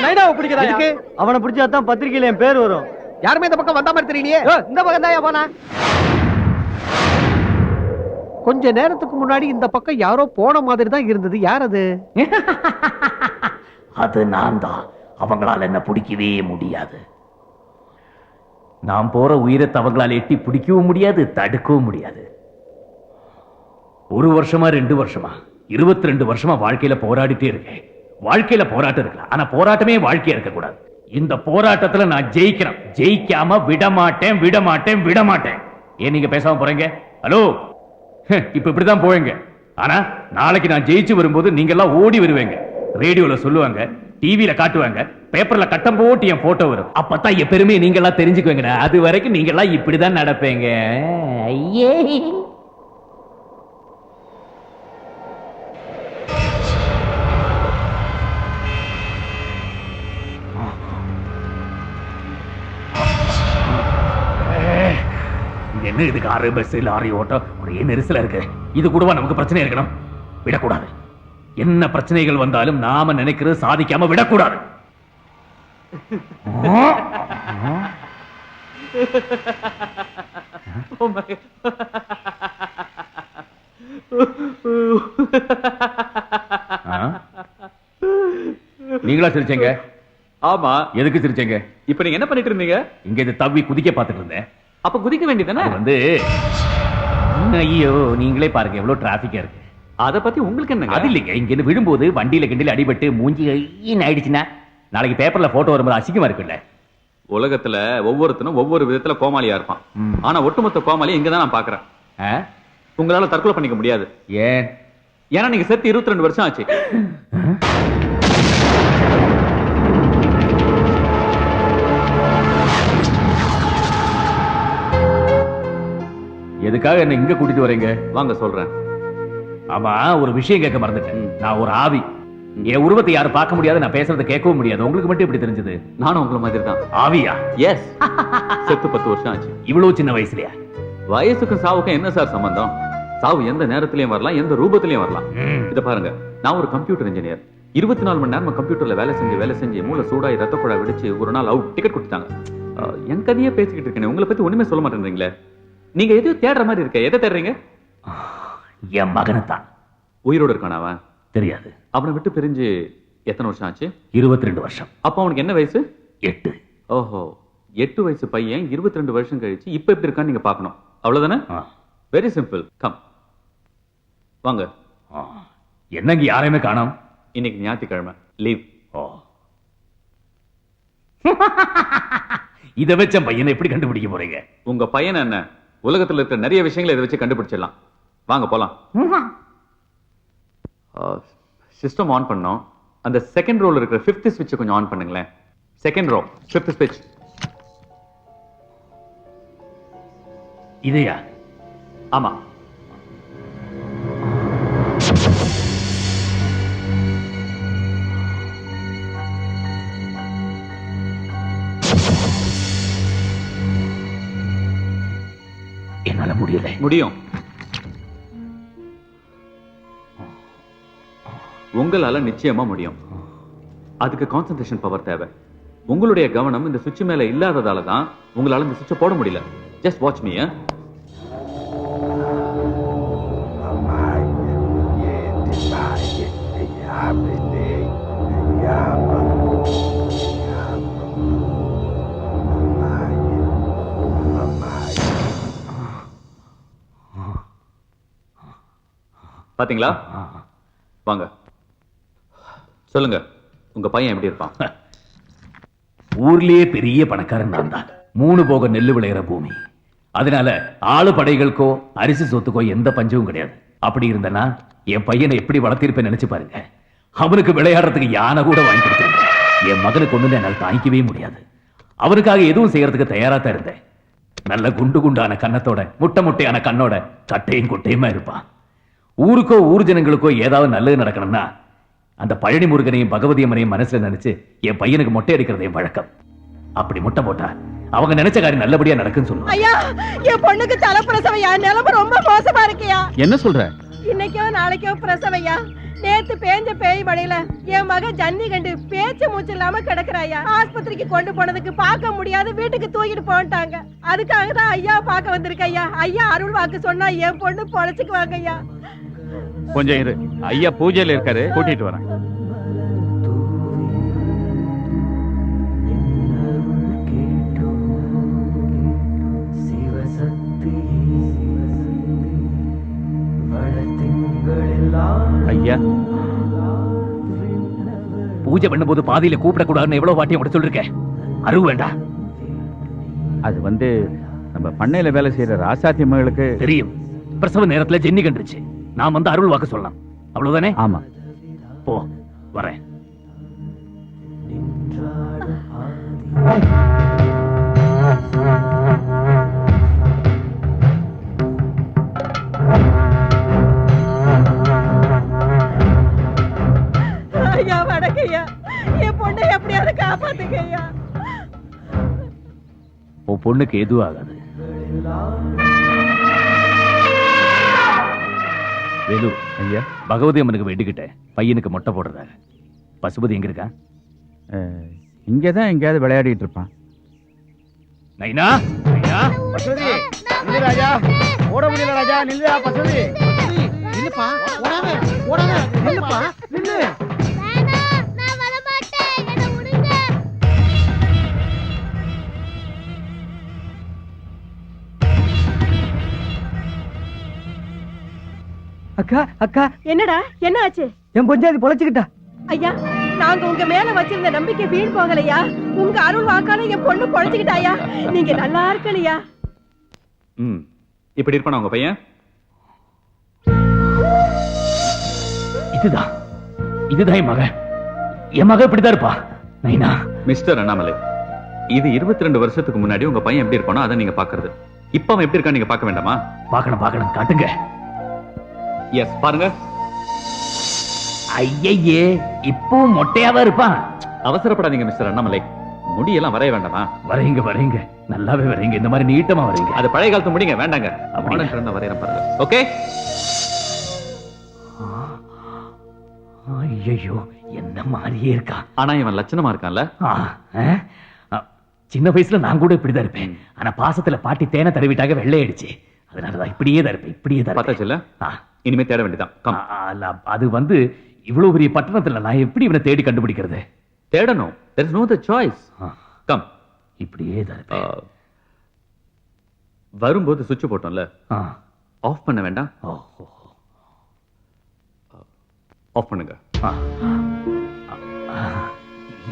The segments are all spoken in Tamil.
நைனாவை பிடிக்கிறா. அவனை பிடிச்சாதான் பத்திரிகையில என் பேர் வரும். யாருமே இந்த பக்கம் வந்த மாதிரி தெரியலையே. இந்த பக்கம் தான் போனா. கொஞ்ச நேரத்துக்கு முன்னாடி இந்த பக்கம் யாரோ போன மாதிரி தான் இருந்தது. யார் அது? அது நான் தான். அவங்களால என்ன பிடிக்கவே முடியாது. நான் போற உயிரத்தை அவங்களால எட்டி பிடிக்கவும் முடியாது, தடுக்கவும் முடியாது. 1 வருஷமா 2 வருஷமா 22 வருஷமா வாழ்க்கையில போராடிட்டே இருக்கேன். வாழ்க்கையில போராட்டம் இருக்கலாம், ஆனா போராட்டமே வாழ்க்கையா இருக்க கூடாது. இந்த போராட்டத்துல நான் ஜெயிக்கிறேன். ஜெயிக்காம விடமாட்டேன், விடமாட்டேன், விடமாட்டேன். ஏன் நீங்க பேசாம போறீங்க? ஹலோ, இப்ப இப்படிதான் போவீங்க. ஆனா நாளைக்கு நான் ஜெயிச்சு வரும்போது நீங்க எல்லாம் ஓடி வருவீங்க. ரேடியோல சொல்லுவாங்க, டிவில காட்டுவாங்க, பேப்பர்ல கட்டம் போட்டு என் போட்டோ வரும். அப்பதான் என் பெருமையை நீங்க எல்லாம் தெரிஞ்சுக்குவீங்க. அது வரைக்கும் நீங்க எல்லாம் இப்படிதான் நடப்பீங்க. ஐயே, என்ன இது? காரு, பஸ், லாரி ஓட்டம் ஒரே நெரிசலா இருக்கு. இது கூடவா நமக்கு பிரச்சனை இருக்கணும்? விடக்கூடாது. என்ன பிரச்சனைகள் வந்தாலும் நாம நினைக்கிறது சாதிக்காம விடக்கூடாது. நீங்களா சிரிச்சீங்க? ஆமா. எதுக்கு சிரிச்சீங்க? இப்ப நீங்க என்ன பண்ணிட்டு இருந்தீங்க? இங்க இது தவ்வி குதிக்க பார்த்துட்டு இருந்தேன். அப்ப குதிக்க வேண்டியதானே? வந்து ஐயோ, நீங்களே பாருங்க எவ்வளவு டிராபிக்கா இருக்கு. அத பத்தி உங்களுக்கு என்ன? அது இல்லைங்க, இங்க இருந்து விழும்போது வண்டியில கிண்டில அடிபட்டு மூஞ்சி ஆயிடுச்சுன்னா நாளைக்கு பேப்பர்ல போட்டோ வரும்போது அசிங்கமா இருக்குல்ல. உலகத்துல ஒவ்வொருத்தனும் ஒவ்வொரு விதத்துல கோமாளியா இருப்பான். ஆனா ஒட்டுமொத்த கோமாளி இங்கதான் நான் பாக்குறேன். உங்களால தற்கொலை பண்ணிக்க முடியாது. ஏன்? ஏன்னா நீங்க செத்து 22 வருஷம் ஆச்சு. எதுக்காக என்ன இங்க கூட்டிட்டு வரீங்க? வாங்க சொல்றேன். ஆமா, ஒரு விஷயம் கேட்க மறந்துட்டேன். நான் ஒரு ஆவி. என் உருவத்தை யாரும் பார்க்க முடியாது, நான் பேசுறதை கேட்கவும் முடியாது. உங்களுக்கு மட்டும் எப்படி தெரிஞ்சது? நானும் உங்களை மாதிரி தான். ஆவியா? எஸ். செத்து 10 வருஷம் ஆச்சு. இவ்வளவு சின்ன வயசுலயா? வயசுக்கும் சாவுக்கும் என்ன சார் சம்பந்தம்? சாவு எந்த நேரத்திலயும் வரலாம், எந்த ரூபத்திலயும் வரலாம். இத பாருங்க, நான் ஒரு கம்ப்யூட்டர் இன்ஜினியர். 24 மணி நேரம் கம்ப்யூட்டர்ல வேலை செஞ்சு மூளை சூடாய் ரத்த குழாய் வெடிச்சு ஒரு நாள் அவுட் டிக்கெட் கொடுத்தாங்க. என் கதையே பேசிக்கிட்டு இருக்கேன். உங்களை பத்தி ஒண்ணுமே சொல்ல மாட்டேன்றீங்களே. நீங்க எதையும் தேடுற மாதிரி இருக்க. எதை தேடுறீங்க? என் மகனைத்தான். உயிரோடு இருக்கான அவன்? தெரியாது. அவனை விட்டு பிரிஞ்சு எத்தனை வருஷம் ஆச்சு? 22 வருஷம். அப்ப அவனுக்கு என்ன வயசு? 8. ஓஹோ, 8 வயசு பையன் 22 வருஷம் கழிச்சு இப்ப எப்படி இருக்கான்னு நீங்க பாக்கணும். அவ்வளவுதானே? Very simple. கம் வாங்க. என்னங்க யாரையுமே காணோம்? இன்னைக்கு ஞாயிற்றுக்கிழமை, லீவ். இத வச்ச பையனை எப்படி கண்டுபிடிக்க போறீங்க? உங்க பையன் என்ன, உலகத்துல இருக்கிற நிறைய விஷயங்களை இதை வச்சு கண்டுபிடிச்சிடலாம். வாங்க போலாம். சிஸ்டம் ஆன் பண்ணோம். அந்த செகண்ட் ரோல இருக்கிற 5th ஸ்விட்ச் கொஞ்சம் ஆன் பண்ணுங்களேன். செகண்ட் ரோ 5th ஸ்விட்ச். இதையா? ஆமா. என்னால முடியல. முடியும். உங்களால நிச்சயமா முடியும். அதுக்கு கான்சென்ட்ரேஷன் பவர் தேவை. உங்களுடைய கவனம் இந்த சுவிட்ச் மேல இல்லாததால தான் உங்களால இந்த சுவிட்சை போட முடியல. Just watch me. பாத்தீங்களா? வாங்க சொல்லுங்க, உங்க பையன் எப்படி இருப்பான்? ஊர்லயே பெரிய பணக்காரன் நான் தான். 3 போக நெல்லு விளையிற பூமி. அதனால ஆளு படைகளுக்கோ அரிசி சொத்துக்கோ எந்த பஞ்சமும் கிடையாது. அப்படி இருந்தனா என் பையனை எப்படி வளர்த்திருப்பேன் நினைச்சு பாருங்க. அவனுக்கு விளையாடுறதுக்கு யானை கூட வாங்கி கொடுத்திருந்தேன். என் மகனுக்கு ஒண்ணு என்னால் தாங்கிக்கவே முடியாது. அவனுக்காக எதுவும் செய்யறதுக்கு தயாரா தான் இருந்தேன். நல்ல குண்டு குண்டான கன்னத்தோட, முட்டை முட்டையான கண்ணோட, கட்டையும் குட்டையுமா இருப்பான். ஊருக்கோ ஊர் ஜனங்களுக்கோ ஏதாவது நல்லது நடக்கணும்னா அந்த பழனி முருகனையும் பகவதி அம்மனையும் மனசுல நினைச்சு என் பையனுக்கு மொட்டை அடிக்கிறது என் வழக்கம். அப்படி முட்டை போட்டா அவங்க நினைச்ச காரியம் நல்லபடியா நடக்குன்னு சொல்லுவாங்க. ஐயா, என் பொண்ணுக்கு தலைப்பிரசவையா, நிலைமை ரொம்ப மோசமா இருக்கியா. என்ன சொல்ற? இன்னைக்கோ நாளைக்கோ பிரசவையா. நேத்து பேஞ்ச பேய் மழையில என் மகன் ஜன்னி கண்டு பேச்சு மூச்சு இல்லாம கிடக்குறாயா. ஆஸ்பத்திரிக்கு கொண்டு போனதுக்கு பார்க்க முடியாது, வீட்டுக்கு தூக்கிட்டு போட்டாங்க. அதுக்காக தான் ஐயா பார்க்க வந்திருக்க ஐயா. ஐயா அருள் வாக்கு சொன்னா என் பொண்ணு பொழைச்சுக்குவாங்க ஐயா. கொஞ்சம் இரு, ஐயா பூஜையில இருக்காரு, கூட்டிட்டு வரேன். ஐயா பூஜை பண்ணும்போது பாதியில கூப்பிடக்கூடாதுன்னு எவ்வளவு வாட்டி உங்கள்ட்ட சொல்லிருக்கேன். அருள் வேண்டாம். அது நம்ம பண்ணையில வேலை செய்யற ராசாத்தி மகளுக்கு தெரியும். பிரசவ நேரத்துல ஜென்னி கண்டுச்சு. நான் அருள் வாக்கு சொல்லலாம், அவ்வளவுதானே? ஆமா. போ, வரேன். ஐயா வணக்கய்யா, என் பொண்ணை எப்படியாவது காப்பாத்துங்க ஐயா. உன் பொண்ணுக்கு எதுவும் ஆகாது. வேலு, ஐயா பகவதி அம்மனுக்கு வேண்டிக்கிட்டேன் பையனுக்கு மொட்டை போடுறதாக. பசுபதி எங்க இருக்கா? இங்கதான் எங்கேயாவது விளையாடிட்டு இருப்பான். நைனா, நைனா, பசுபதி நில்லு ராஜா, ஓட முடியல ராஜா, நில்லுடா பசுபதி. நில்லுப்பா, ஓடாத ஓடாத, நில்லுப்பா நில்லு. அக்கா அக்கா, என்னடா என்ன ஆச்சு? என் பொஞ்சாதி பொழைச்சுக்கிட்டா. ஐயா நாங்க உங்க மேல வச்சிருந்த நம்பிக்கை வீண் போகலையா. உங்க அருள் வாக்கால என் பொண்ணு பொழைச்சுக்கிட்டாயா. நீங்க நல்லா இருக்கலையா. இப்படி இருப்பானா உங்க பையன்? இதுதான் இதுதான் என் மகன். என் மகன் இப்படிதான் இருப்பா. நைனா, மிஸ்டர் அண்ணாமலை, இது 22 வருஷத்துக்கு முன்னாடி உங்க பையன் எப்படி இருப்பானோ அதை நீங்க பாக்குறது. இப்ப அவன் எப்படி இருக்கான்னு நீங்க பார்க்க வேண்டாமா? பார்க்கணும், காட்டுங்க. எஸ், பாருங்க. ஐயே, இப்போ மொட்டையாவா இருப்பான். அவசரப்படாதீங்க மிஸ்டர் அண்ணாமலை, முடியெல்லாம் வரைய வேண்டாமா? வரைங்க, நல்லாவே வரைங்க. இந்த மாதிரி நீட்டமா வரைங்க. அது பழைய காலத்து முடிங்க, வேண்டாங்க. அப்படியா? மாடர்ன் ட்ரெண்ட்ல வரையறேன் பாருங்க. ஓகே? ஐயோ, என்ன மாதிரியே இருக்கா. ஆனா இவன் லட்சணமா இருக்கான்ல. சின்ன வயசுல நான் கூட இப்படிதான் இருப்பேன். ஆனா பாசத்துல பாட்டி தேனை தடவிட்டாக வெள்ளையடிச்சு. அதனாலதான் இப்படியே தான் இருப்பேன். பார்த்தாச்சுல்ல? இனிமே தேட வேண்டியதான். அது இவ்வளவு பெரிய பட்டணத்துல நான் எப்படி இவனை தேடி கண்டுபிடிக்கிறது? தேடணும். there is no other choice. Come. இப்படியே தான் இருப்பேன். வரும்போது சுவிட்ச் போட்டோம்ல, ஆஃப் பண்ண வேண்டாம். ஆஃப் பண்ணுங்க.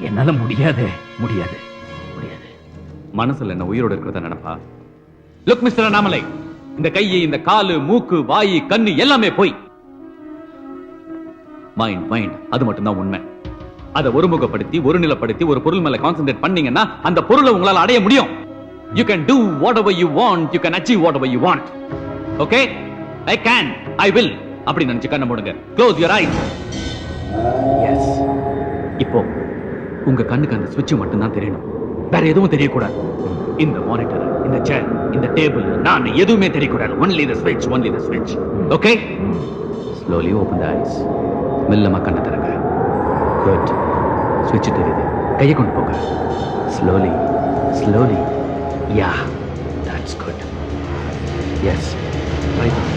என்னால முடியாது. மனசுல என்ன உயிரோட இருக்கிறத நினைப்பா? லுக் மிஸ்டர் அண்ணாமலை, இந்த கையை, இந்த காலு, மூக்கு, வாய், கண்ணு எல்லாமே போய். மைண்ட் அது மட்டும்தான் உண்மை. அதை ஒருமுகப்படுத்தி, ஒரு நிலப்படுத்தி, ஒரு பொருள் மேல கான்சென்ட்ரேட் பண்ணீங்கன்னா அந்த பொருளை உங்களால அடைய முடியும். You can do whatever you want, you can achieve whatever you want. Okay? I can, I will. அப்படி நினைச்சு கண்ணை மூடுங்க. Close your eyes. Yes. இப்போ உங்க கண்ணுக்கு அந்த சுவிட்ச் மட்டும் தான் தெரியணும், வேற எதுவும் தெரியக்கூடாது. இந்த மானிட்டர், இந்த சேர், இந்த டேபிள், நான் எதுவுமே தெரியக்கூடாது. Only the switch. Okay? Slowly open the eyes. மெல்லமா கண்ணை திறங்க. Good. சுவிட்ச் தெரியுது, கையை கொண்டு போங்க. Slowly. Yeah, that's good. Yes. Right on.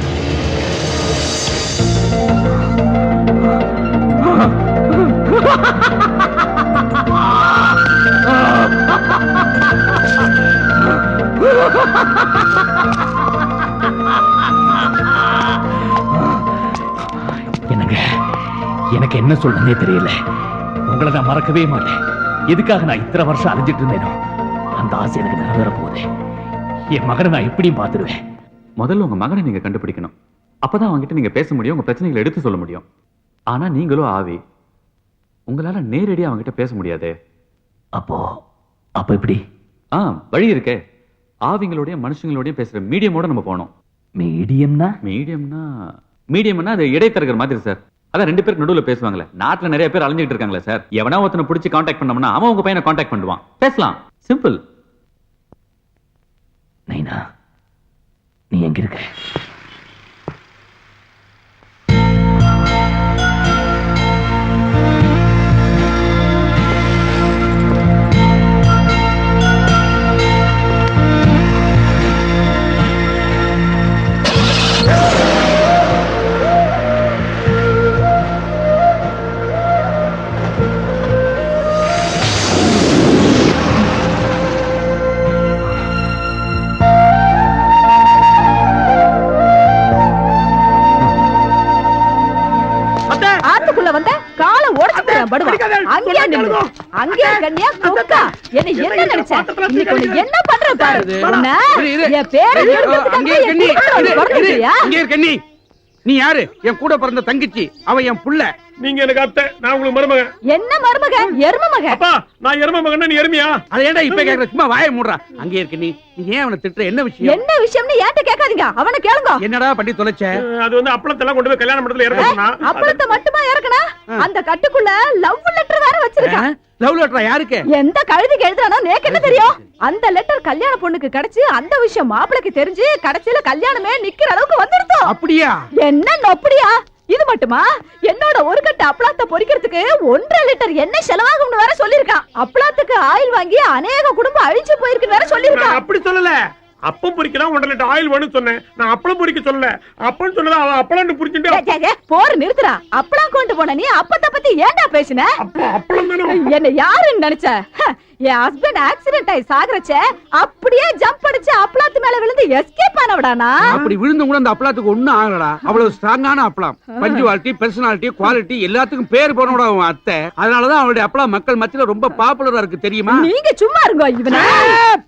எனக்கு என்ன சொல்லனே தெரியல. உங்களை நான் மறக்கவே மாட்டேன். எதுக்காக நான் இத்தனை வருஷம் அலைஞ்சிட்டு இருந்தேனோ அந்த ஆசை எனக்கு நிறைவேற போகுது. என் மகனை நான் எப்படியும் பார்த்துடுவேன். முதல்ல உங்க மகனை நீங்க கண்டுபிடிக்கணும். அப்பதான் அவங்ககிட்ட நீங்க பேச முடியும், உங்க பிரச்சனைகளை எடுத்து சொல்ல முடியும். ஆனா நீங்களும் ஆவி, உங்களால நேரடியா அவங்ககிட்ட பேச முடியாது. அப்போ எப்படி? வழி இருக்கே. ஆவிங்களோடய மனுஷங்களோடய பேசுற மீடியமோட நம்ம போனோம். மீடியம்னா அது இடைத்தரகர் மாதிரி சார். அதான் 2 பேருக்கு நடுவுல பேசுவாங்களே. நாட்டுல நிறைய பேர் அலைஞ்சிட்டு இருக்காங்களே சார். எவனா ஒருத்தனை பிடிச்சி கான்டாக்ட் பண்ணோம்னா அவன் உங்க பையனை கான்டாக்ட் பண்ணுவான். பேசலாம். சிம்பிள். நைனா, நீ எங்க இருக்க? அங்கேயே நில்லு. அங்கேயே கண்ணியா குக்கா. என்ன நினைச்ச? இன்னைக்கு உன்னை என்ன பண்ற பாரு. உன்னை என் பேரை கண்ணி, நீ யாரு? என் கூட பிறந்த தங்கச்சி, அவ என் புள்ள. நீங்க எனக்கு அத்தை, நான் உங்களுக்கு மருமகன். என்ன மருமகன்? எரும மகன். அப்பா, நான் எரும மகன், நீ எருமையா? அதை ஏன்டா இப்ப கேக்குற? சும்மா வாயை மூடுறா. அங்கே இருக்க நீ ஏன் அவனை திட்டுற? என்ன விஷயம்? என்ன விஷயம்னு ஏன்ட்ட கேட்காதீங்க, அவனை கேளுங்க. என்னடா பண்ணி தொலைச்ச? அது வந்து அப்பளத்தெல்லாம் கொண்டு போய் கல்யாண மண்டபத்துல இறக்க சொன்னா. அப்பளத்தை மட்டுமா இறக்கனா? அந்த கட்டுக்குள்ள லவ் லெட்டர் வேற வச்சிருக்கான். லவ் லெட்டரா? யாருக்கு? எந்த கழுதிக்கு எழுதுறானோ நேக்கு என்ன தெரியும்? அந்த லெட்டர் கல்யாண பொண்ணுக்கு கிடைச்சு அந்த விஷயம் மாப்பிளைக்கு தெரிஞ்சு கடைசியில கல்யாணமே நிக்கிற அளவுக்கு வந்துடுதோ. அப்படியா? என்ன அப்படியா? இது மட்டுமா? என்னோட ஒரு கட்டு அப்பளத்தை பொரிக்கிறதுக்கு 1.5 லிட்டர் எண்ணெய் செலவாகும்னு வேற சொல்லிருக்கான். அப்பளத்துக்கு ஆயில் வாங்கி அநேக குடும்பம் அழிச்சு போயிருக்குன்னு வேற சொல்லிருக்கான். அப்படி சொல்லல, அப்பம் பொரிக்கலாம் 1.5 லிட்டர் ஆயில் வேணும்னு சொன்னேன். நான் அப்பளம் பொரிக்க சொல்லல. அப்பன்னு சொன்னது அவ அப்பளம்னு புரிஞ்சுட்டு போர் நிறுத்துறா. அப்பளம் கொண்டு போன நீ அப்பத்தை பத்தி ஏன்டா பேசின? அப்பளம் தானே. என்ன யாருன்னு நினைச்ச? என் ஹஸ்பண்ட் ஆக்சிடென்ட் ஆகி சாகறச்ச அப்படியே ஜம்ப் அடிச்சு அப்பளத்து மேல விழுந்து எஸ்கேப் ஆனவடானா? அப்படி விழுந்து கூட அந்த அப்பளத்துக்கு ஒண்ணும் ஆகலடா. அவ்வளவு ஸ்ட்ராங்கான அப்பளம். பஞ்சுவாலிட்டி, பர்சனாலிட்டி, குவாலிட்டி எல்லாத்துக்கும் பேர் போனோட அவன் அத்தை. அதனாலதான் அவனுடைய அப்பளம் மக்கள் மத்தியில ரொம்ப பாப்புலரா இருக்கு, தெரியுமா? நீங்க சும்மா இருங்க. இவன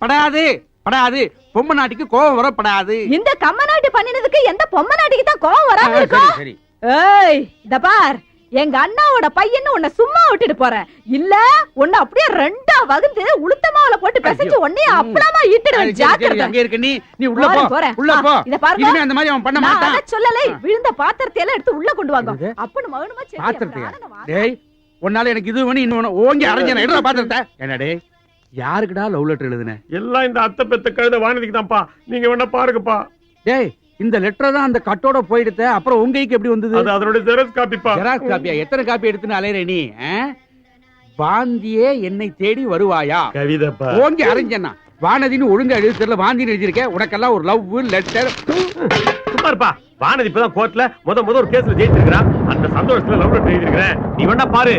படாது படாது. பொம்மை நாட்டிக்கு கோவம் வரப்படாது. இந்த கம்ம நாட்டி பண்ணினதுக்கு எந்த பொம்மை நாட்டிக்கு தான் கோவம் வராம இருக்கும்? சரி. ஏய், இத பார், எங்க அண்ணாவோட பையன்னு உன்னை சும்மா விட்டுட்டு போறேன். இல்ல உன்னை அப்படியே 2ஆ வகுந்து உளுத்தமாவுல போட்டு பிசைஞ்சு உன்னைய அப்பளமா ஈட்டிடுவேன். ஜாக்கிரதை. அங்க இருக்க நீ உள்ள போ. உள்ள போ. இத பாருங்க, இனிமே அந்த மாதிரி அவன் பண்ண மாட்டான். நான் சொல்லலை. விழுந்த பாத்திரத்தை எல்லாம் எடுத்து உள்ள கொண்டு வாங்க. அப்பன்னு மகனுமா சரி. பாத்திரத்தையா? டேய், உன்னால எனக்கு இது வேணும் இன்னொன்னு ஓங்கி அரைஞ்சன. எடுடா பாத்திரத்தை. என்ன டேய், யாருக்குடா லவ் லெட்டர் எழுதுன? எல்லாம் இந்த அத்தை பெத்த கழுத வானதிக்கு தான்ப்பா. நீங்க வேணா பாருங்கப்பா. டேய், இந்த லெட்டர் தான் அந்த கட்டோட போயிடுது. அப்புறம் உங்க கைக்கு எப்படி வந்தது? அது அதோட ஜெராக்ஸ் காப்பிப்பா. ஜெராக்ஸ் காப்பியா? எத்தனை காப்பி எடுத்துன்னு அலையற நீ? வாந்தியே என்னை தேடி வருவாயா? கவிதைப்பா. ஓங்கி அரைஞ்சனா. வானதின்னு ஒழுங்கா எழுதி தெரியல, வாந்தின்னு எழுதிருக்க. உனக்கெல்லாம் ஒரு லவ் லெட்டர். சும்மா இருப்பா. வானதி இப்பதான் கோர்ட்ல முத ஒரு கேஸ்ல ஜெயிச்சிருக்கான். அந்த சந்தோஷத்துல லவ் லெட்டர் எழுதிருக்கிறேன். நீ வேணா பாரு.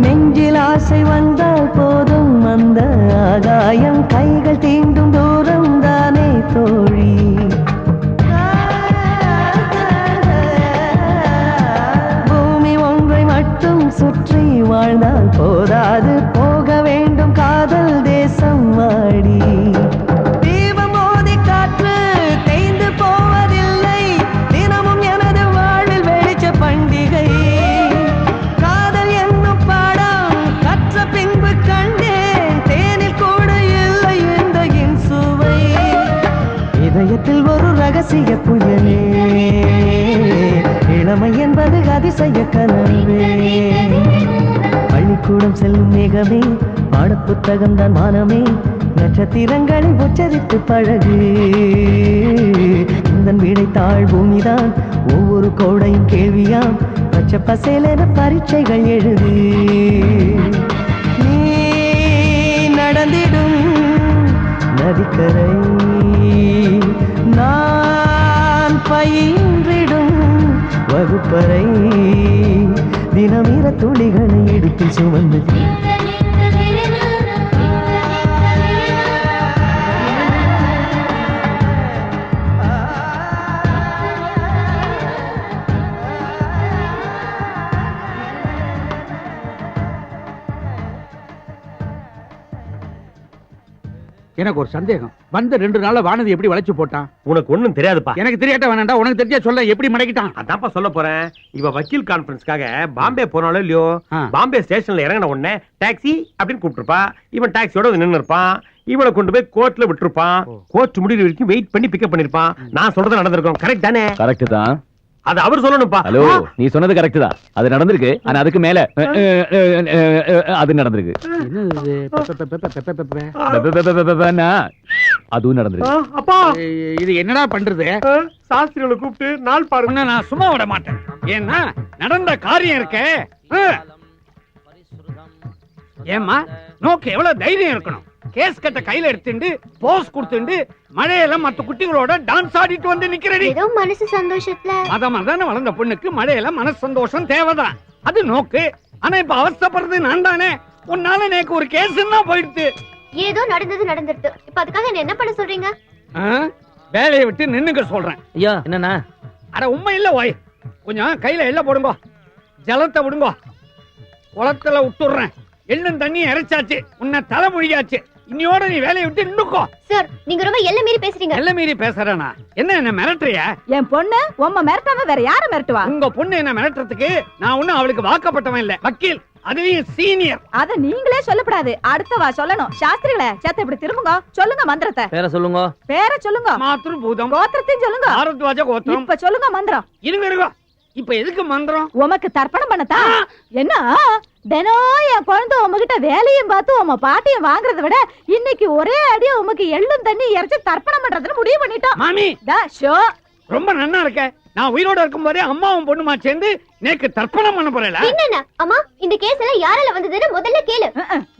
நெஞ்சில் ஆசை வந்தால் போதும், அந்த ஆகாயம் கைகள் தீண்டும் தூரம் தானே தோழி. பூமி ஒன்றை மட்டும் சுற்றி வாழ்ந்தால் போதாது, போக வேண்டும் காதல் தேசம் வாடி. தீபம் மோதி காற்று தேய்ந்து போவதில்லை, தினமும் எனது வாழ்வில் வெளிச்ச பண்டிகை. பின்பு கண்டேன் தேனில் கூட இல்லை இந்த என் சுவை. இதயத்தில் ஒரு ரகசிய புயலே, இளமை என்பது அதிசய கனவே. பள்ளிக்கூடம் செல்லும் மேகமே, பாடப்புத்தகம் தான் மானமே, நட்சத்திரங்களை உச்சரித்து பழகு. இந்த விடைத்தாள் பூமிதான் ஒவ்வொரு கோடையும் கேள்வியாம், பச்சை பசேலென பரீட்சைகள் எழுது. நடந்திடும் நதிக்கரை நான் பயின்றிடும் வகுப்பறை, தினமிர துளிகளை எடுத்து சுமந்து. எனக்கு ஒரு சந்தேகம். வந்த 2 நாள்ல வானதி எப்படி வளைச்சு போட்டான்? உனக்கு ஒண்ணும் தெரியாதுப்பா. எனக்கு தெரியாட்ட வேணாண்டா, உனக்கு தெரிஞ்சா சொல்ல. எப்படி மடக்கிட்டான்? அதான்ப்பா சொல்ல போறேன். இவ வக்கீல் கான்ஃபரன்ஸ்க்காக பாம்பே போனாலும் இல்லையோ, பாம்பே ஸ்டேஷன்ல இறங்கின உடனே டாக்ஸி அப்படின்னு கூப்பிட்டுருப்பா. இவன் டாக்ஸியோட நின்று இருப்பான். இவனை கொண்டு போய் கோர்ட்ல விட்டுருப்பான். கோர்ட் முடிவு வரைக்கும் வெயிட் பண்ணி பிக்கப் பண்ணிருப்பான். நான் சொல்றது நடந்திருக்கும். கரெக்ட் தானே? கரெக்ட் தான். அது அவர் சொல்லணும்ப்பா. ஹலோ, நீ சொன்னது கரெக்ட் தான். அது நடந்திருக்கு. ஆனா அதுக்கு மேல அது நடந்திருக்கு. அதுவும் நடந்திருக்கு. அப்பா, இது என்னடா பண்றது? சாஸ்திரிகளை கூப்பிட்டு நாள் பாருங்க. நான் சும்மா விட மாட்டேன். ஏன்னா நடந்த காரியம் இருக்கே. ஏமா நோக்கு எவ்வளவு தைரியம் இருக்கணும்? கேஸ் கட்ட கையில எடுத்துட்டு போஸ் கொடுத்துட்டு மழையில மத்த குட்டிகளோட டான்ஸ் ஆடிட்டு வந்து நிக்கிறடி. ஏதோ மனசு சந்தோஷத்துல மதம் வளர்ந்த பொண்ணுக்கு மழையில மனசு சந்தோஷம் தேவைதான். அது நோக்கு. ஆனா இப்ப அவஸ்தைப்படுறது நான் தானே. உன்னால எனக்கு ஒரு கேஸ்ன்னா போயிடுது. ஏதோ நடந்துட்டு. இப்ப அதுக்காக என்ன பண்ண சொல்றீங்க? வேலையை விட்டு நின்னுக்க சொல்றேன். ஐயா என்னண்ணா? அட உண்மை இல்ல ஓய். கொஞ்சம் கையில எள்ள போடுங்க, ஜலத்தை விடுங்க. குளத்துல விட்டுடுறேன். எள்ளும் தண்ணி இறைச்சாச்சு, உன்னை தலை மொழியாச்சு. இன்னையோட நீ வேலையை விட்டு நின்னுக்கோ. சார் நீங்க ரொம்ப எல்லை மீறி பேசுறீங்க. எல்லை மீறி பேசுறேனா? என்ன மிரட்டுறியா? என் பொண்ணு உம்ம மிரட்டாம வேற யார மிரட்டுவா? உங்க பொண்ணு என்ன மிரட்டுறதுக்கு நான் ஒண்ணும் அவளுக்கு வாக்கப்பட்டவன் இல்ல, வக்கீல், அதுலயும் சீனியர். அத நீங்களே சொல்லப்படாது, அடுத்தவா சொல்லணும். சாஸ்திரிகளே, சேத்த இப்படி திரும்புங்க, சொல்லுங்க மந்திரத்தை. பேரை சொல்லுங்க. பேரை சொல்லுங்க. மாத்ரு பூதம். கோத்திரத்தையும் சொல்லுங்க. ஆரத்வாஜ கோத்திரம். இப்ப சொல்லுங்க மந்திரம். இருங்க, இப்ப எதுக்கு மந்திரம்? உமக்கு தர்ப்பணம் பண்ணத்தா? என்ன தினம் என் குழந்தை உமகிட்ட வேலையும் பார்த்து உம பாட்டியும் வாங்குறத விட இன்னைக்கு ஒரே அடியா உமக்கு எள்ளும் தண்ணி இறைச்சி தர்ப்பணம் பண்றதுன்னு முடிவு பண்ணிட்டோம். மாமி ஷோ ரொம்ப நன்னா இருக்க. நான் உயிரோட இருக்கும் போதே அம்மாவும் பொண்ணுமா சேர்ந்து நேக்கு தர்ப்பணம் பண்ண போறேன். என்னன்னா அம்மா, இந்த கேஸ் எல்லாம் யாரால வந்ததுன்னு முதல்ல கேளு.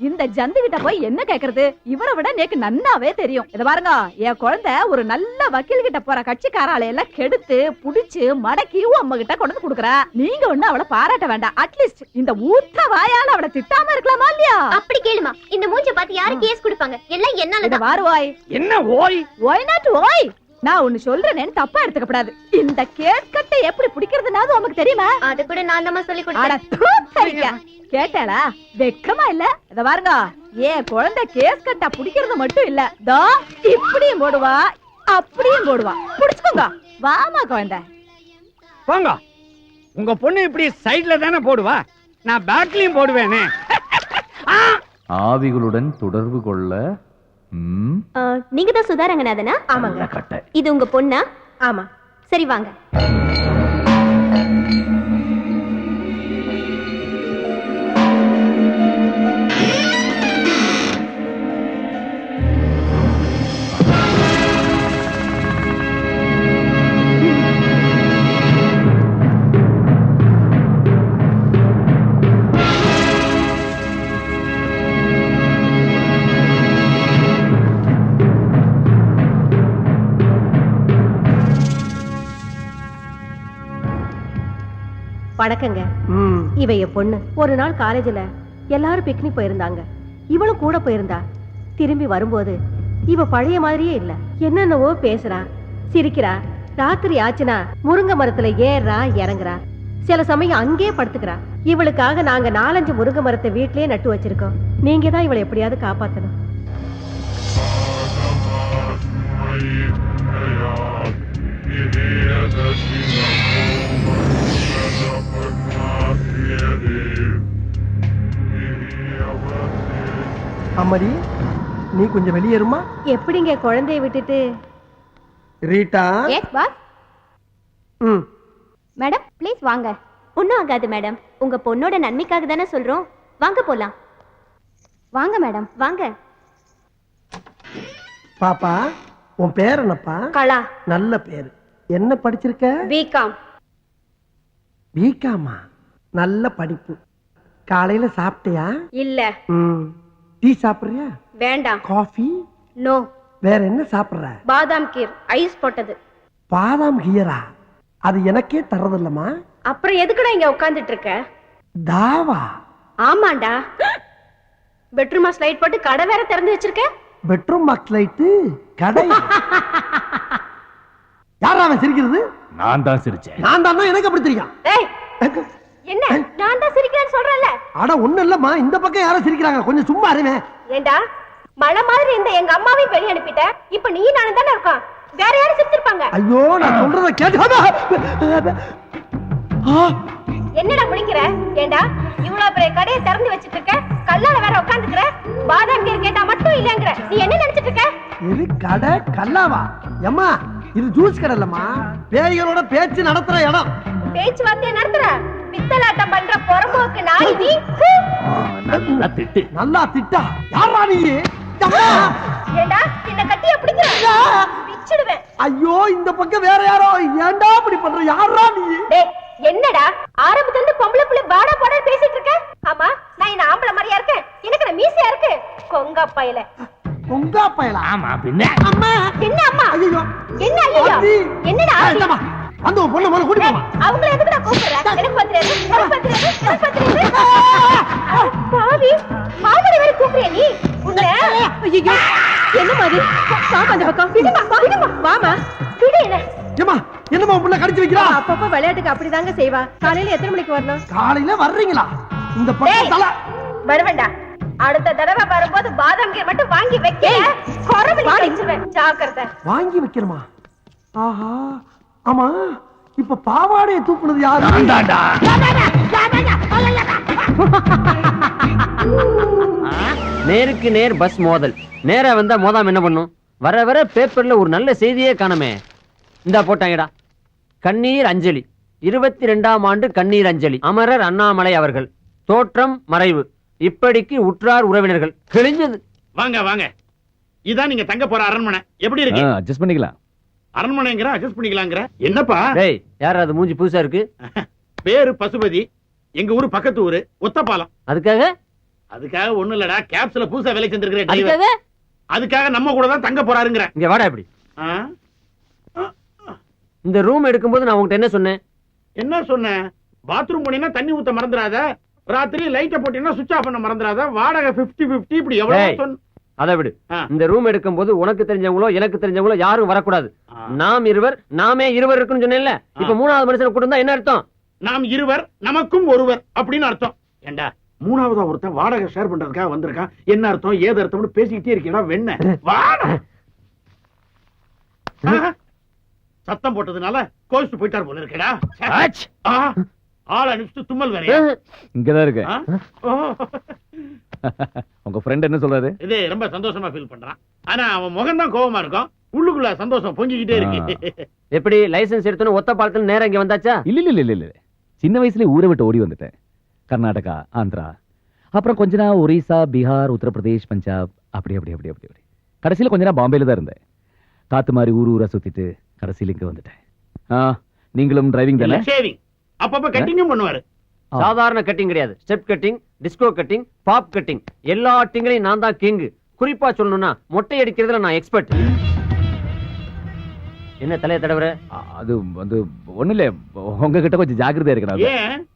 இந்த ஜந்து கிட்ட போய் என்ன கேக்குறது? இவரை விட நேக்கு நன்னாவே தெரியும். இத பாருங்க, என் குழந்தை ஒரு நல்ல வக்கீல் கிட்ட போற கட்சிக்காரால எல்லாம் கெடுத்து புடிச்சு மடக்கி அம்மா கிட்ட கொண்டு வந்து குடுக்குறா. நீங்க ஒண்ணு அவளை பாராட்ட வேண்டாம், அட்லீஸ்ட் இந்த ஊத்த வாயால அவளை திட்டாம இருக்கலாமா இல்லையா? அப்படி கேளுமா, இந்த மூஞ்ச பார்த்து யாரு கேஸ் கொடுப்பாங்க? எல்லாம் என்னாலதான். வாருவாய். என்ன ஓய்? ஒய் நாட் ஓய்? நான் ஒண்ணு சொல்றேன்னு தப்பா எடுத்துக்கப்படாது. இந்த கேஸ் கட்டை எப்படி பிடிக்கிறதுனாவது உனக்கு தெரியுமா? அது கூட நான் தான் சொல்லி கொடுத்தேன். கேட்டாளா? வெக்கமா இல்ல? இத பாருங்க, ஏன் குழந்தை கேஸ் கட்டா பிடிக்கிறது மட்டும் இல்ல, தோ இப்படியும் போடுவா அப்படியும் போடுவா. புடிச்சுக்கோங்க. வாமா குழந்தை. போங்க. உங்க பொண்ணு இப்படி சைடுல தானே போடுவா, நான் பேக்லயும் போடுவேனே. ஆவிகளுடன் தொடர்பு கொள்ள நீங்க தான் சுதாரங்கநாதனா? ஆமாங்க. இது உங்க பொண்ணா? ஆமா. சரி வாங்க. வணக்கங்க. இவ என் பொண்ணு. ஒரு நாள் காலேஜ்ல எல்லாரும் பிக்னிக் போயிருந்தாங்க, இவளும் கூட போயிருந்தா. திரும்பி வரும்போது இவ பழைய மாதிரியே இல்ல. என்னென்னவோ பேசுறா, சிரிக்கிறா. ராத்திரி ஆச்சுனா முருங்கை மரத்துல ஏறா இறங்குறா. சில சமயம் அங்கேயே படுத்துக்கிறா. இவளுக்காக நாங்க 4-5 முருங்கை மரத்தை வீட்லயே நட்டு வச்சிருக்கோம். நீங்க தான் இவளை எப்படியாவது காப்பாத்தணும். அம்மாடி, நீ கொஞ்சம் வெளியேறுமா? எப்படிங்க குழந்தைய விட்டுட்டு? Rita. Yes boss. Madam please வாங்க. ஒன்னும் ஆகாது மேடம், உங்க பொண்ணோட நன்மைக்காக தானே சொல்றோம். வாங்க போலாம். வாங்க மேடம் வாங்க. பாப்பா, உன் பேர் என்னப்பா? கலா. நல்ல பேரு. என்ன படிச்சிருக்க? பிகாம். பிகாமா? நல்ல படிப்பு. காலையில சாப்பிட்டியா? இல்ல. டீ சாப்பிடுறியா? வேண்டாம். காஃபி? நோ. வேற என்ன சாப்பிடுற? பாதாம் கீர், ஐஸ் போட்டது. பாதாம் கீரா? அது எனக்கே தரதில்லமா. அப்புறம் எதுக்குடா இங்க உட்கார்ந்துட்டு இருக்க? தாவா? ஆமாண்டா. பெட்ரூம் ஸ்லைட் போட்டு கடை வேற திறந்து வச்சிருக்க. பெட்ரூம் பாக்ஸ் லைட் கடை? யாரா அவன் சிரிக்கிறது? நான் தான் சிரிச்சேன். நான் தான். எனக்கு அப்படி தெரியும். ஏய், என்ன நான் தான் சிரிக்கிறேன்னு சொல்றேன்ல? அட ஒண்ணு இல்லம்மா, இந்த பக்கம் யாரும் சிரிக்கிறாங்க, கொஞ்சம் சும்மா இருங்க. ஏண்டா மழை மாதிரி இந்த எங்க அம்மாவையும் வெளிய அனுப்பிட்ட. இப்ப நீ நானும் தானே இருக்கோம், வேற யாரும் சிரிச்சிருப்பாங்க. ஐயோ, நான் சொல்றத கேட்டு. என்னடா முடிக்கிற? ஏண்டா இவ்வளவு பெரிய கடையை திறந்து வச்சிட்டு இருக்க, கல்லால வேற உட்கார்ந்துக்கிற. பாதாம் கீர் கேட்டா மட்டும் இல்லங்கற. நீ என்ன நினைச்சிட்டு இருக்க? இது கடை கல்லாவா? அம்மா, இது ஜூஸ் கடை இல்லம்மா, பேய்களோட பேச்சு நடத்துற இடம். பேச்சுவார்த்தையை நடத்துற? பித்தலாட்டம் பண்ற பொறம்போக்கு நாய் நீ. நல்லா திட்டு. நல்லா திட்டா? யாரா நீ? ஏண்டா என்ன கட்டிய பிடிக்கிற? பிச்சிடுவேன். ஐயோ, இந்த பக்கம் வேற யாரோ. ஏண்டா இப்படி பண்ற? யாரா நீ? டேய், என்னடா ஆரம்பத்துல இருந்து பொம்பளை புள்ள பாடா பாடா பேசிட்டு இருக்க? ஆமா, நான் என்ன ஆம்பளை மாதிரியா இருக்கேன்? எனக்கு என்ன மீசையா இருக்கு? கொங்கா பயல. கொங்கா பயல? ஆமா பின்ன. அம்மா என்ன அம்மா? ஐயோ என்ன ஐயோ? என்னடா ஆமா, அந்த பொண்ணு மேல கூட்டி போமா. அவங்கள எதுக்குடா கூப்பிடுற? எனக்கு பத்திரது, எனக்கு பத்திரது, எனக்கு பத்திரது. பாவி, மாமனை வேற கூப்பிடுற நீ? உன்னை ஐயோ, என்ன மாதிரி? வாமா அந்த பக்கம். விடுமா, விடுமா, வாமா. விடு என்ன? ஏமா என்னமா புள்ள கடிச்சு வைக்கிறா? அப்பப்ப விளையாட்டுக்கு அப்படிதாங்க செய்வா. காலையில எத்தனை மணிக்கு வரணும்? காலையில வர்றீங்களா? இந்த பக்கம் தல வருவேண்டா. அடுத்த தடவை வரும்போது பாதாம் கீர் மட்டும் வாங்கி வைக்க. கொரவலி அடிச்சுவேன். ஜாக்கிரதை. வாங்கி வைக்கிறமா? ஆஹா. ஆமா இப்ப பாவாடையை தூக்குனது யாரு? நான்தான்டா. நேருக்கு நேர் பஸ் மோதல். நேரா வந்தா மோதாம என்ன பண்ணும்? வர வர பேப்பர்ல ஒரு நல்ல செய்தியே காணமே. இந்தா போட்டாங்கடா. கண்ணீர் அஞ்சலி. 22ஆம் ஆண்டு கண்ணீர் அஞ்சலி. அமரர் அண்ணாமலை அவர்கள். தோற்றம் மறைவு. இப்படிக்கு உற்றார் உறவினர்கள். கிழிஞ்சது. வாங்க வாங்க. இதான் நீங்க தங்க போற அரண்மனை. எப்படி இருக்கு? அட்ஜஸ்ட் பண்ணிக்கலாம். அரண்மனைங்கிற அட்ஜஸ்ட் பண்ணிக்கலாங்கிற என்னப்பா? டேய் யார் அது மூஞ்சி புதுசா இருக்கு? பேரு பசுபதி. எங்க ஊரு பக்கத்து ஊரு ஒத்தப்பாலம். அதுக்காக ஒண்ணு இல்லடா, கேப்ஸ்ல புதுசா வேலை செஞ்சிருக்கிற அதுக்காக அதுக்காக நம்ம கூட தான் தங்க போறாருங்கிற. இங்க வாடா இப்படி. இந்த ரூம் எடுக்கும்போது நான் உங்ககிட்ட என்ன சொன்னேன்? என்ன சொன்னேன்? பாத்ரூம் போனீங்கன்னா தண்ணி ஊத்த மறந்துடாத, ராத்திரி லைட்ட போட்டீங்கன்னா சுவிட்ச் ஆஃப் பண்ண மறந்துடாத, வாடகை 50-50 இப்படி எவ்வளவு அதை விடு. இந்த ரூம் எடுக்கும் போது உனக்கு தெரிஞ்சவங்களோ எனக்கு தெரிஞ்சவங்களோ யாரும் வரக்கூடாது. நாம் இருவர், நாமே இருவர் இருக்குன்னு சொன்னேன்ல. இப்ப மூணாவது மனுஷனை கூட்டு வந்தா என்ன அர்த்தம்? நாம் இருவர் நமக்கும் ஒருவர் அப்படின்னு அர்த்தம். ஏண்டா மூணாவதா ஒருத்தன் வாடகை ஷேர் பண்றதுக்காக வந்திருக்கான். என்ன அர்த்தம் ஏது அர்த்தம்னு பேசிக்கிட்டே இருக்கீங்களா? வெண்ண வாடா. சத்தம் போட்டதுனால கோவிச்சு போயிட்டார் போல இருக்கடா. ஆள் அனுப்பிச்சு தும்மல் வேற இங்கதான் இருக்கு. உங்க ஃப்ரெண்ட் என்ன சொல்றாரு? இது ரொம்ப சந்தோஷமா ஃபீல் பண்றான். ஆனா அவன் முகம் தான் கோவமா இருக்கும், உள்ளுக்குள்ள சந்தோஷம் பொங்கிக்கிட்டே இருக்கு. எப்படி லைசென்ஸ் எடுத்தோன்னு ஒத்த பாலத்துல நேரம் இங்க வந்தாச்சா? இல்ல சின்ன வயசுல ஊரை விட்டு ஓடி வந்துட்டேன். கர்நாடகா, ஆந்திரா, அப்புறம் கொஞ்ச நாள் ஒரிசா, பீகார், உத்தரப்பிரதேஷ், பஞ்சாப், அப்படி அப்படி அப்படி அப்படி அப்படி கடைசியில கொஞ்ச நாள் பாம்பேல தான் இருந்தேன். காத்து மாதிரி ஊரா சுத்திட்டு கடைசியில இங்க வந்துட்டேன். நீங்களும் டிரைவிங் தானே? ஷேவிங் அப்பப்ப கட்டிங்கும் பண்ணுவாரு. சாதாரண கட்டிங் கிடையாது. Step cutting, disco cutting, bob cutting, எல்லா கட்டிங்லையும் நான் தான் கிங். குறிப்பா சொல்லணும்னா மொட்டை அடிக்கிறதுல நான் எக்ஸ்பர்ட். என்ன தலைய தடவற? அது வந்து ஒண்ணு இல்ல, உங்ககிட்ட கொஞ்சம் ஜாக்கிரதையா இருக்கணும்.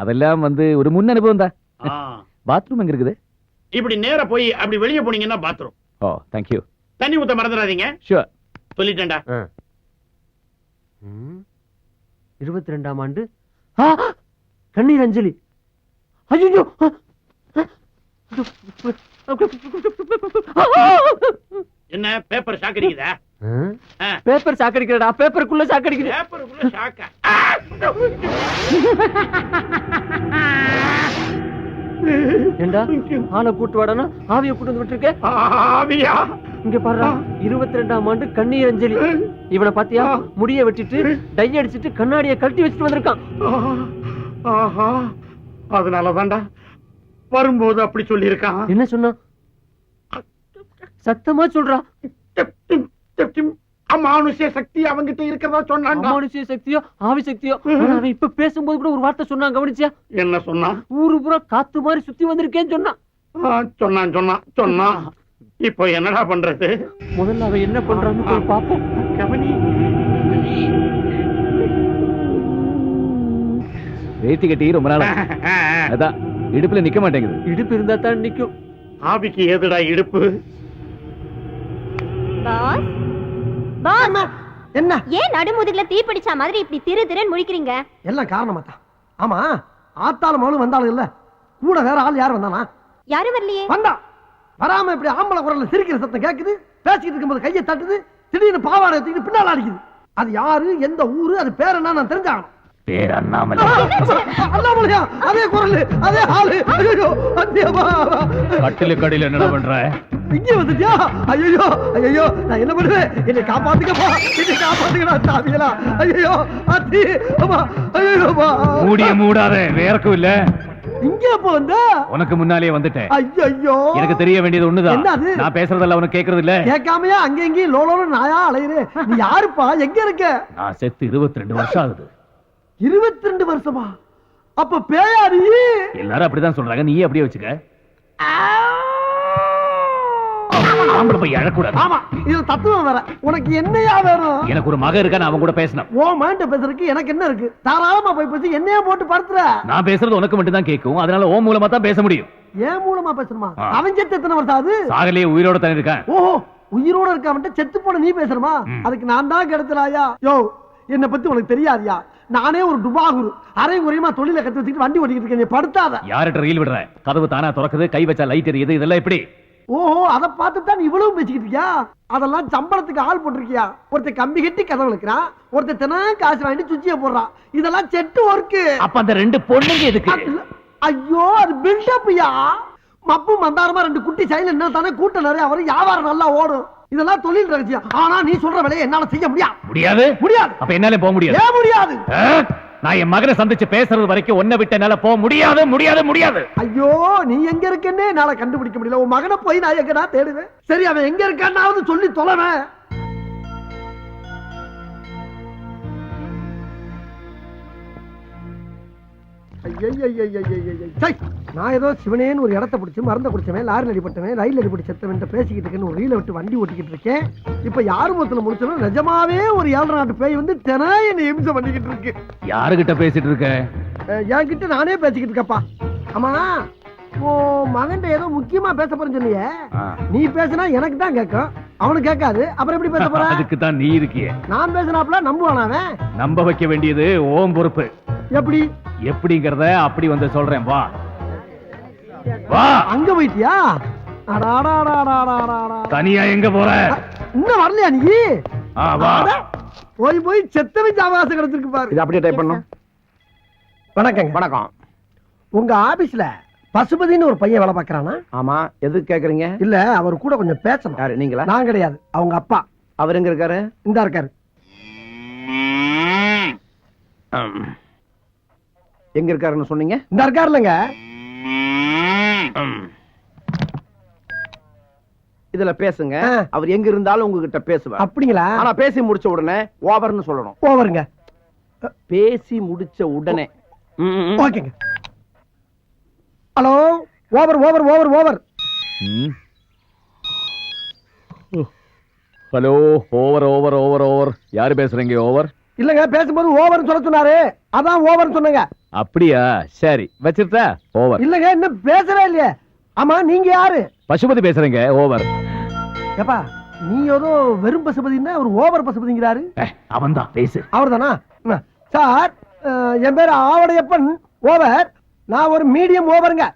அதெல்லாம் வந்து ஒரு முன் அனுபவம் தான். பாத்ரூம் எங்க இருக்குது? இப்படி நேரா போய் அப்படி வெளியே போனீங்கன்னா பாத்ரூம். O thank you. தண்ணி ஊத்த மறந்துடாதீங்க. ஷூர். சொல்லிட்டேன்டா. 22ஆம் ஆண்டு கண்ணீர் அஞ்சலி. ஐயோ என்ன பேப்பர் சாக்கடிக்குதா? பேப்பர் சாக்கடிக்கிறடா. பேப்பருக்குள்ள சாக்கடிக்குது. பேப்பருக்குள்ள சாக்க. ஏண்டா ஆளை கூட்டு வாடனா ஆவிய கூட்டு வந்து விட்டுருக்க? ஆவியா? இங்க பாரு, 22ஆம் ஆண்டு கண்ணீர் அஞ்சலி. இவனை பாத்தியா? முடிய வெட்டிட்டு டை அடிச்சிட்டு கண்ணாடியை கழட்டி வச்சுட்டு வந்திருக்கான். ஆஹா, அதனாலதான்டா வரும்போது அப்படி சொல்லி இருக்கான். என்ன சொன்னா? சத்தமா சொல்றா. அமானுஷ்ய சக்தி அவங்கிட்ட இருக்கிறதா சொன்னான். அமானுஷ்ய சக்தியோ ஆவி சக்தியோ? அவன் இப்ப பேசும்போது கூட ஒரு வார்த்தை சொன்னான், கவனிச்சியா? என்ன சொன்னா? ஊரு பூரா காத்து மாதிரி சுத்தி வந்திருக்கேன்னு சொன்னான். சொன்னான். இப்போ என்னடா பண்றது? முதல்ல அவன் என்ன பண்றான்னு போய் பாப்போம். கவனி. வேட்டி கட்டி ரொம்ப நாள் அதான் இடுப்புல நிக்க மாட்டேங்குது. இடுப்பு இருந்தா தான் நிக்கும். ஆவிக்கு ஏதுடா இடுப்பு? என்ன ஏன் நடுமுதுகுல தீ பிடிச்ச மாதிரி இப்படி திரு திருன்னு முழிக்கிறீங்க? எல்லாம் காரணமா தான். ஆமா ஆத்தாலும் மகளும் வந்தாலும் இல்ல, கூட வேற ஆள் யார் வந்தானா? யாரும் வரலையே. வந்தா வராம இப்படி ஆம்பளை குரல்ல சிரிக்கிற சத்தம் கேக்குது. பேசிக்கிட்டு இருக்கும்போது கையை தட்டுது, திடீர்னு பாவாடை தூக்கிட்டு பின்னால அடிக்குது. அது யாரு, எந்த ஊரு, அது பேர் என்ன நான் தெரிஞ்சாகணும். பேர் அண்ணாமலை. அண்ணாமலையா? அதே குரல் அதே ஆளு. ஐயோ கட்டில கடையில என்ன பண்ற? இங்க வந்துட்டியா? ஐயோ ஐயோ நான் என்ன பண்ணுவேன்? என்னை காப்பாத்துக்கப்பா, என்னை காப்பாத்துக்கடா சாமியலா. ஐயோ அத்தி அம்மா. ஐயோ மூடிய மூடாத, வேறக்கும் இல்ல. இங்க எப்ப வந்த? உனக்கு முன்னாலே வந்துட்டேன். ஐயோ எனக்கு தெரிய வேண்டியது ஒண்ணுதான். என்னது? நான் பேசுறதெல்லாம் உனக்கு கேக்குறது இல்ல. கேட்காமையா அங்க எங்கேயும் லோலோல நாயா அலையுறே? நீ யாருப்பா? எங்க இருக்க? நான் செத்து 22 வருஷம் ஆகுது. 22 வருஷமா? அப்ப பேயாரி? எல்லாரும் அப்படிதான் சொல்றாங்க, நீயே அப்படியே வச்சுக்க. ஆம்பளை போய் அழக்கூடாது. ஆமா, இது தத்துவம் வேற. உனக்கு என்னையா வேணும்? எனக்கு ஒரு மகன் இருக்கா, நான் அவன் கூட பேசணும். ஓ மைண்ட பேசுறதுக்கு எனக்கு என்ன இருக்கு? தாராளமா போய் பேசி என்னையா போட்டு படுத்துற. நான் பேசுறது உனக்கு மட்டும் தான் கேட்கும், அதனால ஓ மூலமா தான் பேச முடியும். ஏன் மூலமா பேசணுமா? அவன் செத்து எத்தனை வருஷம் ஆகுது? சாகலையே, உயிரோட தான் இருக்கான். ஓஹோ, உயிரோட இருக்காம செத்து போன நீ பேசுறமா? அதுக்கு நான் தான் கிடைச்சலாயா? யோ என்னை பத்தி உனக்கு தெரியாதியா? நானே ஒரு டுபாகுரு, அரை குறையமா தொழில கத்து வச்சுக்கிட்டு வண்டி ஓட்டிக்கிட்டு இருக்கேன். நீ படுத்தாத. யார்கிட்ட ரயில் விடுற? கதவு தானா திறக்குது, கை வச்சா லைட் எரியுது, இதெல்லாம் எப்படி? ஓஹோ, அதை பார்த்து தான் இவ்வளவு பேசிக்கிட்டு இருக்கியா? அதெல்லாம் சம்பளத்துக்கு ஆள் போட்டிருக்கியா? ஒருத்தர் கம்பி கட்டி கதவு இழுக்கிறான், ஒருத்தர் தினம் காசு வாங்கி சுச்சிய போடுறான். இதெல்லாம் செட்டு ஒர்க்கு. அப்ப அந்த ரெண்டு பொண்ணுங்க எதுக்கு? ஐயோ, அது பில்டப்யா. மப்பு மந்தாரமா ரெண்டு குட்டி சைல என்ன தானே கூட்டம் நிறைய வரும், வியாபாரம் நல்லா ஓடும். இதெல்லாம் தொழில் ரகசியம். ஆனா நீ சொல்ற வேலையை என்னால செய்ய முடியாது. முடியாது. அப்ப என்னால போக முடியாது. ஏன் முடியாது? நான் என் மகனை சந்திச்சு பேசுறது வரைக்கும் ஒன்ன விட்டு என்னால போக முடியாது முடியாது முடியாது. ஐயோ, நீ எங்க இருக்கன்னே என்னால கண்டுபிடிக்க முடியல. உன் மகனை போய் நான் எங்கடா தேடுவேன்? சரி, அவன் எங்க இருக்கான்னாவது சொல்லி தொலைவேன். நான் ஏதோ சிவனேன்னு ஒரு இடத்த பிடிச்சி மருந்த குடிச்சவன், லாரில் அடிபட்டவன், ரயில் அடிபட்டு செத்தவன் பேசிக்கிட்டு இருக்கேன்னு ஒரு ரீல விட்டு வண்டி ஓட்டிக்கிட்டு இருக்கேன். இப்ப யாரு மொத்தத்துல முடிச்சாலும் நிஜமாவே ஒரு 7 நாட்டு பேய் வந்து தினம் என்ன இம்சை பண்ணிக்கிட்டு இருக்கு. யாருகிட்ட பேசிட்டு இருக்க? என்கிட்ட நானே பேசிக்கிட்டு இருக்கப்பா. ஆமா, மகன் ஏதோ முக்கியமா பேச போறேன்னு சொன்னியே, நீ பேசினா எனக்கு தான் கேட்கும், அவனுக்கு கேட்காது. அப்புறம் எப்படி பேச போற? அதுக்கு தான் நீ இருக்கியே. நான் பேசினாப்ல நம்புவானா? நம்ப வைக்க வேண்டியது ஓம் பொறுப்பு. எப்படி எப்படிங்கறத அப்படி வந்து சொல்றேன். வா வா. அங்க போயிட்டியா? தனியா எங்க போற? இன்னும் வரலையா நீ? வா. போய் போய் செத்தவன் அவகாசம் கிடைச்சிருக்கு பாரு. இது அப்படியே டைப் பண்ணும். வணக்கங்க. வணக்கம். உங்க ஆபீஸ்ல பசுபதினு ஒரு பையன் வேலை பாக்குறானா? ஆமா, எதுக்கு கேக்குறீங்க? இல்ல, அவர் கூட கொஞ்சம் பேசணும். யாரு, நீங்களா? நான் கிடையாது, அவங்க அப்பா. அவர் எங்க இருக்காரு? இந்தா இருக்காரு. எங்க இருக்காருன்னு சொன்னீங்க? இந்த இருக்காருலங்க. இதுல பேசுங்க. அவர் எங்க இருந்தாலும் உங்ககிட்ட பேசுவார். அப்படிங்களா? ஆனா பேசி முடிச்ச உடனே ஓவர்னு சொல்லணும். ஓவருங்க. பேசி முடிச்ச உடனே. ஓகேங்க. Hello, over over over over. Hello, over over over over. யாரு பேசுறீங்க? ஓவர் இல்லங்க, பேசும்போது ஓவர்னு சொல்ல சொன்னாரு, அதான் ஓவர்னு சொன்னங்க. அப்படியா? சரி, வச்சிருந்தா ஓவர். இல்லங்க, இன்னும் பேசவே இல்லையே. ஆமா, நீங்க யாரு? பசுபதி பேசுறீங்க. ஓவர். ஏப்பா, நீ ஏதோ வெறும் பசுபதினா ஒரு ஓவர் பசுபதிங்கிறாரு. அவன் தான், பேசு. அவர் தானா? சார், என் பேரு ஆவடையப்பன். ஓவர். நான் ஒரு மீடியம் ஓவருங்க.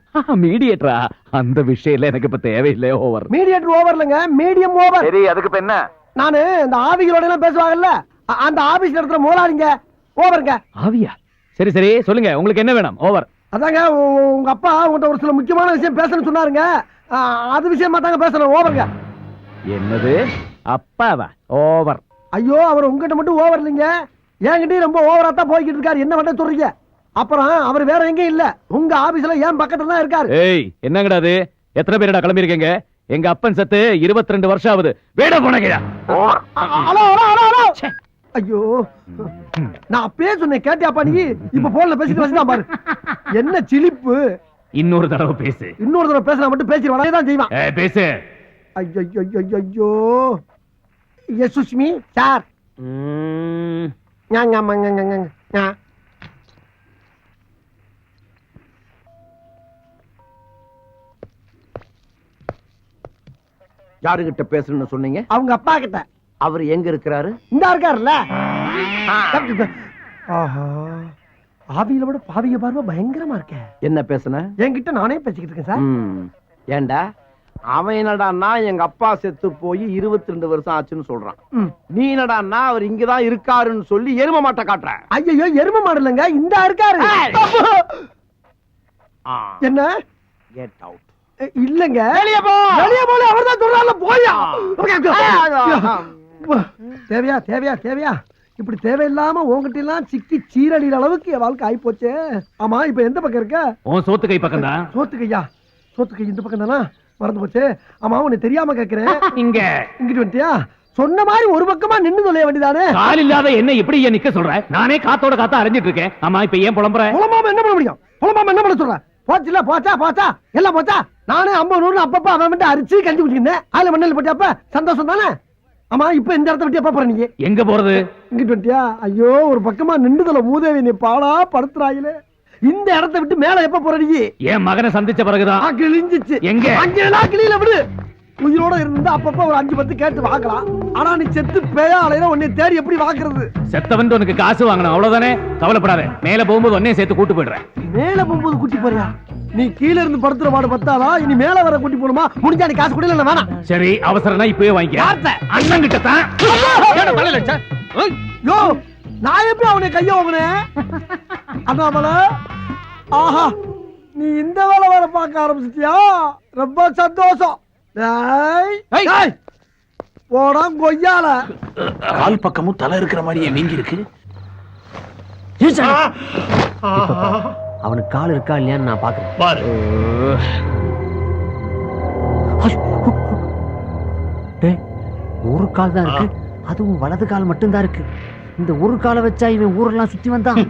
மீடியேட்டரா? அந்த விஷயம் எனக்கு இப்ப தேவையில்லை. ஓவர். மீடியேட்டர் ஓவர் இல்லங்க, மீடியம் ஓவர். சரி, அதுக்கு இப்ப என்ன? நானு இந்த ஆவிகளோட எல்லாம் பேசுவாங்கல்ல, அந்த ஆபீஸ்ல இருக்கிற முதலாளிங்க. ஓவருங்க. ஆவியா? சரி சரி, சொல்லுங்க, உங்களுக்கு என்ன வேணும்? ஓவர். அதாங்க, உங்க அப்பா உங்கள்கிட்ட ஒரு சில முக்கியமான விஷயம் பேசணும்னு சொன்னாருங்க, அது விஷயமா தாங்க பேசணும். ஓவருங்க. என்னது? அப்பாவா? ஓவர். ஐயோ, அவர் உங்ககிட்ட மட்டும் ஓவர் இல்லைங்க, என்கிட்டயும் ரொம்ப ஓவரா தான் போய்கிட்டு இருக்காரு. என்ன பண்ண சொல்றீங்க? அப்புறம் அவர் வேற எங்கேயும் இல்ல, உங்க ஆபீஸ்ல ஏன் பக்கத்துல தான் இருக்காரு. ஏய், என்னங்கடா அது? எத்தனை பேரடா கிளம்பி இருக்கீங்க? எங்க அப்பன் சத்து 22 வருஷம் ஆகுது. வேட போனங்கயா. Hello hello hello hello. ஐயோ, நான் அப்பவே சொன்னேன், கேட்டியாப்பா நீ? இப்ப போன்ல பேசிட்டு வச்சுதான் பாரு. என்ன சிலிப்பு. இன்னொரு தடவை பேசு. இன்னொரு தடவை பேசினா மட்டும் பேசிடுவான், தான் செய்வான். பேசு. ஐயோ ஐயோ ஐயோ. Yes Sushmi sir. யாருகிட்ட பேசணும்னு சொன்னீங்க? அவங்க அப்பா கிட்ட. அவர் எங்க இருக்கிறாரு? இந்த இருக்காருல்ல. ஆஹா, ஆவியில விட பாவிக பார்வை பயங்கரமா இருக்க. என்ன பேசுன? என்கிட்ட நானே பேசிக்கிட்டு இருக்கேன் சார். ஏண்டா, அவன் என்னடான்னா எங்க அப்பா செத்து போய் 22 வருஷம் ஆச்சுன்னு சொல்றான். நீ என்னடான்னா அவர் இங்கதான் இருக்காருன்னு சொல்லி எரும மாட்டை காட்டுற. ஐயோ, எரும மாடு இல்லைங்க, இந்த இருக்காரு. என்ன? Get out. இல்லங்க, வெளிய போ. வெளிய போல அவர்தான் சொல்றாருல, போயா. தேவையா தேவையா தேவையா? இப்படி தேவையில்லாம உங்ககிட்ட எல்லாம் சிக்கி சீரழிற அளவுக்கு என் வாழ்க்கை ஆயி போச்சு. ஆமா, இப்ப எந்த பக்கம் இருக்க? உன் சோத்து கை பக்கம் தான். சோத்து கையா? சோத்து கை இந்த பக்கம் தானா? மறந்து போச்சு. ஆமா, உன்னை தெரியாம கேக்குறேன். இங்க இங்கிட்டு வந்துட்டியா? சொன்ன மாதிரி ஒரு பக்கமா நின்னு சொல்ல வேண்டியதானே? கால் இல்லாத என்ன இப்படி ஏன் நிக்க சொல்ற? நானே காத்தோட காத்தா அரைஞ்சிட்டு இருக்கேன். ஆமா, இப்ப ஏன் புலம்புற? புலம்பாம என்ன பண்ண முடியும்? புலம்பாம என்ன பண்ண சொல்ற? போச்சுல, போச்சா போச்சா எல்லாம் போச்சா. நானே 50 100 அப்பப்ப அவன் மட்டும் அரிச்சு கஞ்சி குடிச்சிருந்தேன். அதுல மண்ணல் போட்டியாப்ப சந்தோஷம் தானே? ஆமா, இப்ப இந்த இடத்த விட்டு எப்ப போற நீங்க? எங்க போறது? இங்கிட்டு வந்துட்டியா? ஐயோ, ஒரு பக்கமா நின்றுதல மூதேவி நீ பாடா படுத்துறாயிலே. இந்த இடத்த விட்டு மேல எப்ப போற நீ? என் மகனை சந்திச்ச பிறகுதான். கிழிஞ்சிச்சு. எங்க? அங்கெல்லாம் கிளியில விடு. உயிரோட இருந்து அப்பப்ப ஒரு 5-10 கேட்டு வாக்கலாம். ஆனா நீ செத்து பேயா அலையில உன்னை தேடி எப்படி வாக்குறது? செத்தவன் உனக்கு காசு வாங்கணும் அவ்வளவுதானே, கவலைப்படாத. மேல போகும்போது உடனே சேர்த்து கூட்டு போயிடுறேன். மேல போகும்போது கூட்டி போறியா? நீ கீழ இருந்து படுத்துற பாடு பத்தாதா, இனி மேல வர கூட்டி போணுமா? முடிஞ்சா நீ காசு கொடுல வேணாம். சரி அவசரம்னா இப்பவே வாங்கிக்க. அண்ணன் கிட்ட தான். யோ நான் எப்படி அவனை கைய வாங்கினேன்? அண்ணாமலை, ஆஹா நீ இந்த வேலை வர பார்க்க ஆரம்பிச்சிட்டியா? ரொம்ப சந்தோஷம். போடா கொய்யால. கால் பக்கமும் தலை இருக்கிற மாதிரியே வீங்கி இருக்கு. அவனுக்கு கால் இருக்கா இல்லையான்னு நான் பாக்குறேன். பாரு. ஒரு கால் தான் இருக்கு, அதுவும் வலது கால் மட்டும்தான் இருக்கு. இந்த ஒரு காலை வச்சா இவன் ஊரெல்லாம் சுத்தி வந்தான்.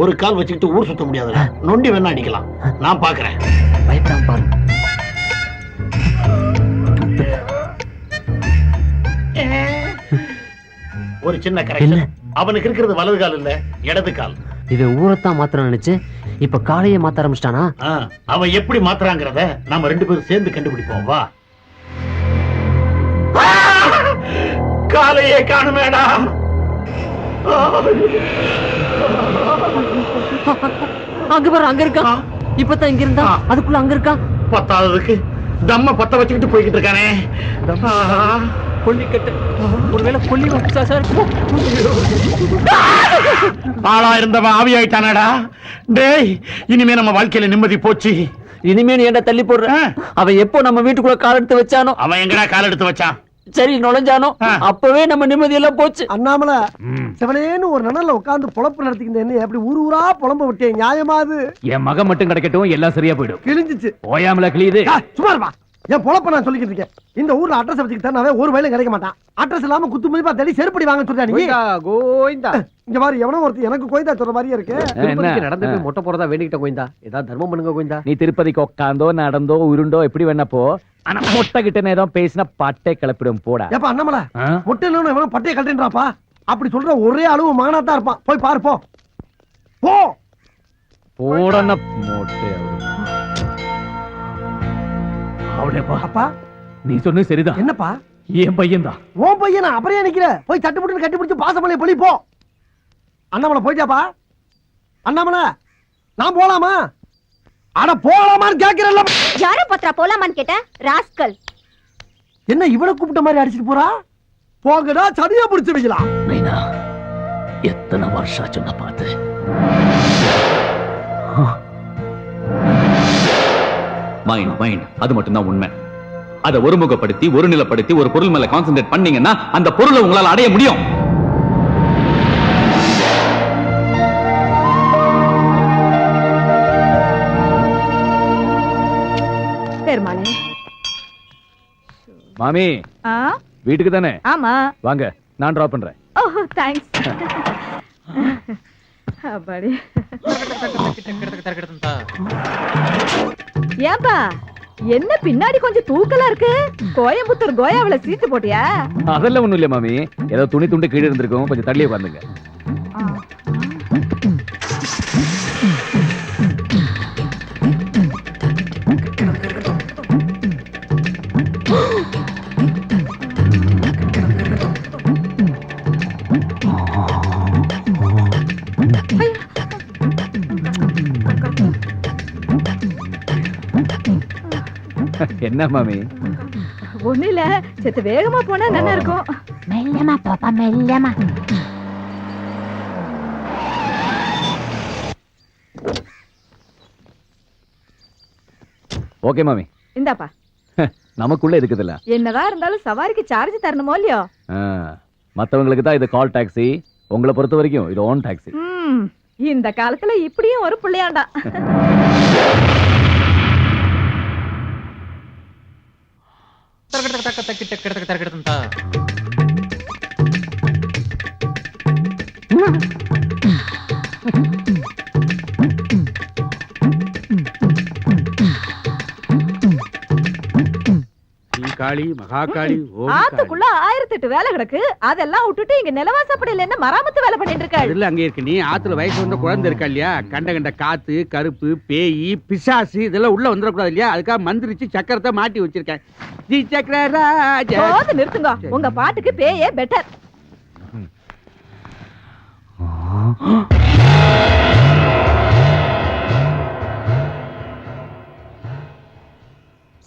ஒரு கால் வச்சுக்கிட்டு ஊர் சுத்த முடியாதுல, நொண்டி வேணா அடிக்கலாம். நான் பாக்குறேன். பயப்படாம பாரு. ஒரு சின்ன கரெக்ஷன். அவனுக்கு இருக்கிறது வலது கால் இல்ல, இடது கால். இவன் ஊரைத்தான் மாத்திர நினைச்சு இப்ப காலையே மாத்த ஆரம்பிச்சிட்டானா? அவன் எப்படி மாத்துறாங்கிறத நாம 2 பேரும் சேர்ந்து கண்டுபிடிப்போம். வா. காலையே காணுமேடா. அங்க பாரு, அங்க இருக்கா. இப்பதான் இங்க இருந்தா, அதுக்குள்ள அங்க இருக்கா. பத்தாவதுக்கு தம்ம பத்த வச்சுக்கிட்டு போய்கிட்டு இருக்கானே. கொல்லிக்கட்டு, ஒருவேளை கொல்லி சார். ஆளா இருந்தவன் ஆவி ஆயிட்டானடா. டேய், இனிமே நம்ம வாழ்க்கையில நிம்மதி போச்சு. இனிமே நீ என்ன தள்ளி போடுற? அவன் எப்போ நம்ம வீட்டுக்குள்ள கால் எடுத்து வச்சானோ. அவன் எங்கடா கால் எடுத்து வச்சான்? சரி நுழைஞ்சானோ, அப்பவே நம்ம நிம்மதி எல்லாம் போச்சு. அண்ணாமலை, சிவனேன்னு ஒரு நனல்ல உட்கார்ந்து பொழப்பு நடத்திக்கிட்டு என்ன எப்படி ஊர் ஊரா புலம்ப விட்டேன்? நியாயமா அது? என் மகன் மட்டும் கிடைக்கட்டும், எல்லாம் சரியா போயிடும். கிழிஞ்சிச்சு. ஓயாமல கிளியுது. சும்மா இருப்பா. என் பொழப்ப நான் சொல்லிக்கிட்டு இருக்கேன். இந்த ஊர்ல அட்ரஸ் வச்சுக்கிட்டு அவன் ஒரு வயலும் கிடைக்க மாட்டான். அட்ரஸ் இல்லாம குத்து மதிப்பா தேடி செருப்படி வாங்க சொல்றா நீ. கோயிந்தா, இங்க மாதிரி எவனோ ஒருத்தர் எனக்கு கோயிந்தா சொல்ற மாதிரியே இருக்கு. நடந்து போய் மொட்டை போறதா வேண்டிக்கிட்ட கோயிந்தா. ஏதாவது தர்மம் பண்ணுங்க கோயிந்தா. நீ திருப்பதிக்கு உட்காந்தோ நடந்தோ உருண்டோ எப்படி வேணா போ. ஆனா மொட்டை கிட்ட ஏதோ பேசினா பட்டை கிளப்பிடும் போடா. ஏப்பா அண்ணாமலை, மொட்டை இல்லைன்னு எவனோ பட்டையை கழட்டுறாப்பா. அப்படி சொல்ற ஒரே அளவு மகனாத்தான் இருப்பான். போய் பாரு போ. போ போடன மொட்டை. அவளேப்பா. அப்பா நீ சொன்னது சரிதான். என்னப்பா? என் பையன் தான். உன் பையனா? அப்புறம் ஏன் நிக்கிற? போய் சட்டு போட்டு கட்டி பிடிச்சு பாசமலையை பொழி போ. அண்ணாமலை போயிட்டாப்பா. அண்ணாமலை, நான் போலாமா? அட போலாமான்னு கேக்குறல்ல. யார பத்திரா போலாமான்னு கேட்ட ராஸ்கல். என்ன இவனை கூப்பிட்ட மாதிரி அடிச்சிட்டு போறா? போங்கடா, சதியா பிடிச்சு வைக்கலாம். நைனா, எத்தனை வருஷம் சொன்ன பார்த்து. மைண்ட் அது மட்டும் தான் உண்மை. அதை ஒருமுகப்படுத்தி ஒருநிலைப்படுத்தி ஒரு பொருள் மேல கான்சென்ட்ரேட் பண்ணீங்கன்னா அந்த பொருளை உங்களால அடைய முடியும். பெருமாளே. மாமி, வீட்டுக்கு தானே? ஆமா வாங்க, நான் டிராப் பண்றேன். ஓ தேங்க்ஸ். அப்பாடி. ஏன்பா என்ன பின்னாடி கொஞ்சம் தூக்கலா இருக்கு? கோயம்புத்தூர் கோயாவில சீட்டு போட்டியா? அதெல்லாம் ஒண்ணும் இல்ல மாமி, ஏதோ துணி துண்டு கீழே இருந்திருக்கும், கொஞ்சம் தள்ளி உட்காந்துங்க. என்ன மாமி? ஒண்ணு இல்ல, செத்து வேகமா போனா நல்லா இருக்கும். மெல்லமா பாப்பா, மெல்லமா. ஓகே மாமி. இந்தாப்பா. நமக்குள்ள இருக்குதுல்ல. என்னதான் இருந்தாலும் சவாரிக்கு சார்ஜ் தரணுமோ இல்லையோ? மத்தவங்களுக்கு தான் இது கால் டாக்ஸி, உங்களை பொறுத்த வரைக்கும் இது ஓன் டாக்ஸி. இந்த காலத்துல இப்படியும் ஒரு பிள்ளையாண்டா. காளி மகாகாளி ஓம் காளி. ஆத்துக்குள்ள 1008 வேலை கிடக்கு. அதெல்லாம் விட்டுட்டு இங்க நிலவாசப்படியில என்ன மராமத்து வேலை பண்ணிட்டு இருக்க? இல்ல அங்க இருக்கு. நீ ஆத்துல வயசு வந்த குழந்தை இருக்கா இல்லையா, கண்ட கண்ட காத்து கருப்பு பேய் பிசாசு இதெல்லாம் உள்ள வந்துடக்கூடாது இல்லையா, அதுக்காக மந்திரிச்சு சக்கரத்தை மாட்டி வச்சிருக்கேன். ஜி சக்கரராஜ. போது நிறுத்துங்க. உங்க பாட்டுக்கு பேயே பெட்டர்.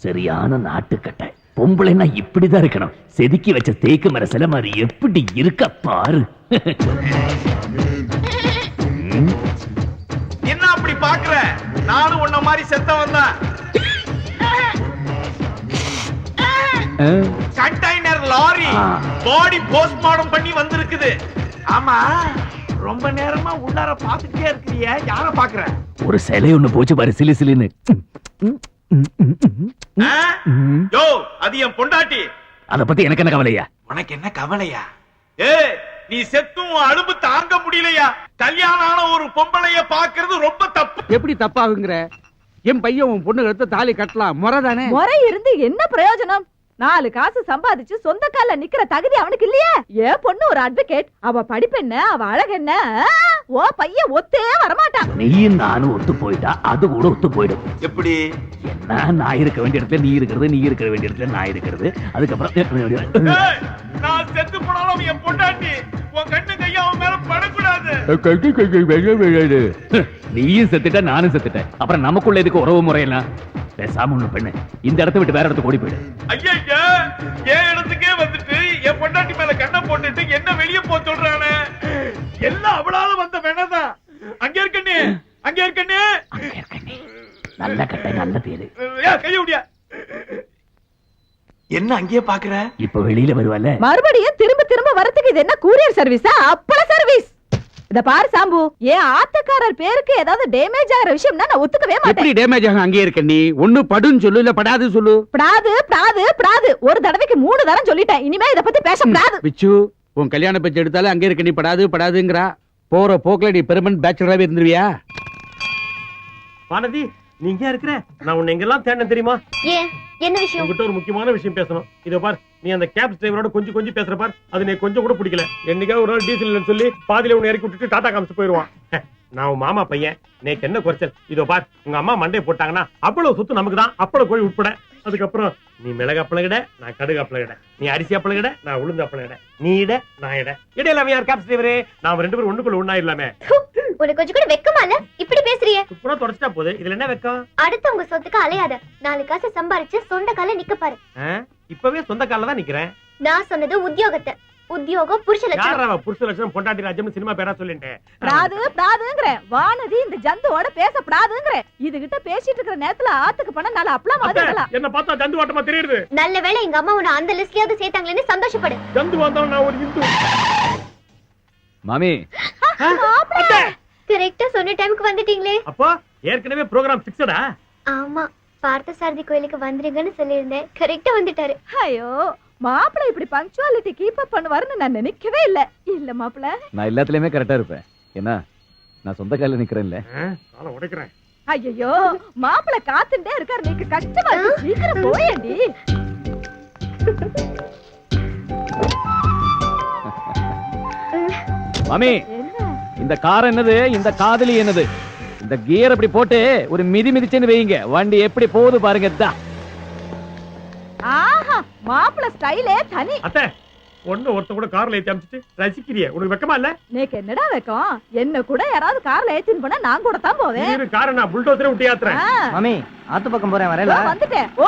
சரியான நாட்டுக்கட்டை. பொம்பளைன்னா இப்படிதான் இருக்கணும். செதுக்கி வச்ச தேக்கு மர சில மாதிரி எப்படி இருக்க பாரு. என்ன அப்படி பாக்குற? நானும் உன்ன மாதிரி செத்தவன் தான். கண்டெய்னர் லாரி பாடி போஸ்ட்மார்ட்டம் பண்ணி வந்திருக்குது. ஆமா, ரொம்ப நேரமா உள்ளார பாத்துட்டே இருக்கிறிய, யார பாக்குற? ஒரு சிலை ஒண்ணு போச்சு பாரு, சிலு சிலுன்னு. யோ, அது என் பொண்டாட்டி. அத பத்தி எனக்கு என்ன கவலையா? உனக்கு என்ன கவலையா? ஏய், நீ செத்தும் அலும்பு தாங்க முடியலையா? கல்யாணம் ஆன ஒரு பொம்பளைய பாக்குறது ரொம்ப தப்பு. எப்படி தப்பாகுங்கிற? என் பையன் உன் பொண்ணு எடுத்து தாலி கட்டலாம், முறைதானே? முறை இருந்து என்ன பிரயோஜனம்? 4 காசு சம்பாதிச்சு சொந்த கால நிக்கிற தகுதி அவனுக்கு இல்லையே. ஏன் பொண்ணு ஒரு அட்வொகேட், அவ படிப்பென்ன, அவ அழகென்ன? ஓ பையன் ஒத்தே வரமாட்டான். நீயும் நானும் ஒத்து போயிட்டா அது கூட ஒத்து போயிடும். எப்படி? என்ன, நான் இருக்க வேண்டிய இடத்துல நீ இருக்கிறது, நீ இருக்கிற வேண்டிய இடத்துல நான் இருக்கிறது. அதுக்கப்புறம் நான் செத்து போனாலும் என் பொண்டாட்டி உன் கண்ணு கையா அவன் மேல படக்கூடாது. நீயும் செத்துட்ட, நானும் செத்துட்டேன். அப்புறம் நமக்குள்ள எதுக்கு உறவு முறையெல்லாம்? பேசாம ஒண்ணு பெண்ணு, இந்த இடத்த விட்டு வேற இடத்துக்கு ஓடி போயிடு. ஐயா, என் இடத்துக்கே வந்துட்டு என் பொண்டாட்டி மேல கண்ணை போட்டுட்டு என்ன வெளியே போ சொல்றானே. எல்லாம் அவளால வந்த வேணாதான். அங்க இருக்கண்ணே, அங்க இருக்கண்ணே. நல்ல கட்டை, நல்ல பேரு. கைய விடியா. என்ன அங்கேயே பாக்குற? இப்ப வெளியில வருவால. மறுபடியும் திரும்ப திரும்ப வரதுக்கு இது என்ன கூரியர் சர்வீஸா, அப்பள சர்வீஸ்? இத பாரு சாம்பு, ஏன் ஆத்தக்காரர் பேருக்கு ஏதாவது டேமேஜ் ஆகிற விஷயம்னா நான் ஒத்துக்கவே மாட்டேன். எப்படி டேமேஜ் ஆகும்? அங்கே இருக்க நீ ஒண்ணு படுன்னு சொல்லு, இல்ல படாது சொல்லு. படாது படாது படாது. ஒரு தடவைக்கு 3 தரம் சொல்லிட்டேன். இனிமே இத பத்தி பேசப்படாது. பிச்சு, உன் கல்யாண பேச்சு எடுத்தாலும் அங்கே இருக்க நீ படாது படாதுங்கறா. போற போக்குல நீ பெர்மனன்ட் பேச்சுலராவே இருந்துருவியா? வானதி, நீ இங்க இருக்கிற? நான் உன்னை எங்கெல்லாம் தேடணும் தெரியுமா? ஏன், என்ன விஷயம்? உங்ககிட்ட ஒரு முக்கியமான விஷயம் பேசணும். இதோ பார், நீ அந்த கேப் டிரைவரோட கொஞ்சம் பேசுற பார், அது நீ கொஞ்சம் கூட பிடிக்கல. என்னைக்காவது ஒரு நாள் டீசல் இல்லைன்னு சொல்லி பாதியில உன்னை இறக்கி விட்டுட்டு டாடா காமிச்சு போயிடுவான். நான் உன் மாமா பையன், நேக்கு என்ன குறைச்சல்? இதோ பார், உங்க அம்மா மண்டை போட்டாங்கன்னா அவ்வளவு சொத்து நமக்கு தான், அப்பள கோழி உட்பட. அதுக்கப்புறம் நீ மிளகா அப்பளகிட, நான் கடுகு அப்பளகிட. நீ அரிசி அப்பளகிட, நான் உளுந்து அப்பளகிட. நீ இட, நான் இட. இடையில யார் கேப் டிரைவரே? நாம 2 பேரும் ஒண்ணுக்குள்ள ஒண்ணா இல்லாமே. உனக்கு கொஞ்சம் கூட வெக்கமா இல்ல? இப்படி பேசுறியே. சுப்புறா தொடச்சிட்டா போகுது, இதுல என்ன வெக்கம்? அடுத்தவங்க சொத்துக்கு அலையாத. 4 காசு சம்பாரிச்சு சொந்த கால நிக்க பாரு. இப்பவே சொந்த கால்ல தான் நிக்கிறேன். நான் சொன்னது உத்தியோகத்தை. உத்தியோகம் புருஷ லட்சணம். யாரா புருஷ லட்சணம்? பொண்டாட்டி ராஜ்யம் சினிமா பேரா சொல்லிட்டேன். படாது படாதுங்கற. வானதி இந்த ஜந்துவோட பேசப்படாதுங்கற. இதுகிட்ட பேசிட்டு இருக்கிற நேரத்துல ஆத்துக்கு பண்ண நல்ல அப்பளம் வாதலாம். என்ன பார்த்தா ஜந்து வாட்டமா தெரியுது. நல்ல வேளை எங்க அம்மா உன்னை அந்த லிஸ்ட்லயாவது சேர்த்தாங்களேன்னு சந்தோஷப்படு. ஜந்து வந்தவன் நான் ஒரு இந்து. மாமி, கரெக்ட்டா சொன்ன டைம்க்கு வந்துட்டீங்களே. அப்போ ஏற்கனவே ப்ரோகிராம் ஃபிக்ஸடா? ஆமா, பார்த்தசாரதி கோயிலுக்கு வந்துருங்கன்னு சொல்லியிருந்தேன். கரெக்ட்டா வந்துட்டாரு. ஐயோ, மாப்பிள இப்படி பங்க்சுவாலிட்டி கீப் அப் பண்ணுவாருன்னு நான் நினைக்கவே இல்ல. இல்ல மாப்பிள, நான் எல்லாத்துலயுமே கரெக்டா இருப்பேன். என்ன, நான் சொந்த காலில் நிக்கிறேன்ல. காலை உடைக்கிறேன். ஐயோ, மாப்பிள காத்துட்டே இருக்காரு. நீக்கு கஷ்டமா இருக்கு. சீக்கிரம் போயேண்டி. மாமி, இந்த கார் என்னது, இந்த காதலி என்னது? இந்த கியர் அப்படி போட்டு ஒரு மிதி மிதிச்சுன்னு வைங்க, வண்டி எப்படி போகுது பாருங்க. ஆஹா, மாப்பிள ஸ்டைலே தனி. அத்தை, ஒண்ணு ஒருத்த கூட கார்ல ஏத்தி அமிச்சிட்டு ரசிக்கிறியே, உனக்கு வெக்கமா இல்ல? நேக்கு என்னடா வெக்கம்? என்ன கூட யாராவது கார்ல ஏத்தின்னு போனா நான் கூட தான் போவேன். நீ காரை நான் புல்டோசரே விட்டு ஏத்துறேன். மாமி, ஆத்து பக்கம் போறேன், வரல. வந்துட்டேன். ஓ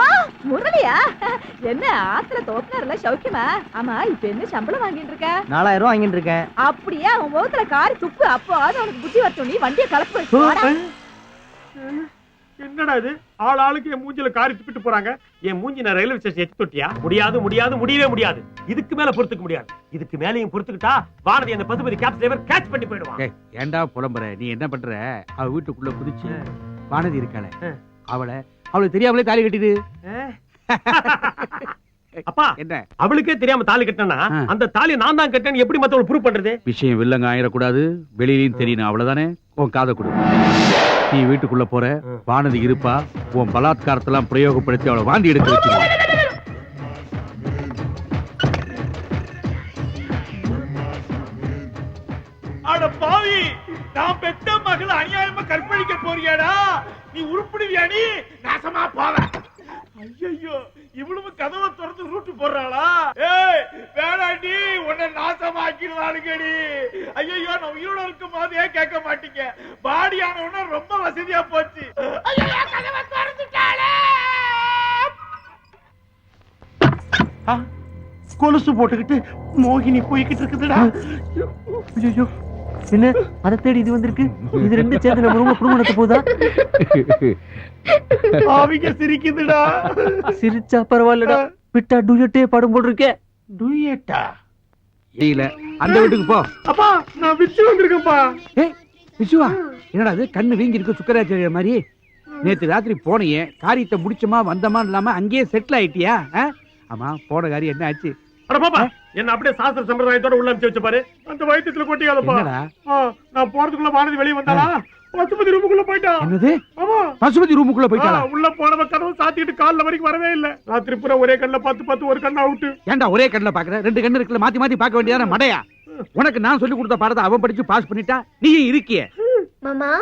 முரளியா, என்ன ஆத்துல தோப்புனார்ல சௌக்கியமா? ஆமா, இப்ப என்ன சம்பளம் வாங்கிட்டு இருக்க? 4000 ரூபாய் வாங்கிட்டு இருக்கேன். அப்படியே அவன் முகத்துல காரி துப்பு. அப்போ அது உனக்கு புத்தி வரட்டும். நீ வண்டியை கலப்பு. என்னடா இது, ஆள் ஆளுக்கு என் மூஞ்சில காரி துப்பிட்டு போறாங்க. என் மூஞ்சி நான் ரயில்வே ஸ்டேஷன் எத்தி தொட்டியா? முடியாது முடியாது, முடியவே முடியாது. இதுக்கு மேல பொறுத்துக்க முடியாது. இதுக்கு மேலையும் பொறுத்துக்கிட்டா வானதி அந்த பசுபதி கேப் டிரைவர் கேட்ச் பண்ணி போயிடுவான். ஏண்டா புலம்புற? நீ என்ன பண்ற? அவ வீட்டுக்குள்ள குதிச்சு வானதி இருக்காளே, அவளுக்கு தெரியாமலே தாலி கட்டிடு. அப்பா, என்ன அவளுக்கே தெரியாம தாலி கட்டினா அந்த தாலி நான் தான் கட்டேன்னு எப்படி மத்தவங்க ப்ரூவ் பண்றது? விஷயம் வில்லங்க ஆயிடக்கூடாது, வெளியிலையும் தெரியணும், அவ்வளவுதானே. உன் காதை கொடு. நீ வீட்டுக்குள்ள போற, வானதி இருப்பா. உன் பலாத்காரத்தெல்லாம் பிரயோகப்படுத்தி அவளை வாந்தி எடுக்க வச்சிருவான். போறியா நீ நாசமா போவ ஐயோ இவ்வளவு கதவை திறந்து ரூட்டு போடுறாளா ஏய் வேணாண்டி உன்னை நாசமாக்கிடுவானுங்கடி ஐயோ நான் உயிரோட இருக்கும் போதே கேட்க மாட்டீங்க பாடி ஆனவன ரொம்ப வசதியா போச்சு ஐயோ கதவை திறந்துட்டாளே கொலுசு போட்டுக்கிட்டு மோகினி போய்கிட்டு இருக்குதுடா ஐயோ என்ன அதை தேடி இது வந்திருக்கு இது ரெண்டு சேர்ந்து நம்ம ரூம்ல குடும்பத்தை போதா அவங்க சிரிக்குதுடா சிரிச்சா பரவாயில்லடா விட்டா டூயட்டே பாடும் போல் இருக்கே டூயட்டா இல்ல அந்த வீட்டுக்கு போ. அப்பா நான் விச்சு வந்திருக்கேன்ப்பா. ஏய் விசுவா என்னடா அது கண்ணு வீங்கி இருக்கு சுக்கராச்சாரிய மாதிரி. நேத்து ராத்திரி போனியே காரியத்தை முடிச்சமா வந்தமா இல்லாம அங்கேயே செட்டில் ஆயிட்டியா? ஆமா போன காரியம் என்ன ஆச்சு? அட பாப்பா என்ன அப்படியே சாஸ்திர சம்பிரதாயத்தோட உள்ள அனுப்பிச்சு வச்சு பாரு. அந்த வயித்துல கொட்டியாதப்பா. நான் போறதுக்குள்ள வானதி வெளிய வந்தாளா? பசுபதி ரூமுக்குள்ள போயிட்டா. என்னது? ஆமா பசுபதி ரூமுக்குள்ள போயிட்டாளா? உள்ள போனவ கதவு சாத்திட்டு கால்ல வரைக்கும் வரவே இல்ல. ராத்திரி பூரா ஒரே கண்ணுல பார்த்து ஒரு கண்ணு அவுட். ஏன்டா ஒரே கண்ணுல பாக்குற? ரெண்டு கண்ணு இருக்குல மாத்தி மாத்தி பார்க்க வேண்டியதானே மடையா? உனக்கு நான் சொல்லி கொடுத்த பாடத்தை அவன் படிச்சு பாஸ் பண்ணிட்டா நீ இருக்கியே. மாமா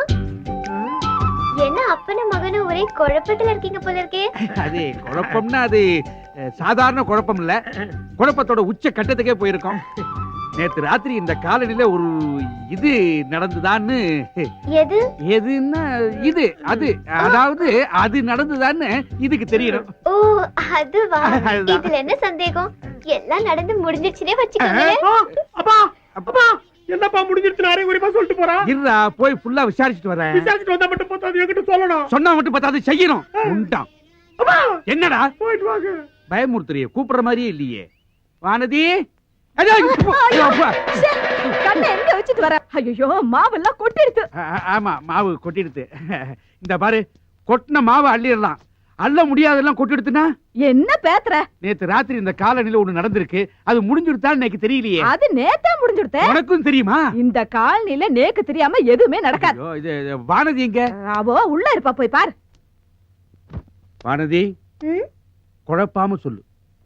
என்ன அப்பனும் மகனும் ஒரே குழப்பத்துல இருக்கீங்க போல இருக்கே. அது குழப்பம்னா அது சாதாரண குழப்பம் இல்ல, குழப்பத்தோட உச்ச கட்டத்துக்கே போயிருக்கோம். நேத்து ராத்திரி இந்த காலனில ஒரு இது நடந்துதான்னு. எது? எதுன்னா இது அது அதாவது அது நடந்துதான்னு இதுக்கு தெரியணும். ஓ அதுவா? இதுல என்ன சந்தேகம்? எல்லாம் நடந்து முடிஞ்சிடுச்சுனே வச்சுக்கோங்களேன். அப்பா அப்பா என்னப்பா முடிஞ்சிருச்சு நாரே குறிப்பா சொல்லிட்டு போறா. இருடா போய் ஃபுல்லா விசாரிச்சுட்டு வரேன். விசாரிச்சுட்டு வந்தா மட்டும் போதாது என்கிட்ட சொல்லணும். சொன்னா மட்டும் பத்தாது செய்யணும். உண்டாம். அப்பா என்னடா போயிட்டு வாங்க. பயமுறுத்துறிய கூப்பிடுற மாதிரியே இல்லையே. வானதி கண்ணை எங்க வச்சுட்டு வர? ஐயோ மாவெல்லாம் கொட்டிடுது. ஆமா மாவு கொட்டிடுது. இந்த பாரு கொட்டின மாவு அள்ளிடலாம், அள்ள முடியாதெல்லாம் கொட்டிடுதுன்னா என்ன பேத்துற? நேத்து ராத்திரி இந்த காலனில ஒண்ணு நடந்திருக்கு, அது முடிஞ்சிருத்தான்னு எனக்கு தெரியலையே. அது நேத்தே முடிஞ்சிடுதே. உனக்கும் தெரியுமா? இந்த காலனில நேக்கு தெரியாம எதுவுமே நடக்காது. ஐயோ, இது வானதி எங்க? அவோ உள்ள இருப்பா, போய் பார். வானதி குழப்பாம சொல்லு,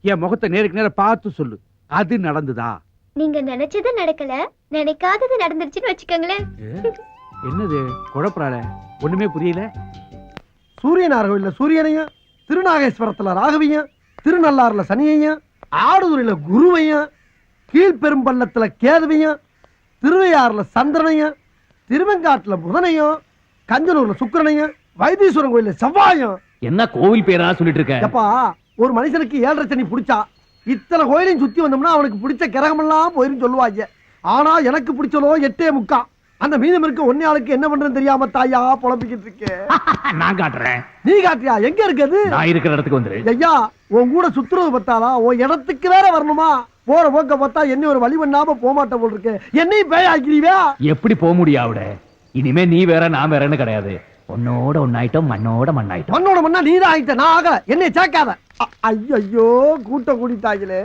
என் முகத்தை நேருக்கு நேர பார்த்து சொல்லு, அது நடந்துதா? நீங்க நினைச்சது நடக்கல, நினைக்காதது நடந்துருச்சுன்னு வச்சுக்கோங்களேன். என்னது குழப்பறாள? ஒண்ணுமே புரியல. சூரியனார் கோயில்ல சூரியனையும், திருநாகேஸ்வரத்துல ராகவியும், திருநள்ளாறுல சனியையும், ஆடுதுறையில குருவையும், கீழ்பெரும்பள்ளத்துல கேதுவையும், திருவையாறுல சந்திரனையும், திருவெங்காட்டுல புதனையும், கஞ்சனூர்ல சுக்கிரனையும், வைத்தீஸ்வரன் கோயில்ல செவ்வாயும். என்ன கோவில் பேரா சொல்லிட்டு இருக்க? எப்பா ஒரு மனுஷனுக்கு 7.5 சனி பிடிச்சா இத்தனை கோயிலையும் சுத்தி வந்தோம்னா அவனுக்கு பிடிச்ச கிரகமெல்லாம் போயிரும் சொல்லுவாங்க. ஆனா எனக்கு பிடிச்சதோ 8.75. அந்த மீதம் இருக்க ஒன்னே ஆளுக்கு என்ன பண்றேன்னு தெரியாம தாயா புலம்பிக்கிட்டு இருக்கேன். நான் காட்டுறேன். நீ காட்டியா? எங்க இருக்குது? நான் இருக்கிற இடத்துக்கு வந்துரு. ஐயா உன் கூட சுத்துறது பத்தாதா? உன் இடத்துக்கு வேற வரணுமா? போற போக்க பார்த்தா என்ன ஒரு வழி பண்ணாம போமாட்ட போல் இருக்கு. என்னையும் பேய் ஆக்கிடுவியா? எப்படி போக முடியாவிட? இனிமே நீ வேற நான் வேறன்னு கிடையாது. உன்னோட ஒன்னாயிட்டோம், மண்ணோட மண்ணாயிட்டோம். மண்ணோட மண்ணா நீதான் ஆயிட்ட, நான் ஆகல. என்னை சேர்க்காத. ஐயோ கூட்டம் கூடிட்டாங்களே.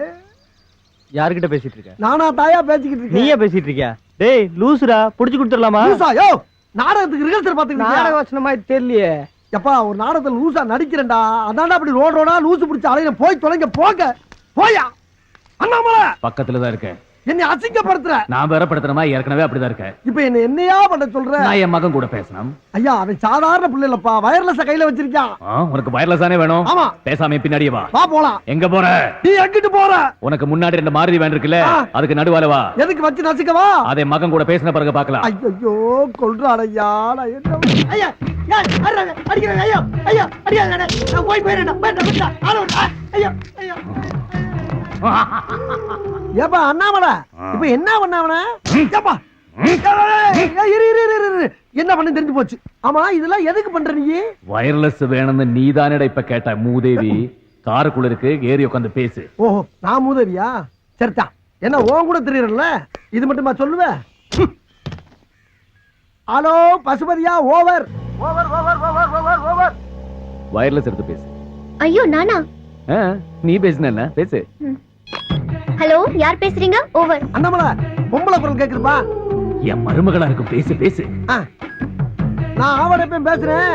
யார்கிட்ட பேசிட்டு இருக்க? நானா தாயா பேசிக்கிட்டு இருக்கேன். நீயே பேசிட்டு இருக்கியா? டேய் லூசுடா, புடிச்சு கொடுத்துடலாமா? லூசா? யோ நாடகத்துக்கு ரிஹர்சல் பாத்துக்கிட்டு நாடக வசனமா தெரியலையே. எப்பா ஒரு நாடகத்துல லூசா நடிக்கிறேன்டா, அதான்டா அப்படி ரோடா லூசு பிடிச்ச அலையில போய் தொலைங்க. போங்க போயா. அண்ணாமலை பக்கத்துலதான் இருக்க. என்னை அசிங்கப்படுத்துற. நான் வேற படுத்துறமா ஏற்கனவே அப்படிதான் இருக்க. இப்ப என்னையா பண்ண சொல்ற? நான் என் மகன் கூட பேசணும். ஐயா அவன் சாதாரண பிள்ளை இல்லப்பா, வயர்லெஸ் கையில வச்சிருக்கான். உனக்கு வயர்லெஸ் தானே வேணும்? ஆமா. பேசாம பின்னாடியே வா. வா போலாம். எங்க போற? நீ எங்கிட்டு போற? உனக்கு முன்னாடி 2 மாருதி வேன் இருக்குல்ல, அதுக்கு நடுவால வா. எதுக்கு வச்சு நசுக்கவா? அதே மகன் கூட பேசின பிறகு பாக்கலாம். ஐயோ கொல்றாடையா. ஐயா அடிக்கிறேன். ஐயா ஐயா அடிக்காத. நான் போய் போயிடுறேன். ஐயா ஐயா ஏப்பா அண்ணாமலை இப்ப என்ன பண்ணாவன? என்ன பண்ண தெரிஞ்சு போச்சு. ஆமா இதெல்லாம் எதுக்கு பண்ற நீ? வயர்லெஸ் வேணும்னு நீதானடா இப்ப கேட்ட. மூதேவி காருக்குள்ள இருக்கு, ஏறி உட்காந்து பேசு. ஓஹோ நான் மூதேவியா? சரிதா. என்ன உன் கூட தெரியறல, இது மட்டுமா சொல்லுவேன்? ஹலோ பசுபதியா? Over over over over over over. Wireless எடுத்து பேசு. ஐயோ நானா? நீ பேசுன பேசு. ஹலோ யார் பேசுறீங்க? ஓவர். அண்ணாமலை பொம்பளை குரல் கேக்குதுப்பா. என் மருமகளா இருக்கும், பேசு பேசு. நான் அவட பேசுறேன்.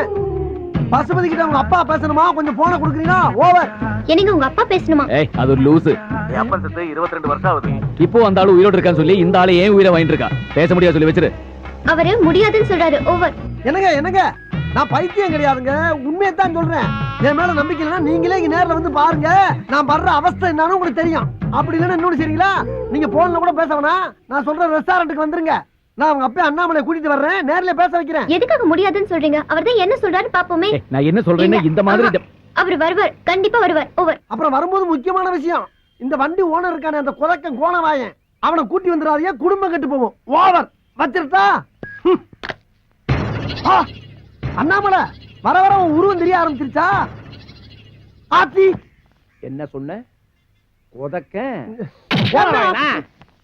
பசுபதி கிட்ட உங்க அப்பா பேசணுமா? கொஞ்சம் போன கொடுக்குறீங்களா? ஓவர். என்னங்க உங்க அப்பா பேசணுமா? ஏய் அது ஒரு லூசு. அப்பா செத்து 22 வருஷம் ஆகுது. இப்போ அந்த ஆளு உயிரோட இருக்கான்னு சொல்லி இந்த ஆளு ஏன் உயிரை வாங்கிட்டு இருக்கா? பேச முடியாது சொல்லி வச்சிரு. அவரு முடியாதுன்னு சொல்றாரு. ஓவர். என்னங்க என்னங்க நான் பைத்தியம் கிடையாதுங்க, உண்மையை தான் சொல்றேன். என் மேல நம்பிக்கை இல்லைன்னா நீங்களே இங்க நேர்ல வந்து பாருங்க. நான் படுற அவஸ்தை என்னன்னு உங்களுக்கு தெரியும். அப்படி இல்லைன்னா இன்னொன்னு சரிங்களா, நீங்க போன்ல கூட பேச வேணாம். நான் சொல்ற ரெஸ்டாரண்ட்டுக்கு வந்துருங்க. நான் அவங்க அப்பா அண்ணாமலை கூட்டிட்டு வர்றேன், நேர்ல பேச வைக்கிறேன். எதுக்காக முடியாதுன்னு சொல்றீங்க? அவர் தான் என்ன சொல்றாரு பாப்போமே. நான் என்ன சொல்றேன்னு இந்த மாதிரி அவர் வருவார், கண்டிப்பா வருவார். ஓவர். அப்புறம் வரும்போது முக்கியமான விஷயம், இந்த வண்டி ஓனர் இருக்கானே அந்த குதக்கன் கோணவாயன், அவனை கூட்டி வந்துடாதீங்க, குடும்பம் கெட்டு போவோம். ஓவர். வச்சிருட்டா அண்ணாமலை வர வர உன் உருவம் தெரிய ஆரம்பிச்சிருச்சா? ஆத்தி என்ன சொன்ன? உதக்க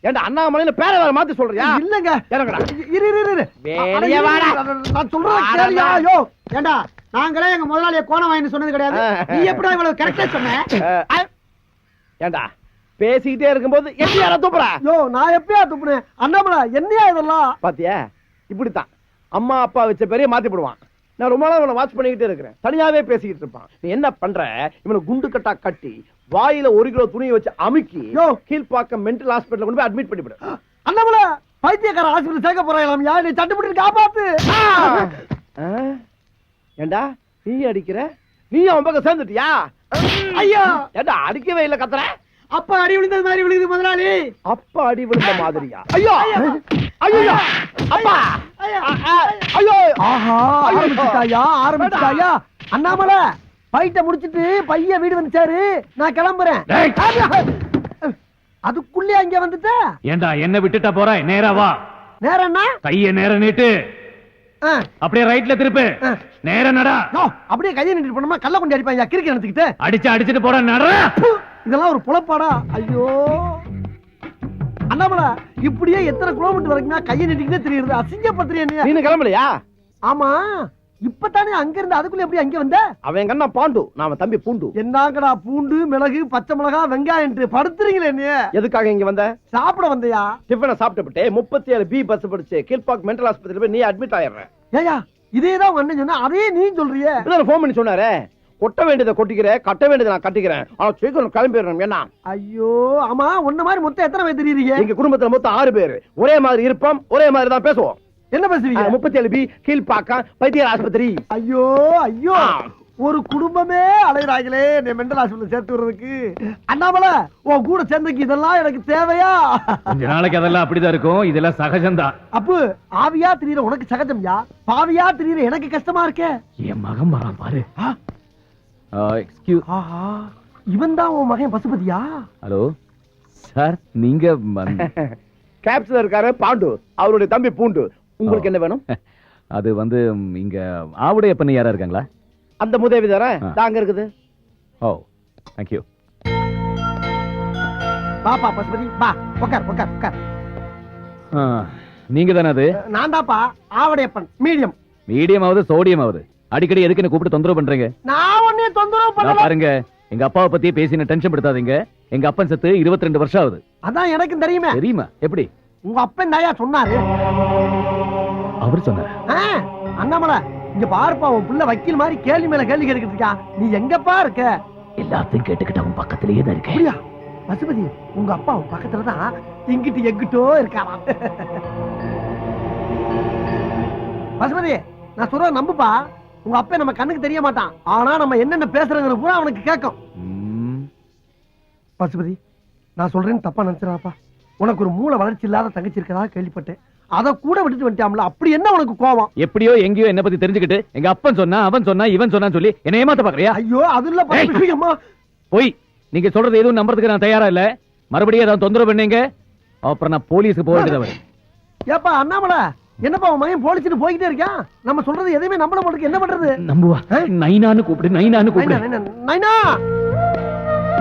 ஏண்டா அண்ணாமலையில பேரை வேற மாத்தி சொல்றியா? இல்லங்க, இறங்கடா. இரு இரு இரு. வெளிய வாடா. நான் சொல்றத கேளியா? யோ ஏண்டா, நாங்களே எங்க முதலாளிய கோணவாயின்னு சொன்னது கிடையாது. நீ எப்படி இவ்வளவு கரெக்ட்டா சொன்ன? ஏண்டா பேசிக்கிட்டே இருக்கும்போது எப்படி யாரா துப்புற? யோ நான் எப்பயா துப்புனேன்? அண்ணாமலை என்னையா இதெல்லாம்? பாத்தியா, இப்படித்தான் அம்மா அப்பா வச்ச பெரிய மாத்தி போடுவான். நான் ரொம்ப நாள் இவனை வாட்ச் பண்ணிக்கிட்டே இருக்கிறேன், தனியாவே பேசிக்கிட்டு இருப்பான். நீ என்ன பண்ற, இவனை குண்டு கட்டா கட்டி வாயில 1 கிலோ துணியை வச்சு அமுக்கி கீழ்பாக்கம் மென்டல் ஹாஸ்பிடல்ல கொண்டு போய் அட்மிட் பண்ணிவிடு. அண்ணாமலை பைத்தியக்கார ஹாஸ்பிடல் சேர்க்க போறாங்களாம். யா நீ சட்டுப்பட்டு காப்பாத்து. ஏண்டா நீ அடிக்கிற? நீ அவன் பக்கம் சேர்ந்துட்டியா? ஐயா ஏண்டா அடிக்கவே இல்ல கத்துற? அப்பா அடி விழுந்தது மாதிரி விழுகுது முதலாளி. அப்பா அடி விழுந்த மாதிரியா? ஐயோ ஐயோ அப்பா ஐயோ. ஆஹா ஆரம்பிச்சுட்டாயா, ஆரம்பிச்சுட்டாயா. அண்ணாமலை ஃபைட்ட முடிச்சிட்டு பையன் வீடு வந்துச்சாரு, நான் கிளம்புறேன். அதுக்குள்ளே அங்க வந்துட்ட? ஏண்டா என்ன விட்டுட்டா போற? நேரா வா. நேரா என்ன? கைய நேரா நீட்டு, அப்படியே ரைட்ல திருப்பு, நேரா நடா. அப்படியே கையை நீட்டு போனோமா கல்ல கொண்டு அடிப்பாங்க கிறுக்கு நினைச்சுக்கிட்டு. அடிச்சுட்டு போற நடா. இதெல்லாம் ஒரு புலப்பாடா? ஐயோ அண்ணாமலை, இப்படியே எத்தனை கிலோமீட்டர் வரைக்கும் கையை நீட்டிக்கிட்டே தெரியுது. அசிங்கப்படுத்துறியா? நீ கிளம்பலையா? ஆமா, இப்பதானே அங்க இருந்து அதுக்குள்ள எப்படி அங்க வந்த? அவன் கண்ணா பாண்டு, நான் தம்பி பூண்டு. என்னங்கடா பூண்டு, மிளகு, பச்சை மிளகா, வெங்காயம் படுத்துறீங்களே? நீ எதுக்காக இங்க வந்த? சாப்பிட வந்தியா? டிஃபனை சாப்பிட்டு 37 பி பஸ் பிடிச்சு கீழ்பாக் மென்டல் ஹாஸ்பிடல் போய் நீ அட்மிட் ஆயிடுற. ஏயா இதேதான் உங்க அண்ணன் சொன்னா, அதே நீ சொல்றியே. போன் பண்ணி சொன்னாரே, கொட்ட வேண்டியதை கொட்டிக்கிறேன், கட்ட வேண்டியதை நான் கட்டிக்கிறேன், ஆனா சீக்கிரம் கிளம்பிடுறோம். என்ன? ஐயோ ஆமா, உன்ன மாதிரி மொத்தம் எத்தனை பேர் தெரியுறீங்க? எங்க குடும்பத்துல மொத்தம் 6 பேர். ஒரே மாதிரி இருப்போம், ஒரே மாதிரி தான் பேசுவோம். என்ன பேசுவீங்க? 37 பி கீழ்பாக்கம் பைத்தியர் ஆஸ்பத்திரி. ஐயோ ஐயோ, ஒரு குடும்பமே அலைகிறாங்களே நீ மென்டல் ஹாஸ்பிடல் சேர்த்து விடுறதுக்கு. அண்ணாமலை உன் கூட சேர்ந்துக்கு இதெல்லாம் எனக்கு தேவையா? கொஞ்ச நாளைக்கு அதெல்லாம் அப்படிதான் இருக்கும், இதெல்லாம் சகஜம்தான். அப்பு ஆவியா திரியற உனக்கு சகஜம்யா, பாவியா திரியற எனக்கு கஷ்டமா இருக்கே. என் மகன் வரான் பாரு. இவன் தான் உன் மகன் பசுபதியா? ஹலோ சார், நீங்க கேப்ஸ்ல இருக்காரு பாண்டு, அவருடைய தம்பி பூண்டு. உங்களுக்கு என்ன வேணும்? அது வந்து இங்க ஆவுடைய பண்ணி யாரா இருக்காங்களா? அந்த முதவி தானே தாங்க இருக்குது. ஓ தேங்க் யூ. பாப்பா பசுபதி பா, உட்கார் உட்கார் உட்கார். நீங்க தானே அது? நான் தான்ப்பா ஆவடையப்பன். மீடியம். மீடியம் ஆகுது சோடியம் ஆகுது. அடிக்கடி எதுக்கு என்ன கூப்பிட்டு தொந்தரவு பண்றீங்க? நான் ஒண்ணே தொந்தரவு பண்ணல. பாருங்க, எங்க அப்பாவை பத்தி பேசி டென்ஷன் படுத்தாதீங்க. எங்க அப்பன் செத்து 22 வருஷம் ஆகுது. அதான் எனக்கும் தெரியுமே. தெரியுமா? எப்படி? உங்க அப்பன் தாயா சொன்னாரு. அவர் சொன்னாரு? அண்ணாமலை இங்க பாருப்பா, உன் புள்ள வக்கீல் மாதிரி கேள்வி மேல கேள்வி கேட்டுக்கிட்டு இருக்கா. நீ எங்கப்பா இருக்க? எல்லாத்தையும் கேட்டுக்கிட்ட உன் பக்கத்திலேயே தான் இருக்கேன். அப்படியா பசுபதி? உங்க அப்பா உன் பக்கத்துல தான் இங்கிட்டு எங்கிட்டோ இருக்காரா. பசுபதி நான் சொல்ற நம்புப்பா, உங்க அப்பா நம்ம கண்ணுக்கு தெரிய மாட்டான், ஆனா நம்ம என்னென்ன பேசுறதுங்கிற பூரா அவனுக்கு கேட்கும். பசுபதி நான் சொல்றேன்னு தப்பா நினைச்சிடாப்பா. உனக்கு ஒரு மூளை வளர்ச்சி இல்லாத தங்கச்சி இருக்கதா கேள்விப்பட்டேன், அத கூட விட்டுட்டு வந்துட்டாம்ல, அப்படி என்ன உனக்கு கோபம்? எப்படியோ எங்கேயோ என்ன பத்தி தெரிஞ்சுக்கிட்டு எங்க அப்பன் சொன்னா அவன் சொன்னா இவன் சொன்னான்னு சொல்லி என்ன ஏமாத்த பாக்குறியா? ஐயோ அது இல்ல போய் நீங்க சொல்றது எதுவும் நம்புறதுக்கு நான் தயாரா இல்ல. மறுபடியும் ஏதாவது தொந்தரவு பண்ணீங்க அப்புறம் நான் போலீஸ்க்கு போக வேண்டியது. ஏப்பா அண்ணாமலை, என்னப்பா உன் மகன் போலீஸ்னு போய்கிட்டே இருக்கான், நம்ம சொல்றது எதையுமே நம்பல மாட்டேங்குது, என்ன பண்றது? நம்புவா? நைனான்னு கூப்பிடு, நைனான்னு கூப்பிடு. நைனா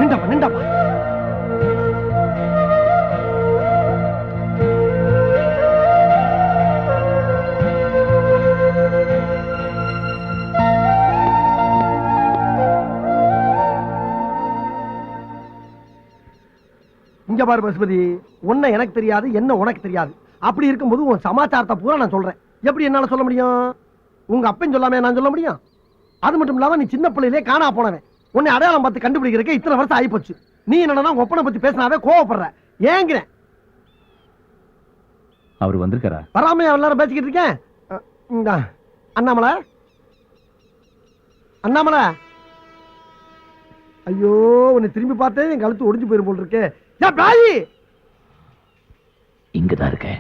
நிண்டாப்பா நிண்டாப்பா. இங்க பாரு பசுபதி, உன்னை எனக்கு தெரியாது, என்ன உனக்கு தெரியாது. அப்படி இருக்கும்போது உன் சமாச்சாரத்தை பூரா நான் சொல்றேன். எப்படி என்னால சொல்ல முடியும்? உங்க அப்பன் சொல்லாம நான் சொல்ல முடியும்? அது மட்டும் இல்லாம நீ சின்ன பிள்ளையிலே காணா போனவன், உன்னை அடையாளம் பார்த்து கண்டுபிடிக்கிறதுக்கு இத்தனை வருஷம் ஆகி போச்சு. நீ என்னன்னா உங்க ஒப்பனை பத்தி பேசினாவே கோவப்படுற, ஏங்கிறேன். அவர் வந்திருக்காரா? வராம எல்லாரும் பேசிக்கிட்டு இருக்கேன். அண்ணாமலை அண்ணாமலை, ஐயோ உன்னை திரும்பி பார்த்தே என் கழுத்து ஒடிஞ்சு போயிரும் போல் இருக்கே. இங்கதான் இருக்கேன்.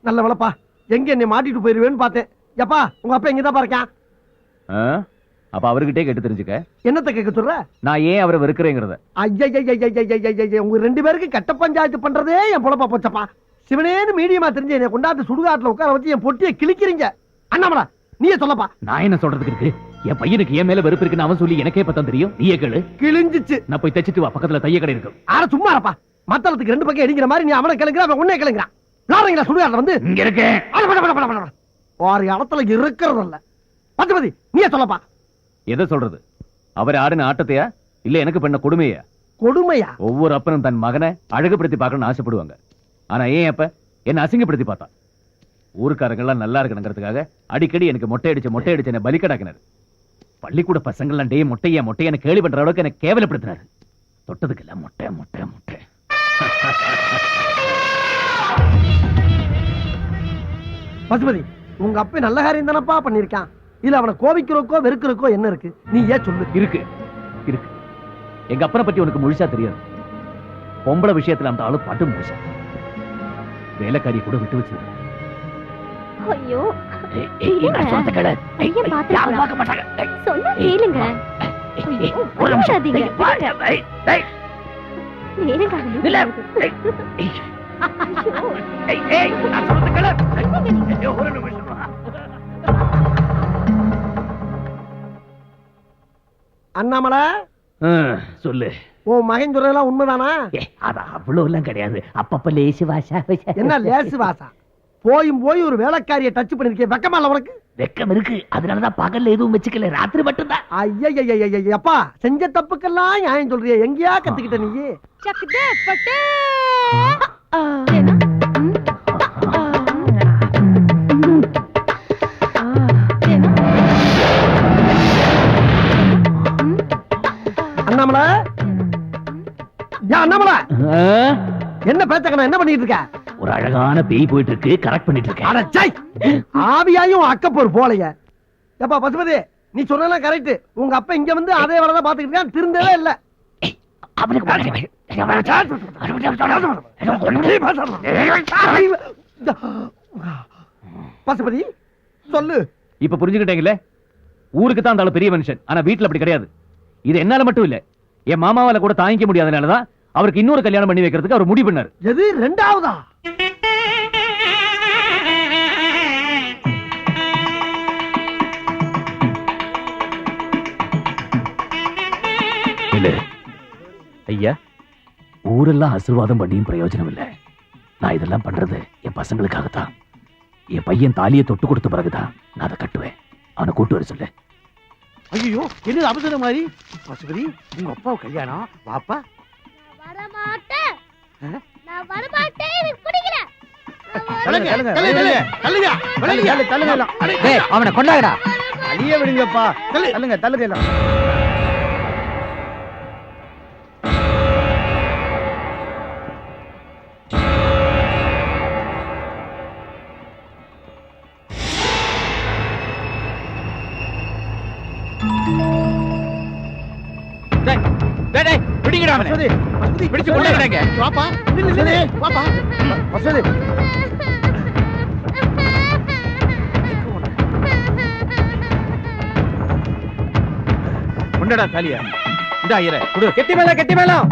நல்ல வேலைப்பா, எங்க என்னை மாட்டிட்டு போயிருவேன்னு பார்த்தேன். எப்பா உங்க அப்பா எங்கதான் பாருக்கான்? அப்ப அவர்கிட்டே கேட்டு தெரிஞ்சுக்க. என்னத்தை கேட்க சொல்ற? நான் ஏன் அவரை வெறுக்கிறேங்கிறத. ஐயா, உங்க 2 பேருக்கு கட்ட பஞ்சாயத்து பண்றதே என் பொழப்பா போச்சப்பா. சிவனேன்னு மீடியமா தெரிஞ்சு என்னை கொண்டாந்து சுடுகாட்டுல உட்கார வச்சு என் பொட்டியை கிழிக்கிறீங்க. அண்ணாமலா நீயே சொல்லப்பா. நான் என்ன சொல்றதுக்கு இருக்கு? என் பையனுக்கு ஏன் மேல வெறுப்பு இருக்குன்னு அவன் சொல்லி எனக்கே பத்தம் தெரியும். நீயே கேளு. கிழிஞ்சிச்சு. நான் போய் தச்சிட்டு வா, பக்கத்துல தைய கடை இருக்கும். ஆனா சும்மா இருப்பா. மத்தளத்துக்கு 2 பக்கம் அடிக்கிற மாதிரி நீ அவனை கிளங்குற, அவன் உன்னை கிளங்குறான். நாரங்களா சுடுகாட்டுல வந்து இங்க இருக்கேன். ஒரு இடத்துல இருக்கிறது இல்ல. பத்தி நீயே சொல்லப்பா. எதை சொல்றது? அவர் ஆடுன ஆட்டத்தையா இல்ல எனக்கு பண்ண கொடுமையா? கொடுமையா? ஒவ்வொரு அப்பனும் தன் மகனை அழகுபடுத்தி பார்க்கணும்னு ஆசைப்படுவாங்க. ஆனா ஏன் அப்ப என்ன அசிங்கப்படுத்தி பார்த்தா? ஊருக்காரங்க எல்லாம் நல்லா இருக்கணுங்கிறதுக்காக அடிக்கடி எனக்கு மொட்டை அடிச்சு என்ன பலிக்கடாக்கினாரு. பள்ளிக்கூட பசங்கள்லாம் டே மொட்டையான கேள்வி பண்ற அளவுக்கு எனக்கு கேவலப்படுத்தினாரு. தொட்டதுக்கு எல்லாம் மொட்டை மொட்டை மொட்டை. பசுபதி, உங்க அப்பா நல்ல காரியம் தானப்பா பண்ணிருக்கான். இல்ல அவனை கோபிக்கிறக்கோ வெறுக்கிறக்கோ என்ன இருக்கு? நீ ஏன் சொல்லு. இருக்கு இருக்கு. எங்க அப்பனை பத்தி உனக்கு முழுசா தெரியாது. பொம்பளை விஷயத்துல அந்த ஆளு பாட்டு முழுசா. வேலைக்காரியை கூட விட்டு வச்சு. ஐயோ சொந்த கடை பார்க்க மாட்டாங்க. சொன்னா கேளுங்க. அண்ணாமலை சொல்லு. ஓ மகன் சொல்றதெல்லாம் உண்மைதானா? அது அவ்வளவு எல்லாம் கிடையாது. அப்பப்ப லேசு வாசா. என்ன லேசு வாசா? போய் ஒரு வேலைக்காரியை டச் பண்ணிருக்கேன். வெக்கமா இல்ல உனக்கு? வெக்கம் இருக்கு. அதனாலதான் பகல்ல எதுவும் வச்சுக்கல, ராத்திரி மட்டும்தான். ஐயா, செஞ்ச தப்புக்கெல்லாம் நியாயம் சொல்றிய? எங்கயா கத்துக்கிட்ட நீ? அண்ணாமலை, அண்ணாமலை என்ன பேச்சக்கணும்? என்ன பண்ணிட்டு இருக்க? ஒரு அழகான பேய் போயிட்டு இருக்கு, கரெக்ட் பண்ணிட்டு இருக்கேன். ஆவியாயும் அக்கப்போர் போலைய. எப்பா பசுபதி, நீ சொன்னதெல்லாம் கரெக்ட். உங்க அப்பா இங்க வந்து அதே வேலைதான் பாத்துக்கிட்டு இருக்கான். திருந்தவே இல்ல. பசுபதி சொல்லு. இப்ப புரிஞ்சுக்கிட்டீங்களே? ஊருக்கு தான் அந்த பெரிய மனுஷன், ஆனா வீட்டுல அப்படி கிடையாது. இது என்னால மட்டும் இல்ல, என் மாமாவால கூட தாங்கிக்க முடியாதனாலதான் அவருக்கு இன்னொரு கல்யாணம் பண்ணி வைக்கிறதுக்கு அவர் முடிவு பண்ணாரு. எது ரெண்டாவதா? இல்ல ஐயா, ஊரெல்லாம் ஆசீர்வாதம் பண்ணியும் பிரயோஜனம் இல்ல. நான் இதெல்லாம் பண்றது என் பசங்களுக்காகத்தான். என் பையன் தாலியை தொட்டு கொடுத்த பிறகுதான் நான் அதை கட்டுவேன். அவனை கூட்டு வர சொல்லு. ஐயோ, என்ன அவசரம் மாதிரி? பசுபதி, உங்க அப்பாவு கல்யாணம். வாப்பா. அவனை கொண்டாடா. அழிய விடுங்கப்பா. தள்ளுங்க தள்ளுங்க எல்லாம். உண்டடா தாலியா. இந்த ஐயரே குடு. கெட்டி மேளம்.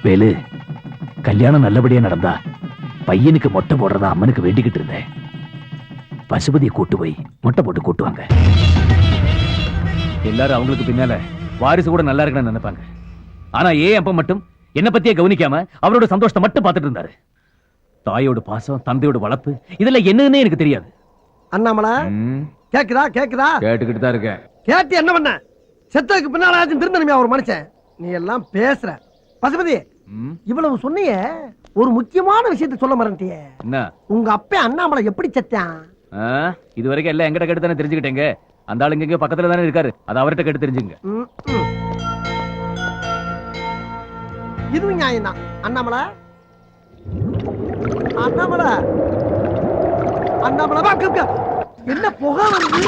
வேலு, கல்யாணம் நல்லபடியா நடந்தா பையனுக்கு மொட்டை போடுறதா அம்மனுக்கு வேண்டிக்கிட்டு இருந்தேன். பசுபதியை கூட்டு போய் மொட்டை போட்டு கூட்டுவாங்க. எல்லாரும் அவங்களுக்கு பின்னால வாரிசு கூட நல்லா இருக்குன்னு நினைப்பாங்க. ஆனா ஏன் அப்ப மட்டும் என்ன பத்தியே கவனிக்காம அவரோட சந்தோஷத்தை மட்டும் பார்த்துட்டு இருந்தாரு. தாயோட பாசம், தந்தையோட வளர்ப்பு, இதெல்லாம் என்னன்னு எனக்கு தெரியாது. அண்ணாமலை கேக்குதா? கேட்டுக்கிட்டு தான் இருக்கேன். கேட்டு என்ன பண்ண? செத்ததுக்கு பின்னால திருந்தனுமே ஒரு மனுஷன். நீ எல்லாம் பேசுற. பசுபதி, இவ்வளவு சொன்னிய, ஒரு முக்கியமான விஷயத்தை சொல்ல மறந்துட்டிய. என்ன? உங்க அப்பா அண்ணாமலை எப்படி செத்தான்? இது வரைக்கும் எல்லாம் எங்கிட்ட கேட்டு தானே தெரிஞ்சுக்கிட்டேங்க. அந்த ஆளு இங்க பக்கத்துல தானே இருக்காரு, அது அவர்கிட்ட கேட்டு தெரிஞ்சுங்க. இதுவும் நியாயம் தான். அண்ணாமலை அண்ணாமலை அண்ணாமலை என்ன புகை வருது?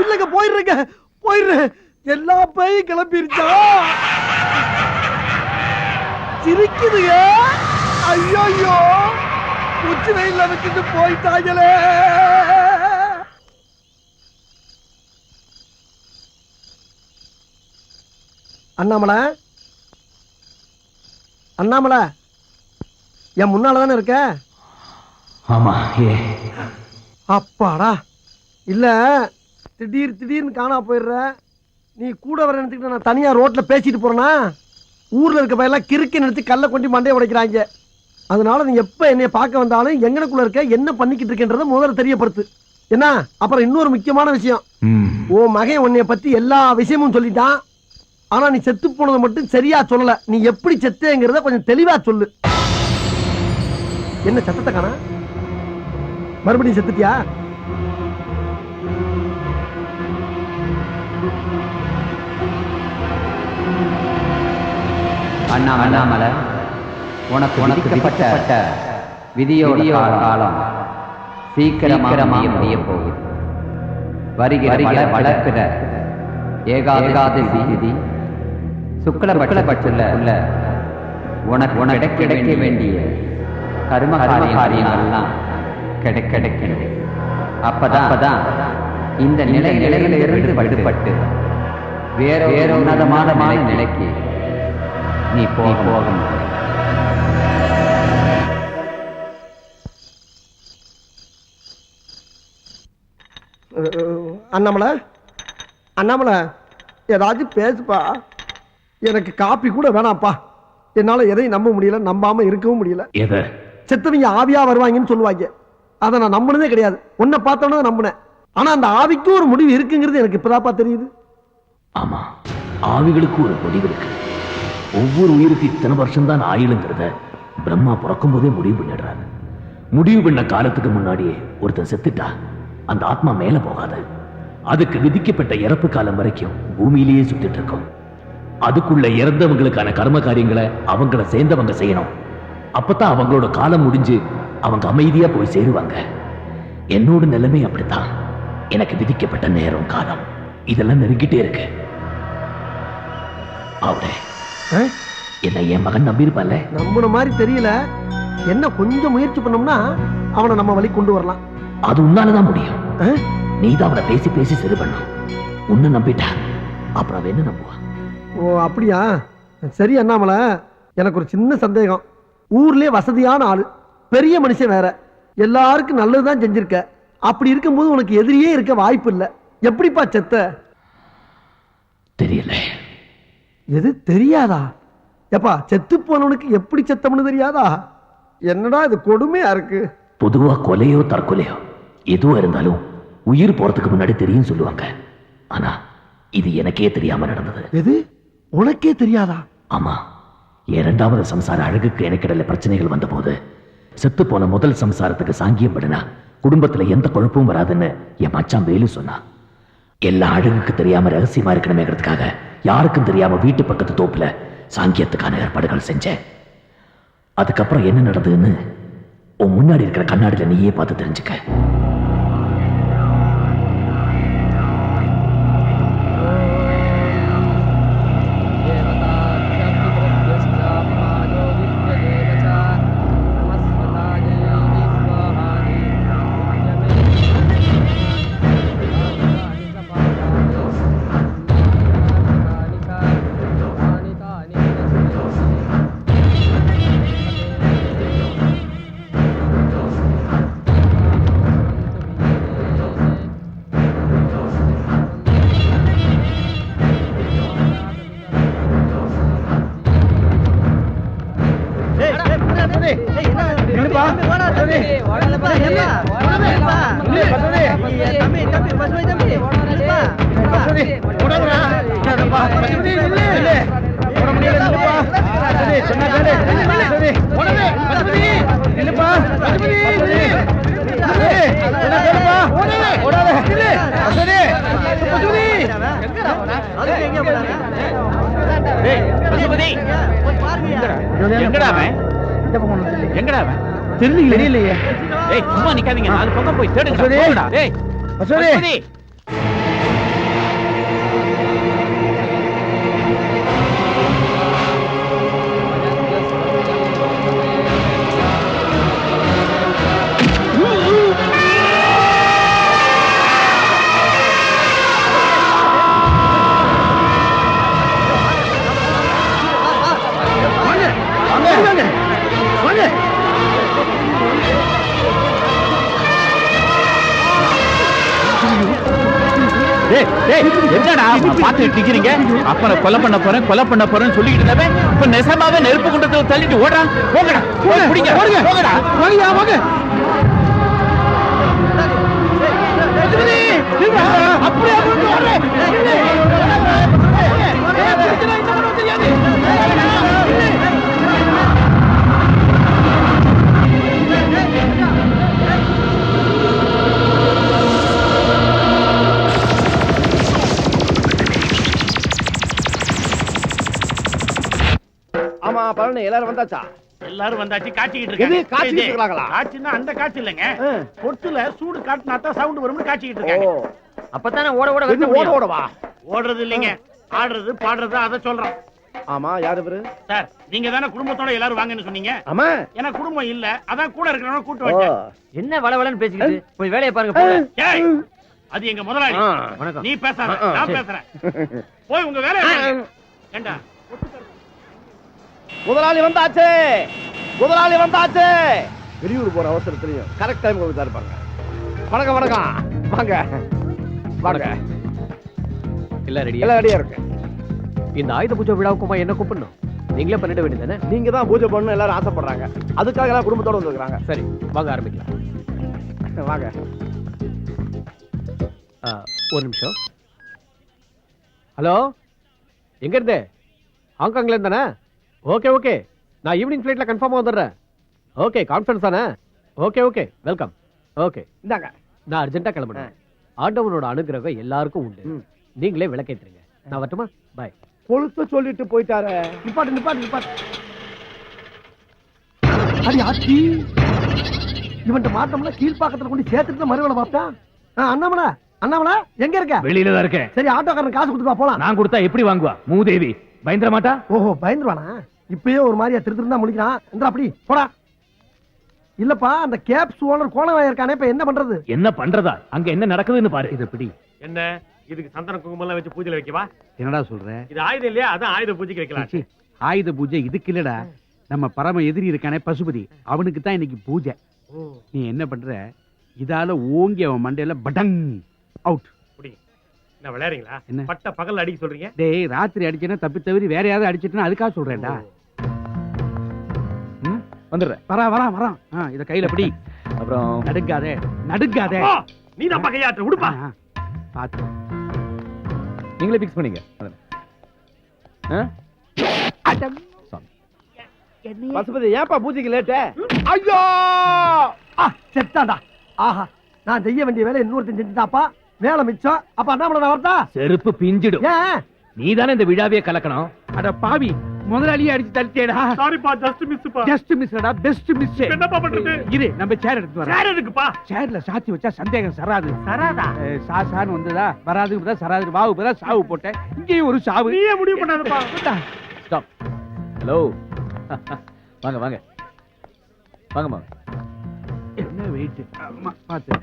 இல்லங்க போயிடுறேங்க போயிடுறேன். எல்லா பேயும் கிளம்பிருச்சா? சிரிக்குதுங்க. ஐயோ உச்சி வெயில வச்சுட்டு போயிட்டாங்களே. அண்ணாமலை அண்ணாமலை என் முன்னாலதானே இருக்க? ஆமா. அப்பாடா. இல்ல திடீர்னு காணா போயிடுற. நீ கூட வர நினைச்சுக்கிட்ட நான் தனியா ரோட்ல பேசிட்டு போறேனா? ஊர்ல இருக்க பையெல்லாம் கிறுக்க நினைச்சு கல்ல கொண்டு மண்டையை உடைக்கிறாங்க. அதனால நீ எப்ப என்னைய பார்க்க வந்தாலும் எங்கனக்குள்ள இருக்க என்ன பண்ணிக்கிட்டு இருக்கன்றத முதல்ல தெரியப்படுத்து. என்ன? அப்புறம் இன்னொரு முக்கியமான விஷயம், உன் மகன் உன்னைய பத்தி எல்லா விஷயமும் சொல்லிட்டான். ஆனா நீ செத்து போனதை மட்டும் சரியா சொல்லல. நீ எப்படி செத்தேங்கிறத கொஞ்சம் தெளிவா சொல்லு. என்ன சத்தத்தை காணா? மறுபடியும் செத்துட்டியா? அண்ணாமலை, உனக்கு விதிக்கப்பட்ட விதியோட காலம் சீக்கிரமாக முடிய போகுது. வருகிற வளர்க்கிற ஏகாதசி திதி சுக்லபட்சத்துல உள்ள உனக்கு கிடைக்க வேண்டிய கர்ம காரியங்கள்லாம் கிடைக்கணும். அப்பதான் இந்த நிலையிலிருந்து விடுபட்டு வேற உன்னதமான நிலைக்கு நீ போக முடியும். அண்ணாமலை ஏதாச்சும் பேசுப்பா. எனக்கு காப்பி கூட வேணாப்பா. என்னால எதையும் நம்ப முடியல, நம்பாம இருக்கவும் முடியல. செத்தவங்க ஆவியா வருவாங்கன்னு சொல்லுவாங்க. அதை நான் நம்பினதே கிடையாது. உன்னை பார்த்தோன்னு நம்பினேன். ஆனா அந்த ஆவிக்கு ஒரு முடிவு இருக்குங்கிறது எனக்கு இப்பதாப்பா தெரியுது. ஆமா, ஆவிகளுக்கு ஒரு முடிவு இருக்கு. ஒவ்வொரு உயிருக்கு இத்தனை வருஷம் தான் ஆயுளுங்கிறத பிரம்மா பிறக்கும் போதே முடிவு பண்ணிடுறாரு. முடிவு பண்ண காலத்துக்கு முன்னாடியே ஒருத்தன் செத்துட்டா அந்த ஆத்மா மேல போகாது. அதுக்கு விதிக்கப்பட்ட இறப்பு காலம் வரைக்கும் பூமியிலேயே சுத்திட்டு இருக்கும். அதுக்குள்ள இறந்தவங்களுக்கான கர்ம காரியங்களை அவங்கள சேர்ந்தவங்க செய்யணும். அப்பதான் அவங்களோட காலம் முடிஞ்சு அவங்க அமைதியா போய் சேருவாங்க. என்னோட நிலைமை அப்படித்தான். எனக்கு விதிக்கப்பட்ட நேரம், காலம் இதெல்லாம் நெருங்கிட்டே இருக்கு. அவரே என்ன என் மகன் நம்பியிருப்பான்ல? நம்பின மாதிரி தெரியல. என்ன கொஞ்சம் முயற்சி பண்ணோம்னா அவனை நம்ம வழி கொண்டு வரலாம். அது உன்னாலதான் முடியும். நீதான் அவனை பேசி பேசி சரி பண்ணும். உன்னை நம்பிட்டா அப்புறம் அவன் என்ன நம்புவான்? ஓ அப்படியா? சரி அண்ணாமலை, எனக்கு ஒரு சின்ன சந்தேகம். ஊர்லயே வசதியான ஆளு, பெரிய மனுஷன் வேற, எல்லாருக்கும் நல்லதுதான் செஞ்சிருக்க. அப்படி இருக்கும்போது உனக்கு எதிரியே இருக்க வாய்ப்பு இல்லை. எப்படிப்பா செத்த? தெரியல. எது தெரியாதா? எப்பா செத்து போனவனுக்கு எப்படி செத்தம்னு தெரியாதா? என்னடா இது கொடுமையா இருக்கு. பொதுவா கொலையோ தற்கொலையோ எதுவா இருந்தாலும் உயிர் போறதுக்கு முன்னாடி தெரியும் சொல்லுவாங்க. ஆனா இது எனக்கே தெரியாம நடந்தது. எது உனக்கே தெரியாதா? ஆமா, என் இரண்டாவது சம்சார அழகுக்கு எனக்கிடையில பிரச்சனைகள் வந்த போது செத்து போன முதல் சம்சாரத்துக்கு சாங்கியம் படுனா குடும்பத்துல எந்த குழப்பமும் வராதுன்னு என் மச்சான் வேலு சொன்னா. எல்லா அழகுக்கு தெரியாம ரகசியமா இருக்கணுமேங்கிறதுக்காக யாருக்கும் தெரியாம வீட்டு பக்கத்து தோப்புல சாங்கியத்துக்கான ஏற்பாடுகள் செஞ்சேன். அதுக்கப்புறம் என்ன நடந்ததுன்னு உன் முன்னாடி இருக்கிற கண்ணாடியில நீயே பார்த்து தெரிஞ்சுக்க. எங்கடா அவன்? எங்கடா அவன்? தெரியலையே. ஏய் சும்மா நிக்காதீங்க, 4 பக்கம் போய் தேடுங்க. போங்கடா. ஏய் பசுபதி. என்னடா பாத்துட்டு நிக்கிறீங்க? அப்ப கொலை பண்ண போறேன்னு சொல்லிட்டு இருந்தவன் இப்ப நெசமாவே நெருப்பு குண்டத்துல தள்ளிட்டு ஓடுறான். போங்கடா, பிடிங்க, போங்கடா, வாங்க. அப்படியே ஆமா பழனி எல்லாரும் வந்தாச்சா? எல்லாரும் வந்தாச்சு, காய்ச்சிக்கிட்டு எது இருக்காங்க. காய்ச்சிட்டு இருக்காங்களா? காய்ச்சினா அந்த காய்ச்சி இல்லைங்க, பொட்டுல சூடு காட்டினா தான் சவுண்ட் வரும்னு காய்ச்சிக்கிட்டு இருக்காங்க. அப்பதானே ஓட ஓட என்ன ஓட ஓடவா? ஓடுறது இல்லைங்க, ஆடுறது பாடுறது, அதை சொல்றோம். ஆமா யாரு இவரு? சார் நீங்க தானே குடும்பத்தோட எல்லாரும் வாங்கன்னு சொன்னீங்க. ஆமா எனக்கு குடும்பம் இல்ல, அதான் கூட இருக்கிறவங்க கூட்டு வந்தேன். என்ன வளவளன்னு பேசிக்கிட்டு போய் வேலையை பாருங்க போங்க. ஏய், அது எங்க முதலாளி. வணக்கம். நீ பேசாத, நான் பேசுறேன். போய் உங்க வேலையை பாருங்க. ஏண்டா முதலாளி வந்தாச்சு, முதலாளி வந்தாச்சு. வெளியூர் போற அவசரத்திலையும் கரெக்ட் டைம் வந்து இருப்பாங்க. வணக்கம் வணக்கம், வாங்க வாங்க. எல்லாம் ரெடியா? எல்லாம் ரெடியா இருக்கு. இந்த ஆயுத பூஜை விழாவுக்குமா என்ன கூப்பிடணும்? நீங்களே பண்ணிட வேண்டியதானே? நீங்க தான் பூஜை பண்ணணும் எல்லாரும் ஆசைப்படுறாங்க, அதுக்காக எல்லாம் குடும்பத்தோட வந்துருக்காங்க. சரி வாங்க ஆரம்பிக்கலாம். வாங்க. ஒரு நிமிஷம். ஹலோ, எங்க இருந்து? ஹாங்காங்ல இருந்தானே? ஓகே ஓகே, நான் ஈவினிங் ஃபிளைட்ல கன்ஃபார்மா வந்துடுறேன். ஓகே, கான்ஃபரன்ஸ் தானே? Okay okay, welcome. ஓகே இந்தாங்க. நான் அர்ஜென்ட்டா கிளம்புறேன். ஆண்டவனோட அனுகிரகம் எல்லாருக்கும் உண்டு. நீங்களே விளக்கேத்துறீங்க. நான் வரட்டுமா? பாய். கொளுத்த சொல்லிட்டு போயிட்டாரு. நிப்பாட்டு நிப்பாட்டு நிப்பாட்டு. அடி ஆச்சி, இவன்ட்ட மாட்டோம்னா கீழ்பாக்கத்துல கொண்டு சேர்த்துட்டு மறுவேளை பார்த்தா. அண்ணாமலை அண்ணாமலை எங்க இருக்க? வெளியில தான் இருக்கேன். சரி, ஆட்டோக்காரன் காசு கொடுத்துப்பா போலாம். நான் கொடுத்தா எப்படி வாங்குவா? மூதேவி பயந்துட மாட்டா? ஓஹோ, பயந்துருவானா? இப்பயே ஒரு மாதிரியா திருத்திருந்தா முடிக்கிறான். எந்திரா அப்படி போடா. இல்லப்பா, அந்த கேப்ஸ் ஓனர் கோணவாயா இருக்கானே, இப்ப என்ன பண்றது? என்ன பண்றதா? அங்க என்ன நடக்குதுன்னு பாரு. இது எப்படி? என்ன இதுக்கு சந்தன குங்குமம் எல்லாம் வச்சு பூஜையில வைக்கவா? என்னடா சொல்ற? இது ஆயுதம் இல்லையா? அதான் ஆயுத பூஜைக்கு வைக்கலாம். ஆயுத பூஜை இதுக்கு இல்லடா, நம்ம பரம எதிரி இருக்கானே பசுபதி, அவனுக்கு தான் இன்னைக்கு பூஜை. நீ என்ன பண்ற, இதால ஓங்கி அவன் மண்டையில படங் அவுட். என்ன விளையாடுறீங்களா? என்ன பட்ட பகல் அடிக்க சொல்றீங்க? டேய், ராத்திரி அடிச்சேன்னா தப்பி தவிர வேற யாராவது அடிச்சிட்டா அதுக்காக சொல்றேன்டா. வந்துடுறேன். வரான். இத கையில பிடி. அப்புறம் நடுங்காதே. நீ தான் கையாற்ற உடுப்பா. பாத்து நீங்களே பிக்ஸ் பண்ணீங்க. பசுபதி ஏப்பா பூஜைக்கு லேட்டு? ஐயோ, செத்தாண்டா. ஆஹா, நான் செய்ய வேண்டிய வேலை இன்னொருத்தன் செஞ்சுட்டாப்பா. வேலை மிச்சம். அப்ப அண்ணாமலை நான் வரட்டா? செருப்பு பிஞ்சிடும். நீதானே இந்த விழாவையே கலக்கணும். அட பாவி, முதலாளியே அடிச்சு தள்ளிட்டேடா. சாரிப்பா, ஜஸ்ட் மிஸ்ப்பா. ஜஸ்ட் மிஸ்டா, பெஸ்ட் மிஸ். என்னப்பா பண்றது? இரு, நம்ம சேர் எடுத்து வரோம். சேர் எதுக்குப்பா? சேர்ல சாத்தி வச்சா சந்தேகம் சராது. சராதா? சாசான்னு வந்ததா, வராதுக்கு பதிலா சராது, வாவு பதிலா சாவு போட்டேன். இங்கேயும் ஒரு சாவு. நீயே முடிவு பண்ணாதப்பா. ஸ்டாப். ஹலோ, வாங்க வாங்க வாங்கம்மா. என்ன வெயிட் பாத்து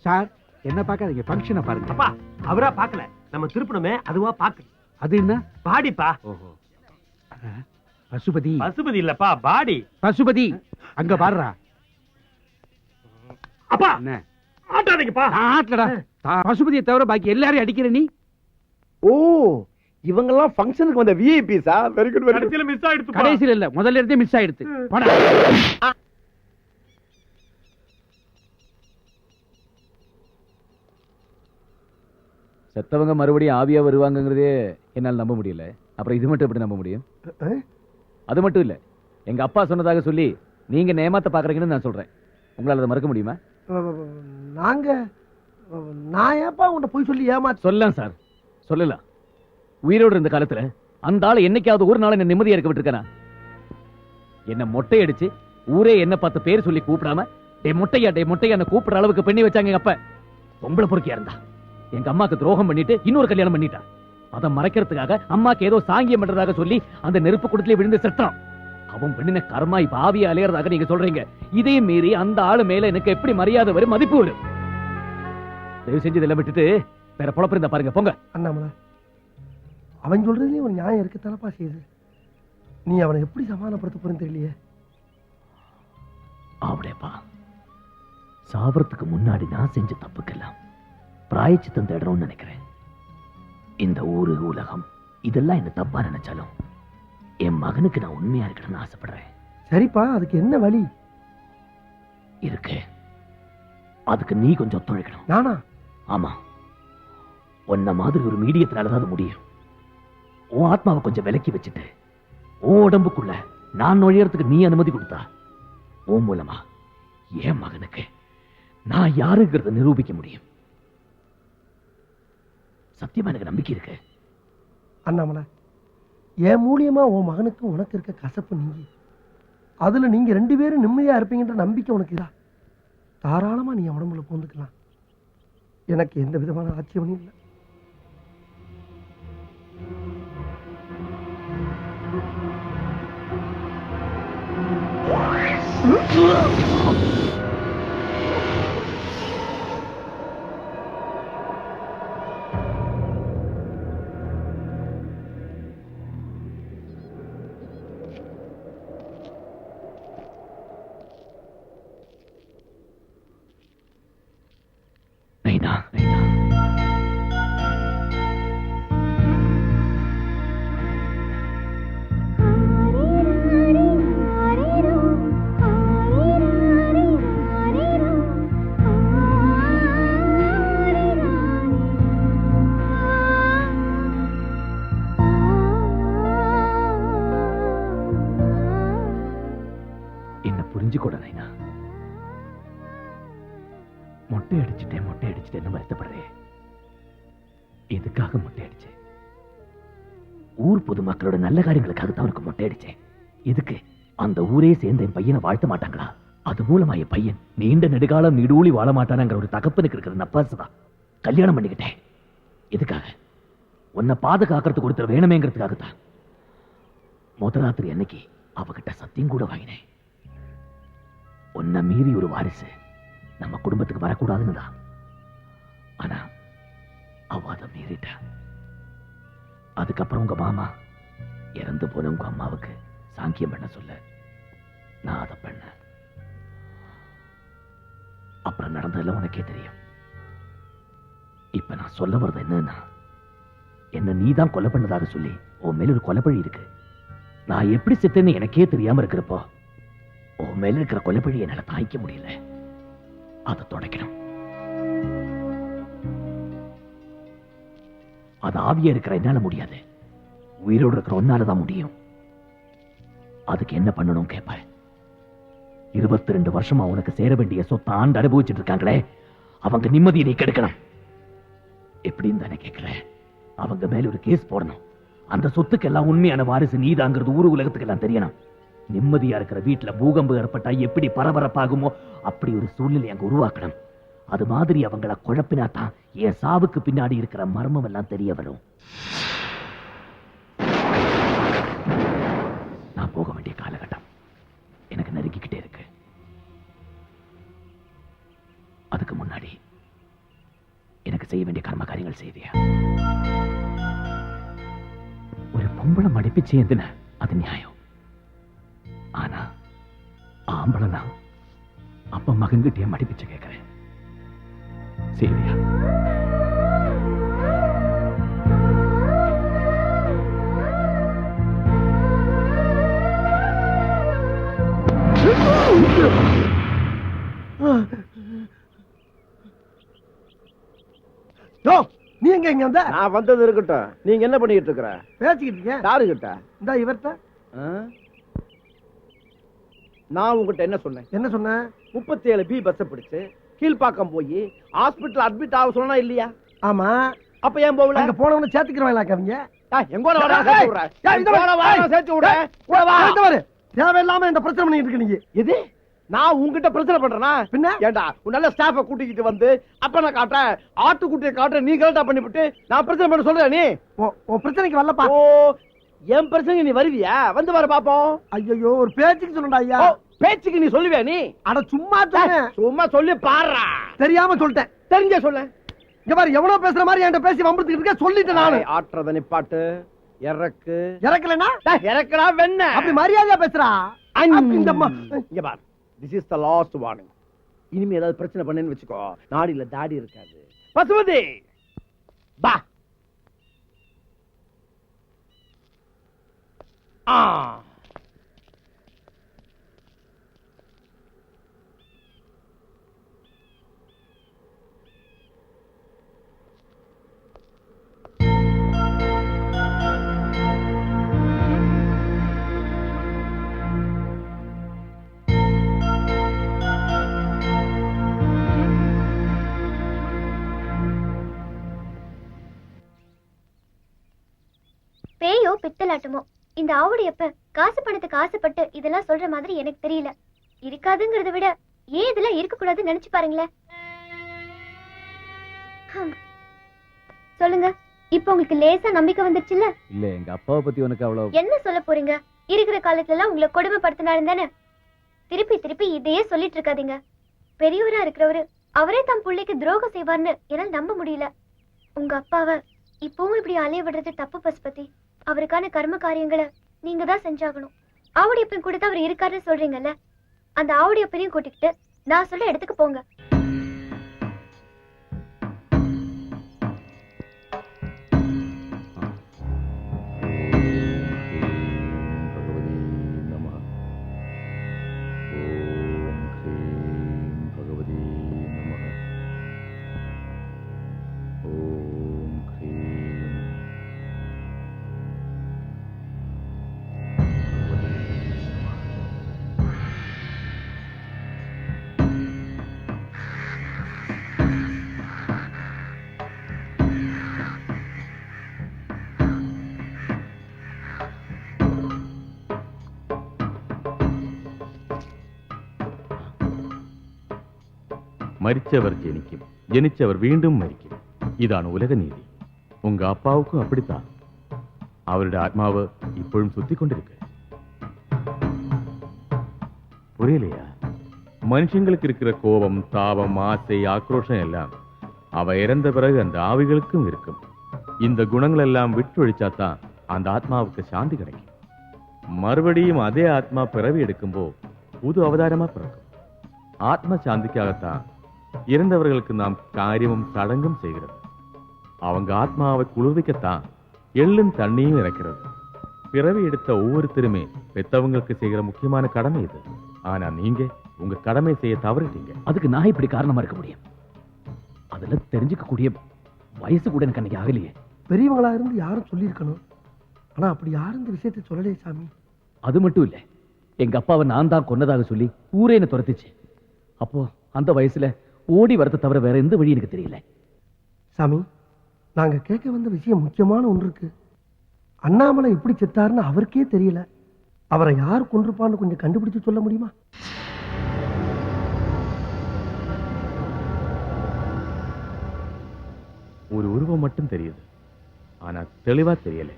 சார், என்ன பார்க்காதீங்க, ஃபங்க்ஷனை பாருங்க. அப்பா, அவரா பார்க்கல, நம்ம திருப்பணமே அதுவா பாக்கு. அது என்ன? பாடிப்பா. ஓஹோ, பசுபதி. பசுபதி இல்லப்பா, பாடி. பசுபதி அங்க பாடுறா. அப்பா என்ன ஆட்டாதீங்கப்பா. ஆட்டலடா. பசுபதியை தவிர பாக்கி எல்லாரையும் அடிக்கிற நீ. ஓ, இவங்க எல்லாம் ஃபங்க்ஷனுக்கு வந்த விஐபிஸா? Very good very good. கடைசில மிஸ் ஆயிடுச்சு. கடைசில இல்ல, முதல்ல இருந்தே மிஸ் ஆயிடுச்சு. போடா. செத்தவங்க மறுபடியும் ஆவியா வருவாங்கங்கிறதே என்னால் நம்ப முடியல. அப்புறம் இது மட்டும் எப்படி நம்ப முடியும்? அது மட்டும் இல்ல, எங்க அப்பா சொன்னதாக சொல்லி நீங்க நேமாத்த பாக்குறீங்கன்னு நான் சொல்றேன். உங்களால அதை மறக்க முடியுமா? நான் ஏப்பா உன்கிட்ட போய் சொல்லி ஏமாத்த? சொல்லலாம் சார், சொல்லலாம். உயிரோடு இருந்த காலத்துல அந்த ஆளு என்னைக்காவது ஒரு நாள் என்ன நிம்மதியா இருக்க விட்டுருக்கானா? என்ன மொட்டை அடிச்சு ஊரே என்ன பார்த்து பேர் சொல்லி கூப்பிடாம டே மொட்டையா கூப்பிடுற அளவுக்கு பண்ணி வச்சாங்க எங்க அப்ப. பொம்பளை பொறுக்கியா இருந்தா எங்க அம்மாக்கு துரோகம் பண்ணிட்டு இன்னொரு கல்யாணம் பண்ணிட்டா. அதை மறைக்கிறதுக்காக அம்மாக்கு ஏதோ சாங்கியம் பண்றதாக சொல்லி அந்த நெருப்பு குடத்துல விழுந்து செத்தான். அவன் பண்ணின கர்மா இப்ப ஆவியா அலையறதாக நீங்க சொல்றீங்க. இதே மீறி அந்த ஆளு மேல எனக்கு எப்படி மரியாதை வரும், மதிப்பு வரும்? தயவு செஞ்சு இதெல்லாம் விட்டுட்டு வேற பொழப்பு இருந்தா பாருங்க, போங்க. அண்ணாமலை, அவன் சொல்றதுலயும் ஒரு நியாயம் இருக்கு தலப்பா செய்யுது. நீ அவனை எப்படி சமாதானப்படுத்த போறேன்னு தெரியலையே. அவளேப்பா, சாவறதுக்கு முன்னாடி நான் செஞ்ச தப்புக்கெல்லாம் பிராயச்சித்தம் தேடுறோம்னு நினைக்கிறேன். இந்த ஊரு உலகம் இதெல்லாம் என்ன தப்பா நினைச்சாலும் என் மகனுக்கு நான் உண்மையா இருக்கணும்னு ஆசைப்படுறேன். சரிப்பா, அதுக்கு என்ன வழி இருக்கு? அதுக்கு நீ கொஞ்சம் ஒத்துழைக்கணும். நானா? ஆமா, உன்ன மாதிரி ஒரு மீடியத்தினாலதான் அது முடியும். உன் ஆத்மாவை கொஞ்சம் விலக்கி வச்சுட்டு உன் உடம்புக்குள்ள நான் நுழையறதுக்கு நீ அனுமதி கொடுத்தா உன் மூலமா என் மகனுக்கு நான் யாருங்கிறத நிரூபிக்க முடியும். சத்தியமா எனக்கு நம்பிக்கை இருக்கு. அண்ணாமலை, என் மூலியமா உன் மகனுக்கு உனக்கு இருக்க கசப்பு நீங்கி அதுல நீங்க 2 பேரும் நிம்மதியா இருப்பீங்கன்ற நம்பிக்கை உனக்கு இதா. தாராளமா நீ உடம்புல போந்துக்கலாம். எனக்கு எந்த விதமான ஆட்சேபனையும் இல்லை. மொட்டை அடிச்சுட்டேன்னு வருத்தப்படுறேன். எதுக்காக மொட்டை அடிச்சேன்? ஊர் பொதுமக்களோட நல்ல காரியங்களுக்காக தான் அவனுக்கு மொட்டை அடிச்சேன். எதுக்கு? அந்த ஊரே சேர்ந்து என் பையனை வாழ்த்த மாட்டாங்களா? அது மூலமா என் பையன் நீண்ட நெடுகாலம் நீடூழி வாழ மாட்டானாங்கிற ஒரு தகப்பனுக்கு இருக்கிற நப்பாசுதான் கல்யாணம் பண்ணிக்கிட்டேன். எதுக்காக? உன்னை பாதுகாக்கிறதுக்கு ஒருத்தர் வேணுமேங்கிறதுக்காகத்தான். முதராத்திரி அன்னைக்கு அவகிட்ட சத்தியம் கூட வாங்கினேன். உன்னை மீறி ஒரு வாரிசு நம்ம குடும்பத்துக்கு வரக்கூடாதுன்னு தான். ஆனா அவ அதை மீறிட்ட. அதுக்கப்புறம் உங்க மாமா இறந்து போன உங்க அம்மாவுக்கு சாங்கியம் பண்ண சொல்ல நான் அதை பண்ண. அப்புறம் நடந்ததெல்லாம் உனக்கே தெரியும். இப்ப நான் சொல்ல வர்றது என்னன்னா, என்ன நீதான் கொலை பண்ணதாக சொல்லி உன் மேல ஒரு கொலைப்பழி இருக்கு. நான் எப்படி செத்தேன்னு எனக்கே தெரியாம இருக்கிறப்போ உன் மேல இருக்கிற கொலைப்பழி என்னால தாய்க்க முடியல. அதை தொடக்கணும். அது ஆவியா இருக்கிற என்னால முடியாது. உயிரோடு இருக்கிற ஒன்னாலதான் முடியும். அதுக்கு என்ன பண்ணணும் கேட்ப? 22 வருஷமா உனக்கு சேர வேண்டிய சொத்தை ஆண்டு அனுபவிச்சுட்டு இருக்காங்களே, அவங்க நிம்மதியை நீ கெடுக்கணும். எப்படின்னு தானே கேட்கிற? அவங்க மேல ஒரு கேஸ் போடணும். அந்த சொத்துக்கு எல்லாம் உண்மையான வாரிசு நீதாங்கிறது ஊரு உலகத்துக்கு எல்லாம் தெரியணும். நிம்மதியா இருக்கிற வீட்டுல பூகம்பம் ஏற்பட்டா எப்படி பரபரப்பாகுமோ அப்படி ஒரு சூழ்நிலை அங்க உருவாக்கணும். அது மாதிரி அவங்கள குழப்பினா தான் என் சாவுக்கு பின்னாடி இருக்கிற மர்மம் எல்லாம் தெரிய வரும். நான் போக வேண்டிய காலகட்டம் எனக்கு நெருங்கிக்கிட்டே இருக்கு. அதுக்கு முன்னாடி எனக்கு செய்ய வேண்டிய கர்ம காரியங்கள் செய்வியா? ஒரு பொம்பளை மடிப்பிச்சு எதுன அது நியாயம். ஆனா ஆம்பளனா அப்ப மகன்கிட்டே மடிப்பிச்சு கேட்கிறேன். செய்வியா? நீ எங்க இங்க வந்த? நான் வந்தது இருக்கட்டும். நீங்க என்ன பண்ணிட்டு இருக்கற? பேசிக்கிட்டு இருக்கேன். யாருகிட்ட? இந்த இவர்ட்ட. நான் உங்ககிட்ட என்ன சொன்னேன்? என்ன சொன்ன? 37 பி பஸ் பிடிச்சு கீழ்பாக்கம் போய் ஹாஸ்பிடல் அட்மிட் ஆக சொன்னா இல்லையா? ஆமா. அப்ப ஏன் போகல? அங்க போனவன சேர்த்துக்கிறவங்களா கவிங்க? தேவையில்லாம இந்த பிரச்சனை பண்ணிட்டு இருக்க நீங்க. இது நான் உங்ககிட்ட பிரச்சனை பண்றேனா? பின்ன ஏண்டா ஒரு நல்ல ஸ்டாஃப கூட்டிக்கிட்டு வந்து அப்ப நான் காட்டுறேன், ஆட்டுக்குட்டியை காட்டுறேன், நீ கரெக்டா பண்ணிவிட்டு நான் பிரச்சனை பண்ண சொல்றேன். நீ உன் பிரச்சனைக்கு வரலப்பா. ஓ என் பிரச்சனை நீ வருவியா? வந்து வர பாப்போம். ஐயோ ஒரு பேச்சுக்கு சொல்லண்டா ஐயா. பேச்சுக்கு நீ சொல்லுவியா? நீ அட சும்மா சொன்னேன். சும்மா சொல்லி பாடுறா. தெரியாம சொல்லிட்டேன். தெரிஞ்ச சொல்ல. இங்க பாரு எவ்வளவு பேசுற மாதிரி என்கிட்ட பேசி வம்புத்துக்கிட்டு இருக்க. சொல்லிட்டேன் நானு. ஆட்டுறத நிப்பாட்டு. இறக்கு. இறக்கலனா இறக்குறா வெண்ண. அப்படி மரியாதையா பேசுறா. இங்க பாரு, this is the last warning. இனிமே ஏதாவது பிரச்சனை பண்ணேன்னு வெச்சுக்கோ, நாடில தாடி இருக்காது. பசுமதி பா. பேயோ பித்தலாட்டமோ இந்த ஆவுடையப்ப காசு பணத்துக்கு ஆசைப்பட்டு இதெல்லாம் சொல்ற மாதிரி எனக்கு தெரியல. இருக்காதுங்கிறத விட ஏன் இதெல்லாம் இருக்க கூடாதுன்னு நினைச்சு பாருங்களேன். சொல்லுங்க, இப்ப உங்களுக்கு லேசா நம்பிக்கை வந்துருச்சுல்ல? இல்ல எங்க அப்பாவை பத்தி உனக்கு அவ்வளவு என்ன சொல்ல போறீங்க? இருக்கிற காலத்துல எல்லாம் உங்களை கொடுமைப்படுத்தினாரு தானே. திருப்பி திருப்பி இதையே சொல்லிட்டு இருக்காதீங்க. பெரியவரா இருக்கிறவரு அவரே தம் பிள்ளைக்கு துரோகம் செய்வார்னு என்னால நம்ப முடியல. உங்க அப்பாவை இப்பவும் இப்படி அலைய விடுறது தப்பு பசுபதி. அவருக்கான கர்ம காரியங்களை நீங்க தான் செஞ்சாகணும். ஆவுடையப்பன் கூட தான் அவர் இருக்காருன்னு சொல்றீங்கல்ல, அந்த ஆவுடையப்பனையும் கூட்டிக்கிட்டு நான் சொல்ல இடத்துக்கு போங்க. மரிச்சவர் ஜெனிக்கும், ஜெனிச்சவர் மீண்டும் மரிக்கும். இதான் உலக நீதி. உங்க அப்பாவுக்கும் அப்படித்தான். அவருடைய ஆத்மாவை இப்பொழுதும் சுத்தி கொண்டிருக்கு. புரியலையா? மனுஷங்களுக்கு இருக்கிற கோபம், தாபம், ஆசை, ஆக்ரோஷம் எல்லாம் அவ இறந்த பிறகு அந்த ஆவிகளுக்கும் இருக்கும். இந்த குணங்கள் எல்லாம் விட்டு ஒழிச்சாதான் அந்த ஆத்மாவுக்கு சாந்தி கிடைக்கும். மறுபடியும் அதே ஆத்மா பிறவி எடுக்கும்போ புது அவதாரமா பிறக்கும். ஆத்ம சாந்திக்காகத்தான் இறந்தவர்களுக்கு நாம் காரியமும் சடங்கும் செய்கிறது. அவங்க ஆத்மாவை குளிர்விக்கத்தான் எள்ளும் தண்ணியும் இறக்கிறது. பிறவி எடுத்த ஒவ்வொருத்தருமே பெத்தவங்களுக்கு செய்கிற முக்கியமான கடமை இது. ஆனா நீங்க உங்க கடமை செய்ய தவறிட்டீங்க. அதுக்கு நான் இப்படி காரணமா இருக்க முடியும்? அதுல தெரிஞ்சுக்க கூடிய வயசு கூட எனக்கு அன்னைக்கு ஆகலையே. பெரியவங்களா இருந்து யாரும் சொல்லியிருக்கணும். ஆனா அப்படி யாரும் இந்த விஷயத்தை சொல்லலையே சாமி. அது மட்டும் இல்ல, எங்க அப்பாவை நான் தான் கொன்னதாக சொல்லி ஊரே என்ன துரத்துச்சு. அப்போ அந்த வயசுல ஓடி வரத்தை தவிர வேற எந்த வழி எனக்கு தெரியல. சாமி, நாங்க கேட்க வந்த விஷயம் முக்கியமான ஒன்று இருக்கு. அண்ணாமலை எப்படி செத்தாருன்னு அவருக்கே தெரியல. அவரை யார் கொண்டிருப்பான்னு கொஞ்சம் கண்டுபிடிச்சு சொல்ல முடியுமா? ஒரு உருவம் மட்டும் தெரியுது, ஆனா தெளிவா தெரியல.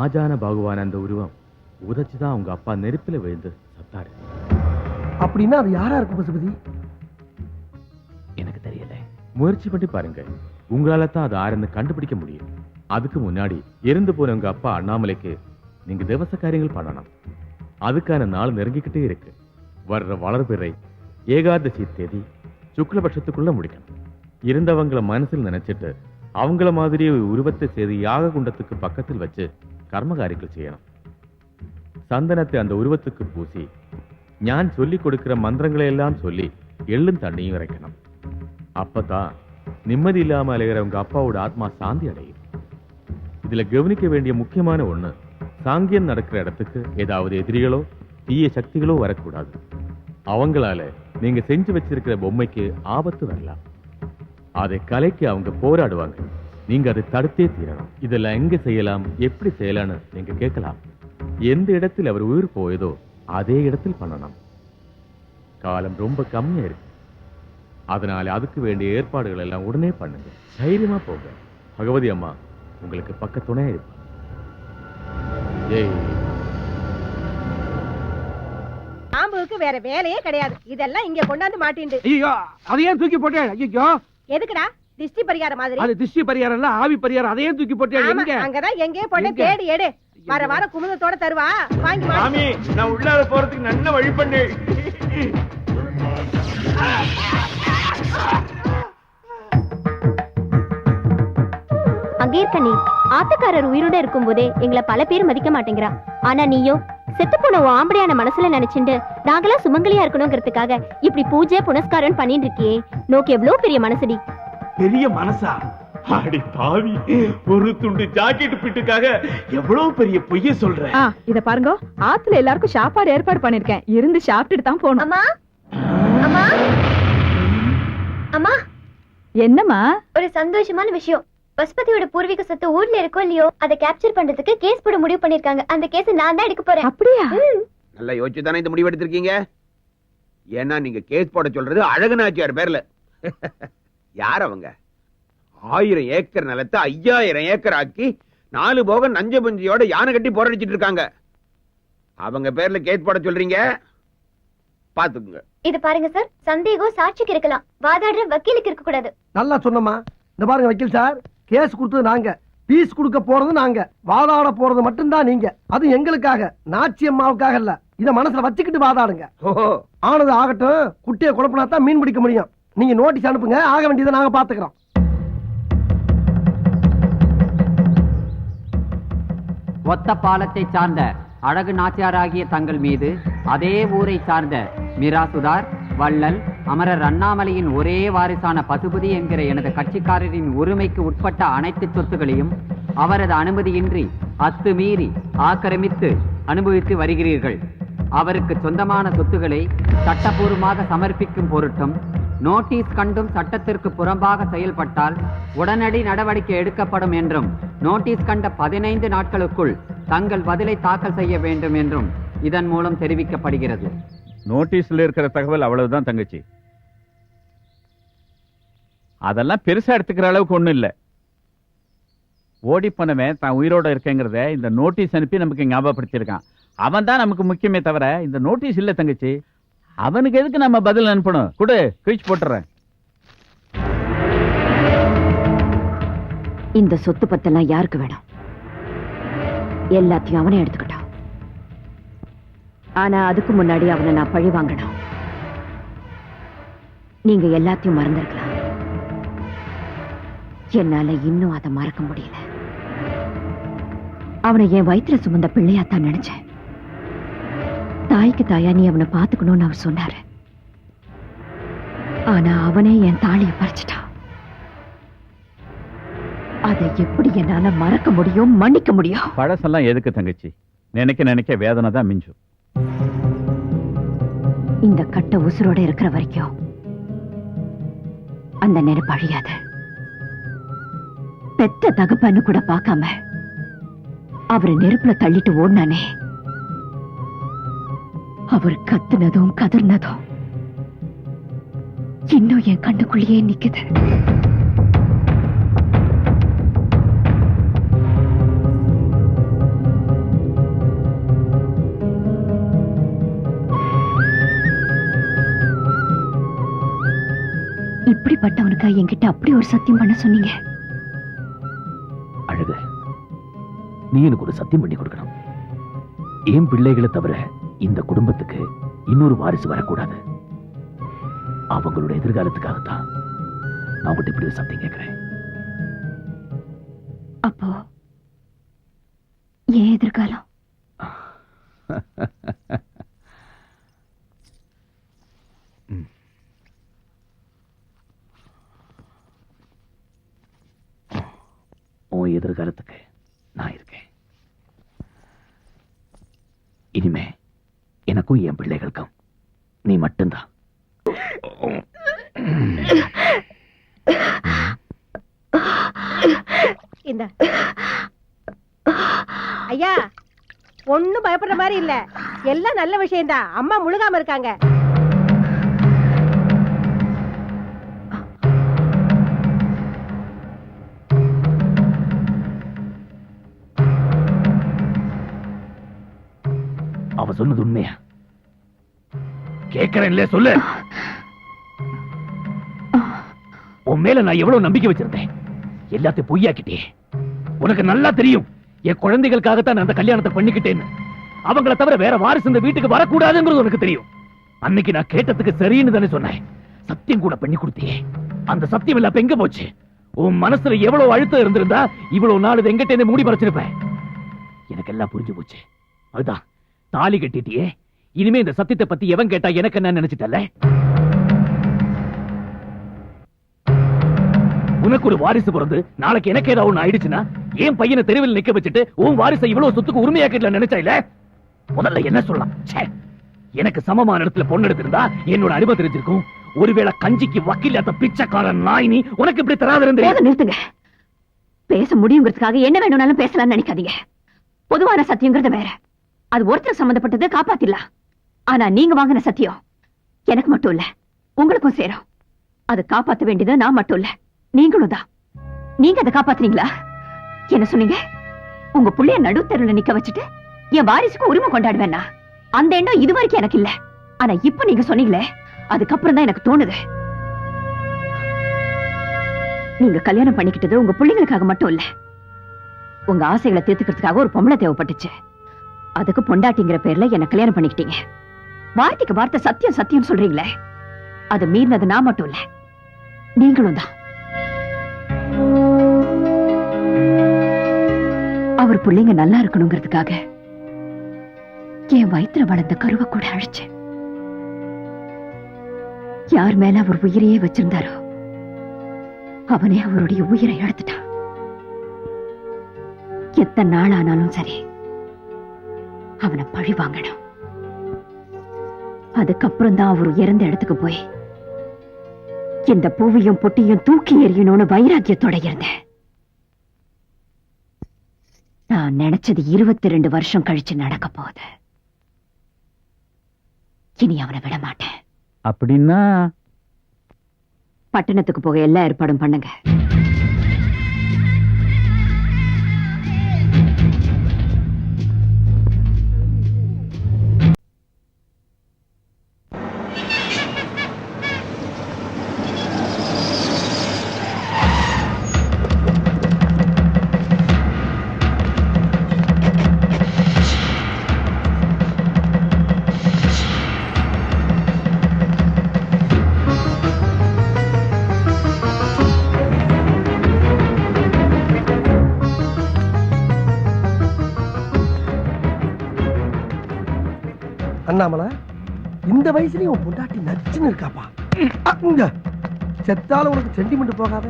ஆஜான பாகுவான அந்த உருவம் உதச்சுதான் அவங்க அப்பா நெருப்பில விழுந்து சத்தாரு. அப்படின்னா அது யாரா இருக்கும் பசுபதி? எனக்கு தெரியல. முயற்சி பண்ணி பாருங்க, உங்களால தான் அது ஆறுன்னு கண்டுபிடிக்க முடியும். அதுக்கு முன்னாடி இறந்து போன உங்க அப்பா அண்ணாமலைக்கு நீங்க தேவச காரியங்கள் பண்ணணும். அதுக்கான நாள் நெருங்கிக்கிட்டே இருக்கு. வர்ற வளர்பிறை ஏகாதசி தேதி சுக்லபட்சத்துக்குள்ள முடிக்கணும். இருந்தவங்களை மனசில் நினைச்சிட்டு அவங்கள மாதிரியே உருவத்தை செய்து யாக குண்டத்துக்கு பக்கத்தில் வச்சு கர்மகாரிகள் செய்யணும். சந்தனத்தை அந்த உருவத்துக்கு பூசி ஞான் சொல்லி கொடுக்கிற மந்திரங்களை எல்லாம் சொல்லி எள்ளும் தண்ணியும் இறைக்கணும். அப்பதான் நிம்மதி இல்லாம அலைகிறவங்க அப்பாவோட ஆத்மா சாந்தி அடையும். இதுல கவனிக்க வேண்டிய முக்கியமான ஒண்ணு, சாங்கியம் நடக்கிற இடத்துக்கு ஏதாவது எதிரிகளோ தீய சக்திகளோ வரக்கூடாது. அவங்களால நீங்க செஞ்சு வச்சிருக்கிற பொம்மைக்கு ஆபத்து வரலாம். அதை கலைக்கு அவங்க போராடுவாங்க. நீங்க அதை தடுத்தே தீரணும். இதெல்லாம் எங்க செய்யலாம், எப்படி செய்யலாம்னு நீங்க கேட்கலாம். எந்த இடத்தில் அவர் உயிர் போயதோ அதே இடத்தில் பண்ணணும். காலம் ரொம்ப கம்மியா இருக்கு, அதனால அதுக்கு வேண்டிய ஏற்பாடுகள் எல்லாம் உடனே பண்ணுங்க. தைரியமா போங்க. பகவதி அம்மா உங்களுக்கு பக்க துணையா இருப்பாங்க. பாம்புக்கு வேற வேலையே கிடையாது. இதெல்லாம் இங்க கொண்டாந்து மாட்டிண்டு. ஐயோ அதையே தூக்கி போட்டேன். ஐயோ எதுக்குடா? திஷ்டி பரிகாரம் மாதிரி. அது திஷ்டி பரிகாரம் இல்ல, ஆவி பரிகாரம். அதையே தூக்கி போட்டேன். எங்க? அங்கதான் எங்கேயோ போட்டு தேடி எடு. வர வர குமுதத்தோட தருவா, வாங்கி மாமி நான் உள்ளார போறதுக்கு நல்ல வழி பண்ணு. அங்கே இருக்க நீ ஆத்துக்காரர் உயிரோட இருக்கும் போதே எங்களை பல பேர் மதிக்க மாட்டேங்கிறா. ஆனா நீயோ செத்து போன ஆம்படியான மனசுல நினைச்சுட்டு நாங்களாம் சுமங்கலியா இருக்கணுங்கிறதுக்காக இப்படி பூஜை புனஸ்காரம் பண்ணிட்டு இருக்கியே. நோக்கு எவ்வளவு பெரிய மனசுடி. பெரிய மனசா? அடி பாவி, ஒரு துண்டு ஜாக்கெட் பிட்டுக்காக எவ்வளவு பெரிய பொய்ய சொல்ற. இத பாருங்க, ஆத்துல எல்லாருக்கும் சாப்பாடு ஏற்பாடு பண்ணிருக்கேன். இருந்து சாப்பிட்டுட்டு தான் போகணும். அம்மா அம்மா அம்மா, என்னம்மா? ஒரு சந்தோஷமான விஷயம். பசுபதியோட பூர்வீக சொத்து ஊர்ல இருக்கோ இல்லையோ அதை கேப்சர் பண்றதுக்கு கேஸ் போட முடிவு பண்ணிருக்காங்க. அந்த கேஸ் நான் தான் எடுக்க போறேன். அப்படியா? நல்லா யோசிச்சு தானே இந்த முடிவு எடுத்திருக்கீங்க. ஏன்னா நீங்க கேஸ் போட சொல்றது அழகனாச்சியார் பேர்ல. யார் அவங்க? 1000 ஏக்கர் நிலத்தை 5000 ஏக்கர் ஆக்கி 4 போக நஞ்ச பஞ்சியோட யானை கட்டி போராடிச்சிட்டு இருக்காங்க. அவங்க பேர்ல கேஸ் போட சொல்றீங்க, பாத்துக்குங்க. இது பாருங்க சார், சந்தேகம் சாட்சிக்கு இருக்கலாம், வாதாடுற வக்கீலுக்கு இருக்க கூடாது. நல்லா சொன்னமா. இந்த பாருங்க வக்கீல் சார், கேஸ் கொடுத்தது நாங்க, பீஸ் கொடுக்க போறது நாங்க, வாதாட போறது மட்டும்தான் நீங்க. அது எங்களுக்காக, நாச்சி அம்மாவுக்காக இல்ல. இத மனசுல வச்சுக்கிட்டு வாதாடுங்க. ஆனது ஆகட்டும். குட்டியை குழப்பினா தான் மீன் பிடிக்க முடியும். நீங்க நோட்டீஸ் அனுப்புங்க, ஆக வேண்டியதை நாங்க பாத்துக்கிறோம். ஒத்த பாலத்தை சார்ந்த அழகு நாச்சியாராகிய தங்கள் மீது அதே ஊரை சார்ந்த மிராசுதார், வள்ளல், அமரர் அண்ணாமலையின் ஒரே வாரிசான பசுபதி என்கிற எனது கட்சிக்காரரின் உரிமைக்கு உட்பட்ட அனைத்து சொத்துகளையும் அவரது அனுமதியின்றி அத்துமீறி ஆக்கிரமித்து அனுபவித்து வருகிறீர்கள். அவருக்கு சொந்தமான சொத்துக்களை சட்டபூர்வமாக சமர்ப்பிக்கும் பொருட்டும் நோட்டீஸ் கண்டும் சட்டத்திற்கு புறம்பாக செயல்பட்டால் உடனடி நடவடிக்கை எடுக்கப்படும் என்றும், நோட்டீஸ் கண்ட 15 நாட்களுக்குள் தங்கள் பதிலை தாக்கல் செய்ய வேண்டும் என்றும் இதன் மூலம் தெரிவிக்கப்படுகிறது. நோட்டீஸ்ல இருக்கிற தகவல் அவ்வளவுதான் தங்கச்சி. அதெல்லாம் பெருசா எடுத்துக்கிற அளவுக்கு ஒண்ணும் இல்ல. ஓடி போனவன் தான் உயிரோட இருக்கேங்கிறத இந்த நோட்டீஸ் அனுப்பி நமக்கு ஞாபகப்படுத்தியிருக்கான். அவன் தான் நமக்கு முக்கியமே தவிர இந்த நோட்டீஸ் இல்ல தங்கச்சி. அவனுக்கு எதுக்கு நம்ம பதில் அனுப்பணும்? கூட கிழிச்சு போட்டுறேன். இந்த சொத்து பத்தெல்லாம் யாருக்கு வேணும்? எல்லாத்தையும் அவனே எடுத்துக்கிட்டான். ஆனா அதுக்கு முன்னாடி அவனை நான் பழி வாங்கணும். நீங்க எல்லாத்தையும் மறந்திருக்கலாம். என்னால இன்னும் அதை மறக்க முடியல. அவனை என் வயிற்றுல சுமந்த பிள்ளையாத்தான் நினைச்சேன். தாய்க்கு தாயா நீ அவனை பாத்துக்கணும்னு அவர் சொன்னாரு. ஆனா அவனே என் தாலியை பறிச்சிட்டான். அதை எப்படி என்னால மறக்க முடியும், மன்னிக்க முடியும்? பழசெல்லாம் எதுக்கு தங்கச்சி? நினைக்க நினைக்க வேதனை தான் மிஞ்சும். இந்த கட்ட உசுரோட இருக்கிற வரைக்கும் அந்த நினைப்பு அழியாது. பெத்த தகப்பன்னு கூட பார்க்காம அவரை நெருப்புல தள்ளிட்டு ஓடினானே, அவர் கத்துனதும் கதர்னதும் இன்னும் என் கண்ணுக்குள்ளேயே நிக்குது. இப்படிப்பட்டவனுக்கா என்கிட்ட அப்படி ஒரு சத்தியம் பண்ண சொன்னீங்க? அழகு, நீ எனக்கு ஒரு சத்தியம் பண்ணி கொடுக்கணும். என் பிள்ளைகளை தவிர இந்த குடும்பத்துக்கு இன்னொரு வாரிசு வரக்கூடாது. அவங்களோட எதிர்காலத்துக்காகத்தான் நான் உங்கள்கிட்ட இப்படி ஒரு சத்தியம் கேட்கிறேன். அப்போ ஏன் எதிர்காலம்? உன் எதிர்காலத்துக்கு நான் இருக்கேன். இனிமே எனக்கும் என் பிள்ளைகளுக்கும் நீ மட்டும்தான். இந்த ஐயா ஒண்ணும் பயப்படுற மாதிரி இல்ல, எல்லாம் நல்ல விஷயம்தான். அம்மா முழுகாம இருக்காங்க. அவ சொன்னது உண்மையா? கேட்கிறேன்ல, சொல்லு. உன் மேல நான் எவ்வளவு நம்பிக்கை வச்சிருந்தேன், எல்லாத்தையும் பொய்யாக்கிட்டே. உனக்கு நல்லா தெரியும் என் குழந்தைகளுக்காகத்தான் அந்த கல்யாணத்தை பண்ணிக்கிட்டேன்னு. அவங்கள தவிர வேற வாரிசு இந்த வீட்டுக்கு வரக்கூடாதுங்கிறது உனக்கு தெரியும். அன்னைக்கு நான் கேட்டதுக்கு சரின்னு தானே சொன்னேன். சத்தியம் கூட பண்ணி கொடுத்தியே, அந்த சத்தியம் எல்லாம் எங்க போச்சு? உன் மனசுல எவ்வளவு அழுத்தம் இருந்திருந்தா இவ்வளவு நாள் எங்கிட்ட மூடி மறைச்சிருப்பேன். எனக்கு எல்லாம் புரிஞ்சு போச்சு. அதுதான் தாலி கட்டிட்டியே, இனிமே இந்த சத்தியத்தை பத்தி எவன் கேட்டா எனக்கு என்ன நினைச்சிட்டல? உனக்கு ஒரு வாரிசு பிறந்து நாளைக்கு எனக்கு ஏதாவது ஒண்ணு ஆயிடுச்சுன்னா என் பையனை தெருவில் நிக்க வச்சுட்டு உன் வாரிசை இவ்வளவு சொத்துக்கு உரிமையாக்கல நினைச்சா இல்ல? முதல்ல என்ன சொல்லலாம்? எனக்கு சமமான இடத்துல பொண்ணு எடுத்திருந்தா என்னோட அருமை தெரிஞ்சிருக்கும். ஒருவேளை கஞ்சிக்கு வக்கீலாத்த பிச்சைக்காரன் நாய் நீ உனக்கு இப்படி தராது இருந்தே. நிறுத்துங்க. பேச முடியுங்கிறதுக்காக என்ன வேணும்னாலும் பேசலாம்னு நினைக்காதீங்க. பொதுவான சத்தியங்கிறது வேற, அது ஒருத்தர் சம்பந்தப்பட்டது, காப்பாத்திடலாம். ஆனா நீங்க வாங்கின சத்தியம் எனக்கு மட்டும் இல்ல, உங்களுக்கும் சேரும். அது காப்பாத்த வேண்டியது நான் மட்டும் இல்ல, நீங்களும் தான். நீங்க அதை காப்பாத்துறீங்களா? என்ன சொன்னீங்க? உங்க புள்ளைய நடுத்தருல நிக்க வச்சுட்டு என் வாரிசுக்கு உரிமை கொண்டாடுவேன்னா அந்த எண்ணம் இது வரைக்கும் எனக்கு இல்ல. ஆனா இப்ப நீங்க சொன்னீங்களே, அதுக்கப்புறம் தான் எனக்கு தோணுது. நீங்க கல்யாணம் பண்ணிக்கிட்டது உங்க பிள்ளைங்களுக்காக மட்டும் இல்ல, உங்க ஆசைகளை தீர்த்துக்கிறதுக்காக ஒரு பொம்பளை தேவைப்பட்டுச்சு. அதுக்கு பொண்டாட்டிங்கிற பேர்ல என்ன கல்யாணம் பண்ணிக்கிட்டீங்க. வார்த்தைக்கு வார்த்தை சத்தியம் சத்தியம் சொல்றீங்களே, அது மீறினது நான் மட்டும் இல்ல, நீங்களும் தான். அவர் பிள்ளைங்க நல்லா இருக்கணுங்கிறதுக்காக என் வயிற்றுல வளர்ந்த கருவை கூட அழிச்சேன். யார் மேல அவர் உயிரையே வச்சிருந்தாரோ அவனே அவருடைய உயிரை எடுத்துட்டான். எத்தனை நாள் ஆனாலும் சரி அவனை பழி வாங்கணும். அதுக்கப்புறம் தான் அவர் இறந்த இடத்துக்கு போய் இந்த பூவையும் பொட்டியும் தூக்கி எறியணும்னு வைராக்கியத்தோட இருந்தேன். நான் நினைச்சது 22 வருஷம் கழிச்சு நடக்க போகுது. இனி அவனை விட மாட்டேன். அப்படின்னா பட்டணத்துக்கு போக எல்லா ஏற்பாடும் பண்ணுங்க. அண்ணாமலை, இந்த வயசுலயும் உன் பொண்டாட்டி நச்சுன்னு இருக்காப்பா. இங்க செத்தால உனக்கு சென்டிமெண்ட் போகாத.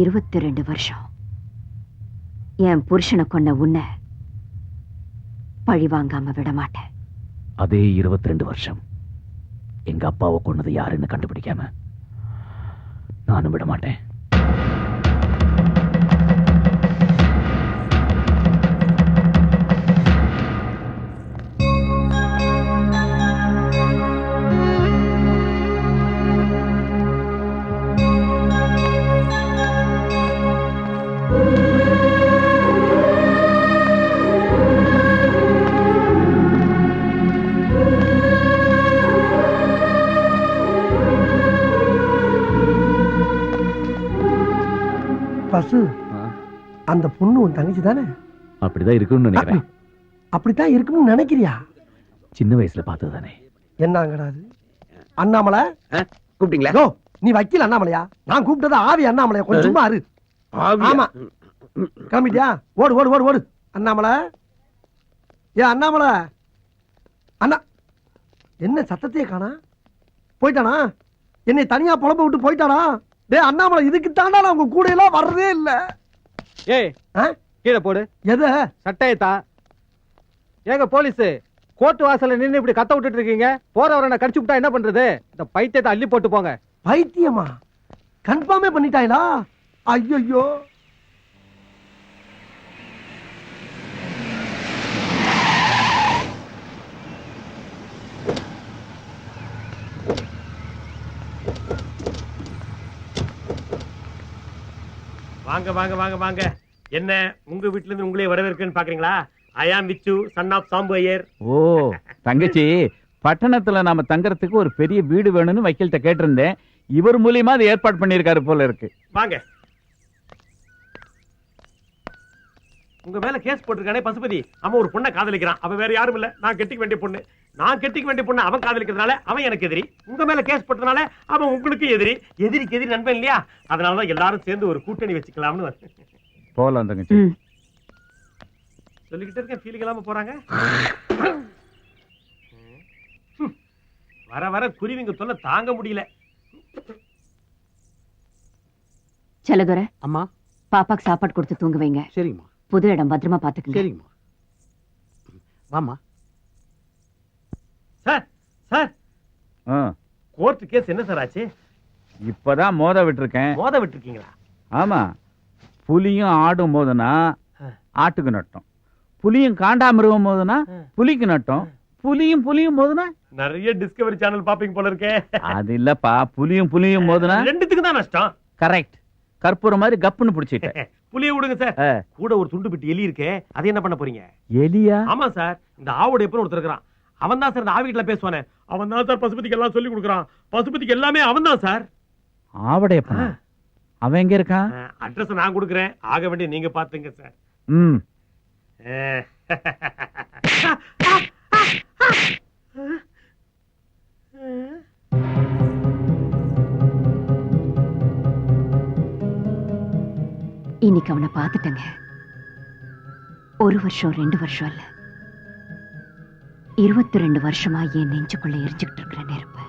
இருபத்தி வருஷம் என் புருஷனை கொண்ட உன்னை பழி வாங்காம விட மாட்டேன். அதே 22 வருஷம் எங்க அப்பாவை கொன்னது யாருன்னு கண்டுபிடிக்காம நானும் விட மாட்டேன். பசு, அந்த பொண்ணு உன் தங்கச்சி தானே? அப்படிதான் இருக்குன்னு நினைக்கிறேன். அப்படித்தான் இருக்குன்னு நினைக்கிறியா? சின்ன வயசுல பார்த்ததுதானே. என்னங்கடாது அண்ணாமலை? கூப்பிட்டீங்களா? நீ வக்கீல் அண்ணாமலையா? நான் கூப்பிட்டது ஆவி அண்ணாமலையா? கொஞ்சம் சும்மா இரு. ஆமா, கிளம்பிட்டியா? ஓடு ஓடு ஓடு ஓடு. அண்ணாமலை, ஏ அண்ணாமலை, அண்ணா என்ன சத்தத்தையே காணா? போயிட்டானா? என்னை தனியா புலம்ப விட்டு போயிட்டானா? டே அண்ணாமலை, இதுக்கு தாண்டா நான் உங்க கூட எல்லாம் வர்றதே இல்ல. ஏய், கீழே போடு. எது? சட்டையத்தா. ஏங்க போலீஸ், கோர்ட் வாசல்ல நின்னு இப்படி கத்த விட்டுட்டு இருக்கீங்க? போறவரை கடிச்சு விட்டா என்ன பண்றது? இந்த பைத்தியத்தை அள்ளி போட்டு போங்க. பைத்தியமா? கன்ஃபார்மே பண்ணிட்டாங்களா? ஐயோ. வாங்க வாங்க வாங்க வாங்க. என்ன உங்க வீட்ல இருந்து உங்களே வரவேற்கன்னு பாக்குறீங்களா? ஐ ஆம் விச்சு, சன் ஆஃப் சாம்பு ஐயர். ஓ தங்கச்சி, பட்டணத்துல நாம தங்கறதுக்கு ஒரு பெரிய வீடு வேணும்னு வக்கீல்கிட்ட கேட்டிருந்தேன். இவர் மூலியமா அது ஏற்பாடு பண்ணிருக்காரு போல இருக்கு. வாங்க. உங்க மேல கேஸ் போட்டிருக்கானே பசுபதி, அவன் ஒரு பொண்ணை காதலிக்கிறான். அவன் வேற யாரும் இல்ல, நான் கட்டிக்க வேண்டிய பொண்ணு. நான் கட்டிக்க வேண்டிய பொண்ணு அவன் காதலிக்கிறதுனால அவன் எனக்கு எதிரி. உங்க மேல கேஸ் போட்டதுனால அவன் உங்களுக்கு எதிரி. எதிரிக்கு எதிரி நண்பன் இல்லையா? அதனாலதான் எல்லாரும் சேர்ந்து ஒரு கூட்டணி வச்சுக்கலாம்னு போலாம் தங்கச்சி. சொல்லிக்கிட்டே இருக்கேன், ஃபீலிங் இல்லாம போறாங்க. வர வர குருவிங்க தொல்லை தாங்க முடியல. செல்லதுரை, அம்மா பாப்பாக்கு சாப்பாடு கொடுத்து தூங்க வைங்க. சரிங்கம்மா. புது இடம் பத்திரமா பாத்துக்கங்க. சரிங்கம்மா. வாமா. சார் சார், கோர்ட் கேஸ் என்ன சார் ஆச்சு? இப்பதான் மோத விட்டுருக்கேன். மோத விட்டுருக்கீங்களா? ஆமா. புலியும் ஆடும் போதுனா ஆட்டுக்கு நட்டம், புலியும் காண்டாமிருகம் போதுனா புலிக்கு நட்டம், புலியும் போதுனா நிறைய டிஸ்கவரி சேனல் பாப்பீங்க போல இருக்கே. அது இல்லப்பா, புலியும் போதுனா ரெண்டுத்துக்கு தான் நஷ்டம். கரெக்ட். கற்பூரம் மாதிரி கப்புன்னு பிடிச்சிட்டேன். புலிய விடுங்க சார். கூட ஒரு துண்டு பிட்டு எலி இருக்கு, அதை என்ன பண்ண போறீங்க? எலியா? ஆமா சார், இந்த ஆவோட எப்பன்னு ஒருத்தர் இருக்கிறான். அவன் தான் சார் இந்த ஆவி கிட்ட பேசுவானே. அவன் தான் சார் பசுபதிக்கு எல்லாம் சொல்லி கொடுக்குறான். பசுபதிக்கு எல்லாமே அவன் தான் சார். ஆவடையப்பா, அவன் எங்க இருக்கான்? அட்ரஸ் நான் கொடுக்குறேன், ஆக வேண்டிய நீங்க பாத்துங்க சார். இன்னைக்கு அவனை பார்த்துட்டேங்க. 1 வருஷம் 2 வருஷம் இல்ல, 22 வருஷமா என் நெஞ்சுக்குள்ள எரிஞ்சுக்கிட்டு இருக்கிற நெருப்பு.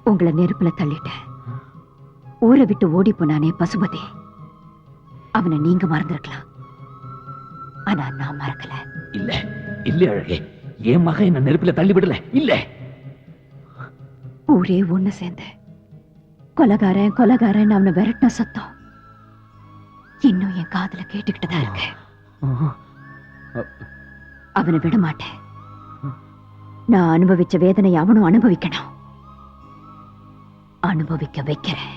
உங்களை நெருப்புல தள்ளிட்டேன். ஊரை விட்டு ஓடி போனானே பசுபதி, அவனை நீங்க மறந்துருக்கலாம். ஆனா நான் மறக்கல. இல்ல இல்ல அழகே, என் மகன் என்ன நெருப்புல தள்ளி விடல. இல்ல, ஊரே ஒண்ணு சேர்ந்து கொலகாரன் அவனை விரட்டின சத்தம் இன்னும் என் காதுல கேட்டுக்கிட்டுதான் இருக்கு. அவனை விட மாட்டேன். நான் அனுபவிச்ச வேதனை அவனும் அனுபவிக்கணும். அனுபவிக்க வைக்கிறேன்.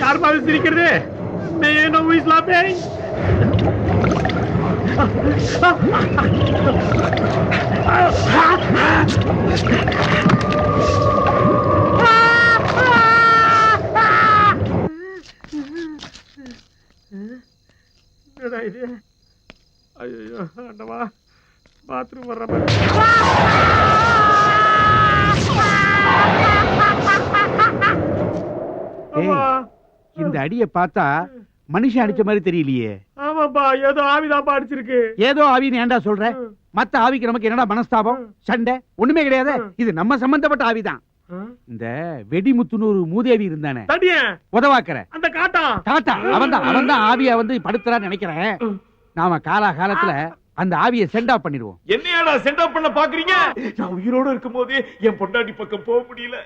யார் மாதிரி சிரிக்கிறது? மேனோ இஸ்லாமே இது? ஐயோ ஆண்டவா, பாத்ரூம் வர்ற மாதிரி. இந்த அடியை பார்த்தா மனுஷன் அடிச்ச மாதிரி தெரியலையே. ஆமாப்பா, ஏதோ ஆவிதாப்பா அடிச்சிருக்கு. ஏதோ ஆவின்னு ஏன்டா சொல்ற? மத்த ஆவிக்கு நமக்கு என்னடா மனஸ்தாபம், சண்டை? ஒண்ணுமே கிடையாது. இது நம்ம சம்பந்தப்பட்ட ஆவிதான். இந்த வெடிமுத்துன்னு ஒரு மூதேவி இருந்தானே, உதவாக்கற அந்த காட்டா அவன்தான் ஆவியா வந்து படுத்துறான்னு நினைக்கிறேன். நாம காலத்துல அந்த ஆவியை சென்ட் ஆஃப் பண்ணிடுவோம். என்னையாடா சென்ட் ஆஃப் பண்ண பாக்குறீங்க? நான் உயிரோட இருக்கும் போது என் பொண்டாட்டி பக்கம் போக முடியல.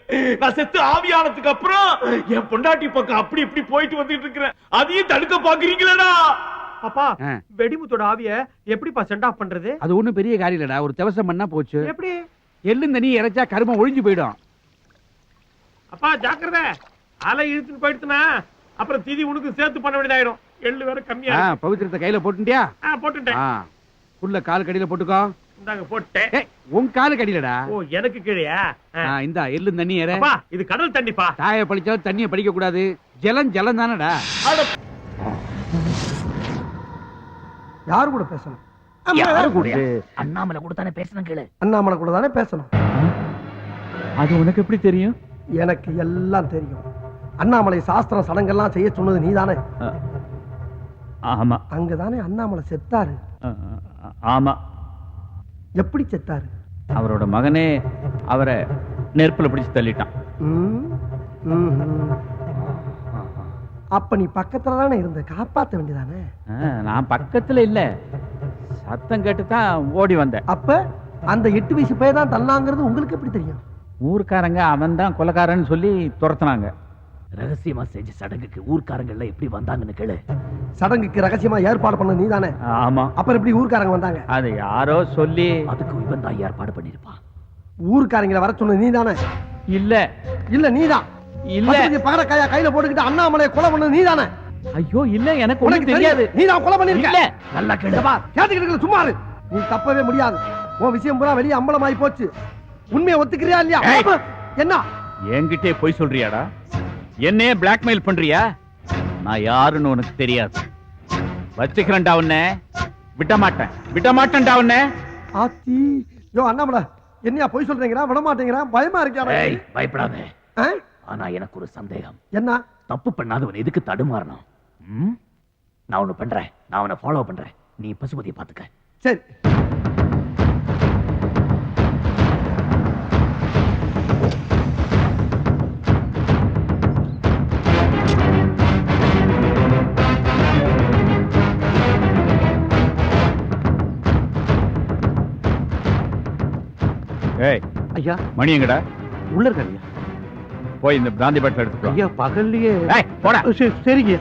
நான் செத்து ஆவியானதுக்கு அப்புறம் என் பொண்டாட்டி பக்கம் அப்படி இப்படி போயிட்டு வந்துட்டு இருக்கிறேன். அதையும் தடுக்க பாக்குறீங்களா? அப்பா, வெடிமுத்தோட ஆவிய எப்படிப்பா சென்ட் ஆஃப் பண்றது? அது ஒண்ணும் பெரிய காரியம் இல்லடா. ஒரு தவசம் பண்ணா போச்சு. எப்படி? எள்ளு தண்ணி இறைச்சா கருமம் ஒழிஞ்சு போயிடும். அப்பா ஜாக்கிரதை, அலை இழுத்துட்டு போயிடுச்சுனா அப்புறம் தீதி உனக்கு சேர்த்து பண்ண வேண்டியதாயிடும். எள்ளு வேற கம்மியா. பவித்திரத்தை கையில போட்டுட்டியா? போட்டுட்டேன். உள்ள கால் கடியில போட்டுக்கோ. இந்தாங்க போட்டேன். உன் காலு கடிலடா. ஓ எனக்கு கீழையா? இந்த எள்ளு தண்ணி ஏற. அப்பா இது கடல் தண்ணிப்பா. தாய பழிச்சாலும் தண்ணியை படிக்க கூடாது. ஜலம் ஜலம் தானடா. யாரு கூட பேசணும்? அண்ணாமலை கூட தானே பேசணும். கேளு. அண்ணாமலை கூட தானே பேசணும். அது உனக்கு எப்படி தெரியும்? எனக்கு எல்லாம் தெரியும். அண்ணாமலை சாஸ்திரம் சடங்கெல்லாம் செய்ய சொன்னது நீதானே? ஆமா. அங்கதானே அண்ணாமலை செத்தாரு. ஆமா. எப்படி செத்தாரு? அவரோட மகனே அவரை நெருப்புல பிடிச்சு தள்ளிட்டான். அப்ப நீ பக்கத்துல தானே இருந்த, காப்பாத்த வேண்டியதானே? நான் பக்கத்துல இல்ல, சத்தம் கேட்டுதான் ஓடி வந்தேன். அப்ப அந்த 8 வயசு பையன் தான் தள்ளாங்கிறது உங்களுக்கு எப்படி தெரியும்? ஊர்க்காரங்க அவன் தான் கொலைக்காரன்னு சொல்லி துரத்துனாங்க. ரகசியமா செஞ்ச சடங்குக்கு ஊர்க்காரங்க எல்லாம் எப்படி வந்தாங்கன்னு கேளு. சடங்குக்கு ரகசியமா ஏற்பாடு பண்ண நீதானே? ஆமா. அப்புறம் எப்படி ஊர்க்காரங்க வந்தாங்க? அது யாரோ சொல்லி. அதுக்கு இவன் தான் ஏற்பாடு பண்ணிருப்பான். ஊர்க்காரங்களை வர சொன்னது நீதானே? இல்ல இல்ல நீதான். இல்ல பகடக்காயா கையில போட்டுக்கிட்டு அண்ணாமலையை கொலை பண்ணது நீதானே? ஐயோ இல்ல, எனக்கு ஒண்ணும் தெரியாது. நீதான் கொலை பண்ணிருக்க. இல்ல நல்லா கேளுப்பா. கேட்டுக்கிட்டு சும்மா இரு. நீ தப்பவே முடியாது. உன் விஷயம் பூரா வெளியே அம்பலமாயி போச்சு. உண்மையை ஒத்துக்கிறியா இல்லையா? என்ன என்கிட்டே போய் சொல்றியாடா? என்னையே பிளாக்மெயில் பண்றியா? நான் யாருன்னு உனக்கு தெரியாது. வச்சுக்கிறேன்டா உன்னை. விட மாட்டேன்டா உன்னை. ஆத்தி யோ அண்ணாமலை என்னையா போய் சொல்றீங்களா? விட மாட்டேங்கிறா. பயமா இருக்கியா? பயப்படாத. ஆனா எனக்கு ஒரு சந்தேகம். என்ன? தப்பு பண்ணாதவன் எதுக்கு தடுமாறணும்? நான் ஒண்ணு பண்றேன். நான் அவனை ஃபாலோ பண்றேன். நீ பசுபதியை பாத்துக்க. சரி. ஏய் ஐயா மணி எங்கடா? உள்ள இருக்காங்க. போய் இந்த பிராந்தி பாட்டில் எடுத்துக்கோ. ஐயா பகல்லையே. போடா. சரிங்க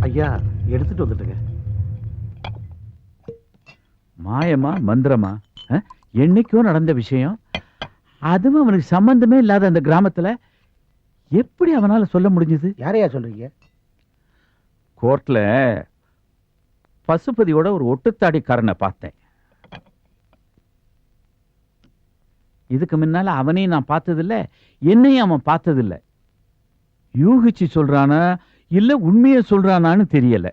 ஐயா, எடுத்துட்டு வந்துட்டுங்க. மாயமா மந்திரமா? என்னைக்கோ நடந்த விஷயம். அதுவும் அவனுக்கு சம்பந்தமே இல்லாத அந்த கிராமத்துல எப்படி அவனால சொல்ல முடிஞ்சது? யாரையா சொல்றீங்க? கோர்ட்ல பசுபதியோட ஒரு ஒட்டுத்தாடிக்காரனை பார்த்தேன். இதுக்கு முன்னால அவனையும் நான் பார்த்ததில்ல, என்னையும் அவன் பார்த்ததில்ல. யூகிச்சு சொல்றானா இல்ல உண்மையை சொல்றானான்னு தெரியல.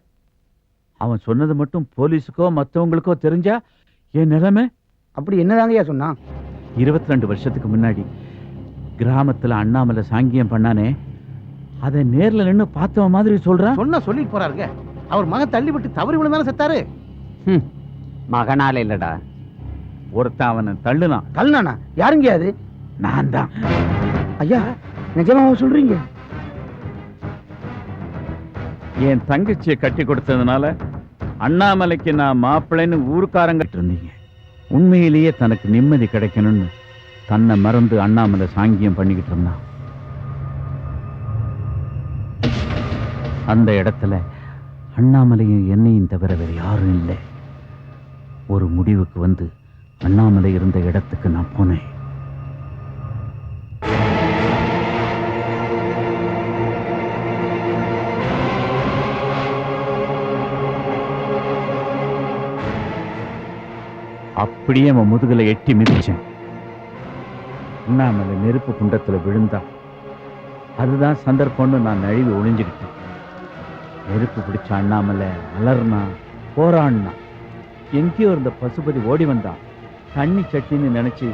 அவன் சொன்னது மட்டும் போலீஸுக்கோ மற்றவங்களுக்கோ தெரிஞ்சா என் நிலைமை. அப்படி என்னதாங்கய்யா சொன்னான்? 22 வருஷத்துக்கு முன்னாடி கிராமத்துல அண்ணாமலை சாங்கியம் பண்ணானே, அதை நேர்ல நின்னு பார்த்தவன் மாதிரி சொல்றான். சொல்லிட்டு போறாருங்க. அவர் மகன் தள்ளி விட்டு தவறி விழுந்தானே செத்தாரு. மகனால இல்லடா, ஒருத்தன் அவனை தள்ளுனான். தள்ளுனானா? யாருங்க அது? நான் தான். ஐயா நிஜமாவா சொல்றீங்க? என் தங்கச்சியை கட்டி கொடுத்ததுனால அண்ணாமலைக்கு நான் மாப்பிள்ளைன்னு ஊருக்காரங்க இருந்தீங்க. உண்மையிலேயே தனக்கு நிம்மதி கிடைக்கணும்னு தன்னை மறந்து அண்ணாமலை சாங்கியம் பண்ணிக்கிட்டு இருந்தான். அந்த இடத்துல அண்ணாமலையும் என்னையும் தவிர வேறு யாரும் இல்லை. ஒரு முடிவுக்கு வந்து அண்ணாமலை இருந்த இடத்துக்கு நான் போனேன். அப்படியே அவன் முதுகுல எட்டி மிதிச்சேன். அண்ணாமலை நெருப்பு குண்டத்துல விழுந்தான். அதுதான் சந்தர்ப்பம்னு நான் நழுவி ஒளிஞ்சுக்கிட்டேன். நெருப்பு பிடிச்ச அண்ணாமலை அலர்னா போராடினான். எங்கேயோ இருந்த பசுபதி ஓடி வந்தான். தண்ணி சட்டின்னு நினைச்சு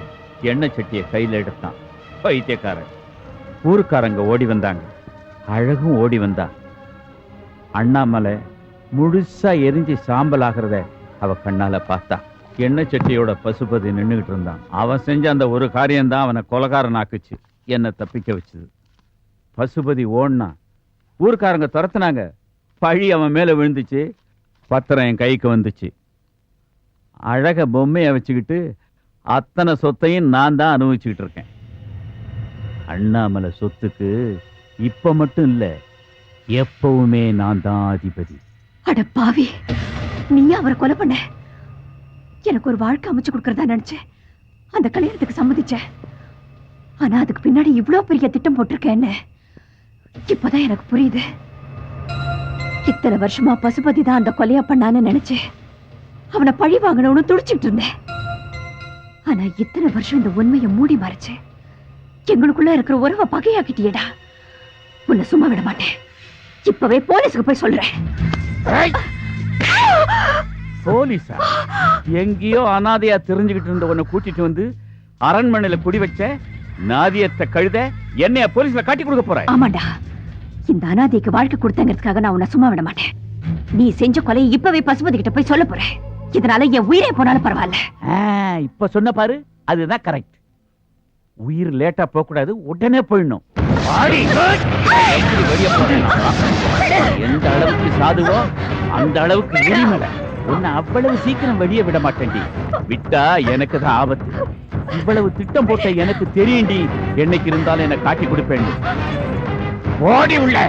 எண்ணெய் சட்டியை கையில் எடுத்தான். பைத்தியக்காரன். ஊருக்காரங்க ஓடி வந்தாங்க. அழகும் ஓடி வந்தா. அண்ணாமலை முழுசா எரிஞ்சு சாம்பல் ஆகிறத அவ கண்ணால பார்த்தா. எண்ணெய் சட்டியோட பசுபதி நின்றுகிட்டு இருந்தான். அவன் செஞ்ச அந்த ஒரு காரியம்தான் அவனை கொலைகாரன் ஆக்குச்சு, என்னை தப்பிக்க வச்சுது. பசுபதி ஓடினான். ஊருக்காரங்க துரத்துனாங்க. பழி அவன் மேல விழுந்துச்சு. பத்திரம் என் கைக்கு வந்துச்சு. அழக பொம்மையை வச்சுக்கிட்டு அத்தனை சொத்தையும் நான் தான் அனுபவிச்சுக்கிட்டு இருக்கேன். அண்ணாமலை சொத்துக்கு இப்ப மட்டும் இல்ல, எப்பவுமே நான் தான் அதிபதி. அட பாவி, நீ அவரை கொலை பண்ண. எனக்கு ஒரு வாழ்க்கை அமைச்சு கொடுக்கறதா நினைச்சேன். அந்த கல்யாணத்துக்கு சம்மதிச்சேன். ஆனா அதுக்கு பின்னாடி இவ்வளவு பெரிய திட்டம் போட்டிருக்கேன்னு இப்பதான் எனக்கு புரியுது. இத்தனை வருஷமா பசுபதி தான் அந்த கொலையா பண்ணான்னு நினைச்சேன். அவனை பழி வாங்கணும்னு துடிச்சிட்டு இருந்தேன். ஆனா இத்தனை வருஷம் இந்த உண்மையை மூடி மறைச்சு எங்களுக்குள்ள இருக்கிற உறவை பகையாக்கிட்டியேடா. உன்னை சும்மா விட மாட்டேன். இப்பவே போலீஸுக்கு போய் சொல்றேன். போலீஸா? எங்கேயோ அனாதையா தெரிஞ்சுக்கிட்டு இருந்த உன்னை கூட்டிட்டு வந்து அரண்மனையில குடி வச்ச நாதியத்தை கழுத என்னைய போலீஸ்ல காட்டி கொடுக்க போற? ஆமாண்டா, இந்த அனாதைக்கு வாழ்க்கை கொடுத்தங்கிறதுக்காக நான் உன்னை சும்மா விட மாட்டேன். நீ செஞ்ச கொலையை இப்பவே பசுபதி கிட்ட போய் சொல்ல போறேன். இதனால என் உயிரே போனாலும் பரவாயில்ல. இப்ப சொன்ன பாரு, அதுதான் கரெக்ட். உயிர் லேட்டா போக கூடாது, உடனே போயிடணும். எந்த அளவுக்கு சாதுவோ அந்த அளவுக்கு எரிமல. உன்னை அவ்வளவு சீக்கிரம் வெளியே விட மாட்டேன்டி. விட்டா எனக்கு தான் ஆபத்து. இவ்வளவு திட்டம் போட்ட எனக்கு தெரியும்டி. என்னைக்கு இருந்தாலும் என்ன காட்டி கொடுப்பேன். ஓடி உள்ள.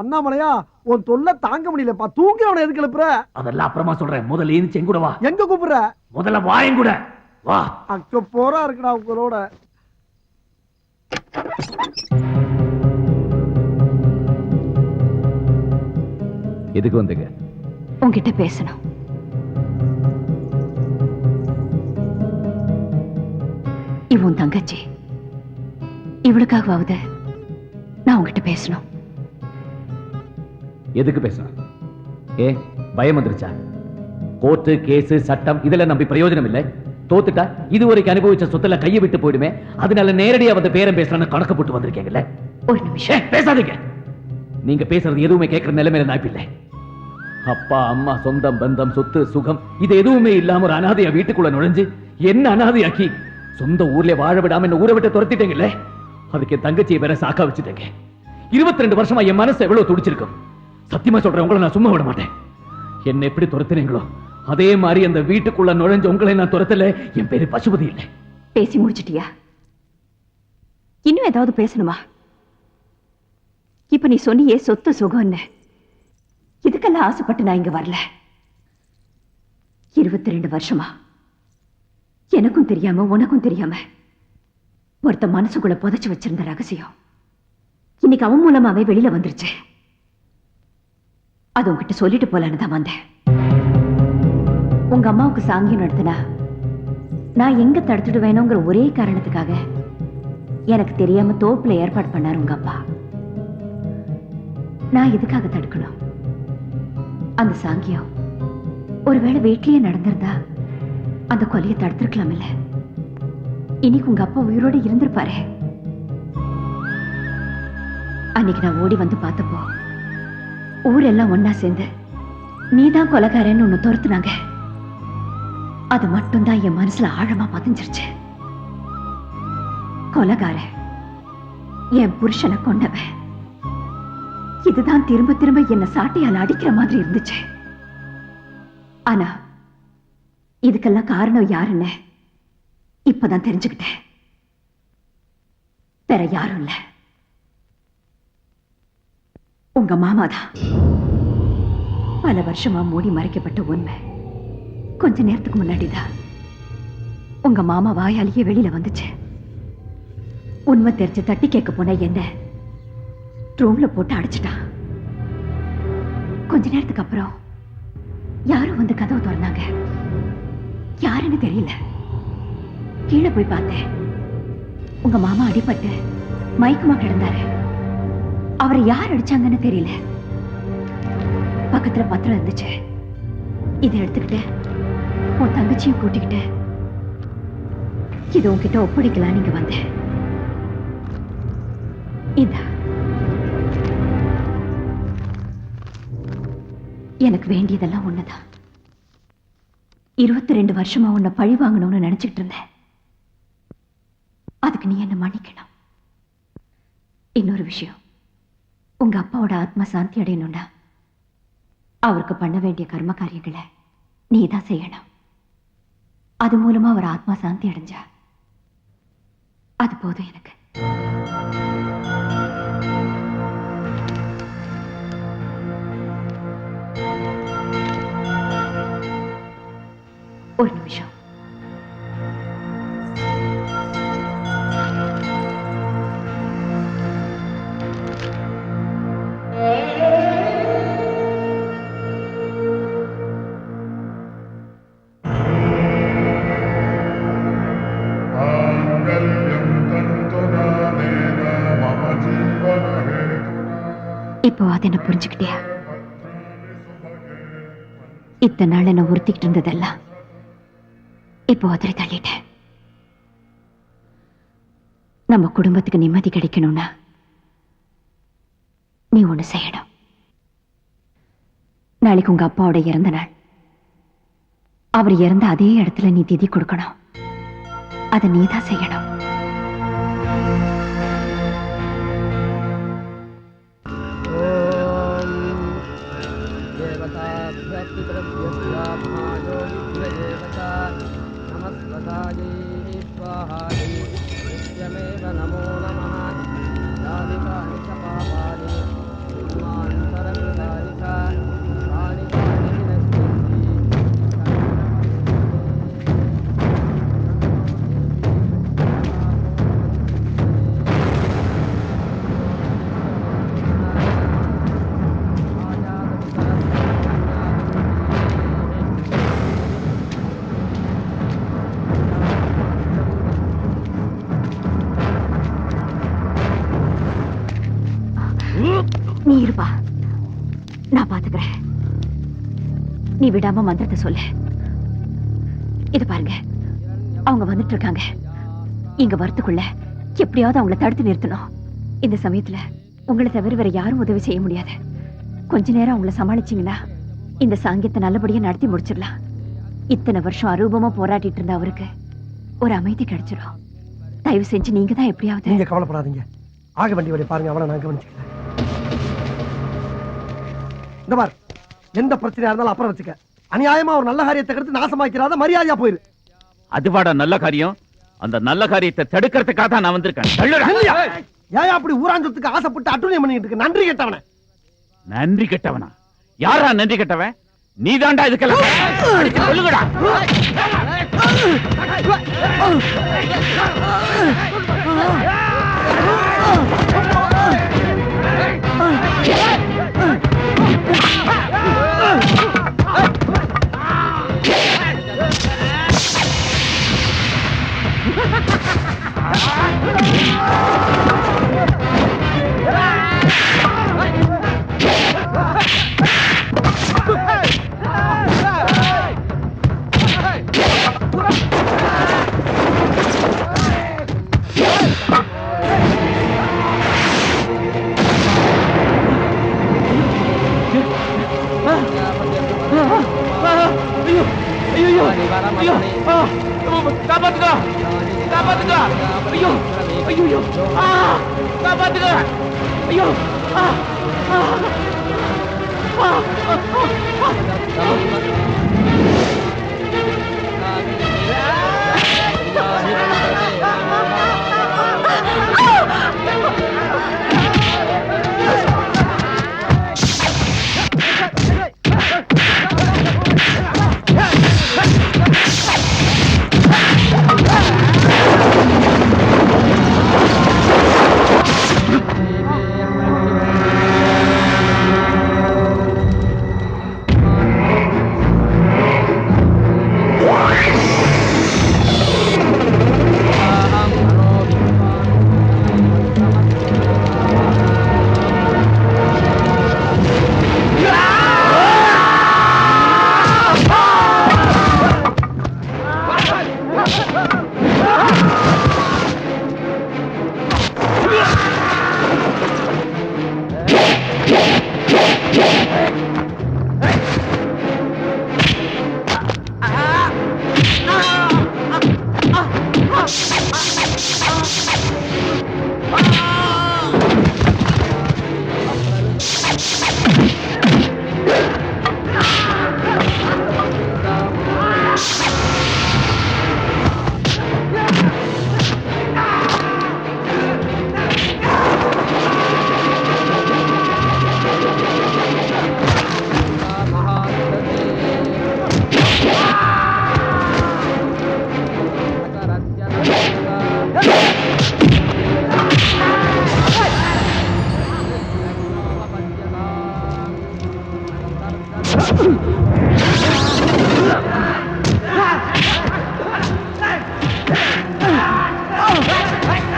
அண்ணாமலையா, உன் தொல்லை தாங்க முடியலப்பா. தூங்கிறவனை எதுக்கு எழுப்புற? அதெல்லாம் அப்புறமா சொல்றேன். முதல்ல ஏன் செங்குட வா. எங்க கூப்பிடுற? முதல்ல வாயங்கூட வா. அக்க போரா இருக்குடா உங்களோட. எதுக்கு வந்தீங்க? உன்கிட்ட பேசணும். இவன் தங்கச்சி, இவளுக்காகவாவது நான் உங்ககிட்ட பேசணும். எதுக்கு பேசணும்? ஏ பயம் வந்துருச்சா? கோர்ட்டு கேஸ் சட்டம் இதெல்லாம் நம்பி பிரயோஜனம் இல்லை. தோத்துட்டா இதுவரைக்கும் அனுபவிச்ச சொத்துல கையை விட்டு போயிடுமே. அதனால நேரடியா வந்து பேரம் பேசலான்னு கணக்கு போட்டு வந்திருக்கீங்கல்ல. ஒரு நிமிஷம் பேசாதீங்க. நீங்க பேசுறது எதுவுமே கேட்கற நிலைமையில நான் இல்லை. அப்பா அம்மா சொந்தம் பந்தம் சொத்து சுகம் இது எதுவுமே இல்லாம ஒரு அனாதையா வீட்டுக்குள்ள நுழைஞ்சு என்ன அனாதையாக்கி சொந்த ஊர்ல வாழ விடாம என்ன ஊரை விட்டு துரத்திட்டீங்கல்ல. அதுக்கு என் தங்கச்சியை வேற சாக்கா வச்சுட்டேங்க. 22 வருஷமா என் மனசு எவ்வளவு துடிச்சிருக்கும். சத்தியமா சொல்றேன், உங்களை நான் சும்மா விட மாட்டேன். என்ன எப்படி துரத்தினீங்களோ அதே மாதிரி அந்த வீட்டுக்குள்ள நுழைஞ்ச உங்களை நான் துரத்தல. என் பேரு பசுபதி இல்லை. பேசி முடிச்சிட்டியா? இன்னும் ஏதாவது பேசணுமா? இப்ப நீ சொன்னியே சொத்து சுகம்னு. இதுக்கெல்லாம் ஆசைப்பட்டு நான் இங்க வரல. 22 வருஷமா எனக்கும் தெரியாம உனக்கும் தெரியாம ஒருத்த மனசுக்குள்ள புதைச்சு வச்சிருந்த ரகசியம் இன்னைக்கு அவன் மூலமாவே வெளியில வந்துருச்சு. அது உங்ககிட்ட சொல்லிட்டு போலான்னு தான் வந்தேன். உங்க அம்மாவுக்கு சாங்கியம் நடத்தினா நான் எங்க தடுத்துடுவேணுங்கிற ஒரே காரணத்துக்காக எனக்கு தெரியாம தோப்புல ஏற்பாடு பண்ணாரு உங்க அப்பா. நான் எதுக்காக தடுக்கணும்? அந்த சாங்கியம் ஒருவேளை வீட்லயே நடந்திருந்தா அந்த கொலையை தடுத்திருக்கலாம் இல்ல. இன்னைக்கு உங்க அப்பா உயிரோட இருந்திருப்பாரு. அன்னைக்கு நான் ஓடி வந்து பார்த்தப்போ ஊரெல்லாம் ஒன்னா சேர்ந்து நீதான் கொலைகாரன்னு ஒண்ணு துரத்துனாங்க. அது மட்டும்தான் என் மனசுல ஆழமா பதிஞ்சிருச்சு. கொலைகாரன் என் புருஷனை கொண்டவன். இதுதான் திரும்ப திரும்ப என்ன சாட்டையால் அடிக்கிற மாதிரி இருந்துச்சு. ஆனா இதுக்கெல்லாம் காரணம் யாருன்னு இப்பதான் தெரிஞ்சுக்கிட்டேன். வேற யாரும் இல்ல, உங்க மாமாதான். பல வருஷமா மூடி மறைக்கப்பட்ட உண்மை கொஞ்ச நேரத்துக்கு முன்னாடிதான் உங்க மாமா வாயாலேயே வெளியில வந்துச்சு. உண்மை தெரிஞ்சு தட்டி கேட்க போன என்ன ரூம்ல போட்டு அடைச்சிட்டான். கொஞ்ச நேரத்துக்கு அப்புறம் யாரும் வந்து கதவு திறந்தாங்க. யாருன்னு தெரியல. கீழே போய் பார்த்தேன். உங்க மாமா அடிபட்டு மயக்கமா கிடந்தாரு. அவரை யார் அடிச்சாங்கன்னு தெரியல. பக்கத்துல பத்திரம் இருந்துச்சு. இதை எடுத்துக்கிட்டு உன் தங்கச்சியும் கூட்டிக்கிட்டு இது உன்கிட்ட ஒப்படைக்கலாம் நீங்க வந்தேன். இந்த எனக்கு வேண்டியதெல்லாம் ஒண்ணுதான். 22 வருஷமா உன்னை பழி வாங்கணும்னு நினைச்சிட்டு இருந்தேன். அதுக்கு நீ என்ன மன்னிக்கணும். இன்னொரு விஷயம், உங்க அப்பாவோட ஆத்மா சாந்தி அடையணும்னா அவருக்கு பண்ண வேண்டிய கர்ம காரியங்களை நீதான் செய்யணும். அது மூலமா அவர் ஆத்மா சாந்தி அடைஞ்சா அது போதும் எனக்கு. ஒரு நிமிஷம். இப்போ அதை என்ன புரிஞ்சுக்கிட்டியா? இத்தனை நாள் என்ன உறுத்திக்கிட்டு இருந்ததெல்லாம் இப்போ அதிரி தள்ளிட்டேன். நம்ம குடும்பத்துக்கு நிம்மதி கிடைக்கணும்னா நீ ஒண்ணு செய்யணும். நாளைக்கு உங்க அப்பாவோட இறந்த நாள். அவர் இறந்த அதே இடத்துல நீ திதி கொடுக்கணும். அதை நீதான் செய்யணும். நீ இருப்பா, நான் பாத்துக்கிறேன். நீ விடாம மந்திரத்தை சொல்லு. இது பாருங்க, அவங்க வந்துட்டு இருக்காங்க. இங்க வரத்துக்குள்ள எப்படியாவது அவங்கள தடுத்து நிறுத்தணும். இந்த சமயத்துல உங்களை தவிர வேற யாரும் உதவி செய்ய முடியாது. கொஞ்ச நேரம் அவங்கள சமாளிச்சீங்கன்னா இந்த சாங்கியத்தை நல்லபடியா நடத்தி முடிச்சிடலாம். இத்தனை வருஷம் அரூபமா போராட்டிட்டு இருந்த அவருக்கு ஒரு அமைதி கிடைச்சிடும். தயவு செஞ்சு நீங்க தான் எப்படியாவது. நீங்க கவலைப்படாதீங்க. ஆக வேண்டிய வழி பாருங்க, அவளை நான் கவனிச்சுக்கிறேன். இந்த மாதிரி எந்த பிரச்சனையா இருந்தாலும் அப்புறம் வச்சுக்க. அநியாயமா ஒரு நல்ல காரியத்தை கருத்து நாசமாக்கிறாத, மரியாதையா போயிரு. அதுவாடா நல்ல காரியம். அந்த நல்ல காரியத்தை தடுக்கிறதுக்காக தான் நான் வந்திருக்கேன். ஏன் அப்படி ஊராஞ்சத்துக்கு ஆசைப்பட்டு அட்டுழியம் பண்ணிட்டு இருக்க? நன்றி கெட்டவன. நன்றி கெட்டவனா? யாரா நன்றி கெட்டவன்? நீ தாண்டா இதுக்கெல்லாம் சொல்லுங்கடா. ஐயோ காப்பாத்துங்க காப்பாத்துங்க ஐயோ ஐயோ காப்பாத்துங்க ஐயோ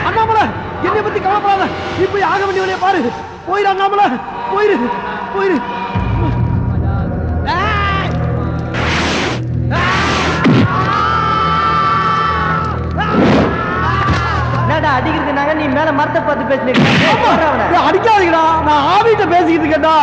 அண்ணாமலை என்னை பத்தி கவலைப்படாத, நீ போய் ஆக வேண்டிய வேலையை பாரு. போயிரு அண்ணாமலை, போயிரு போயிரு. அடிக்கிறதுனாங்க நீ மேல மரத்தை பார்த்து பேசிட்டு அடிக்காதீங்கடா, நான் ஆவிட்ட பேசிக்கிட்டு இருக்கேன்டா.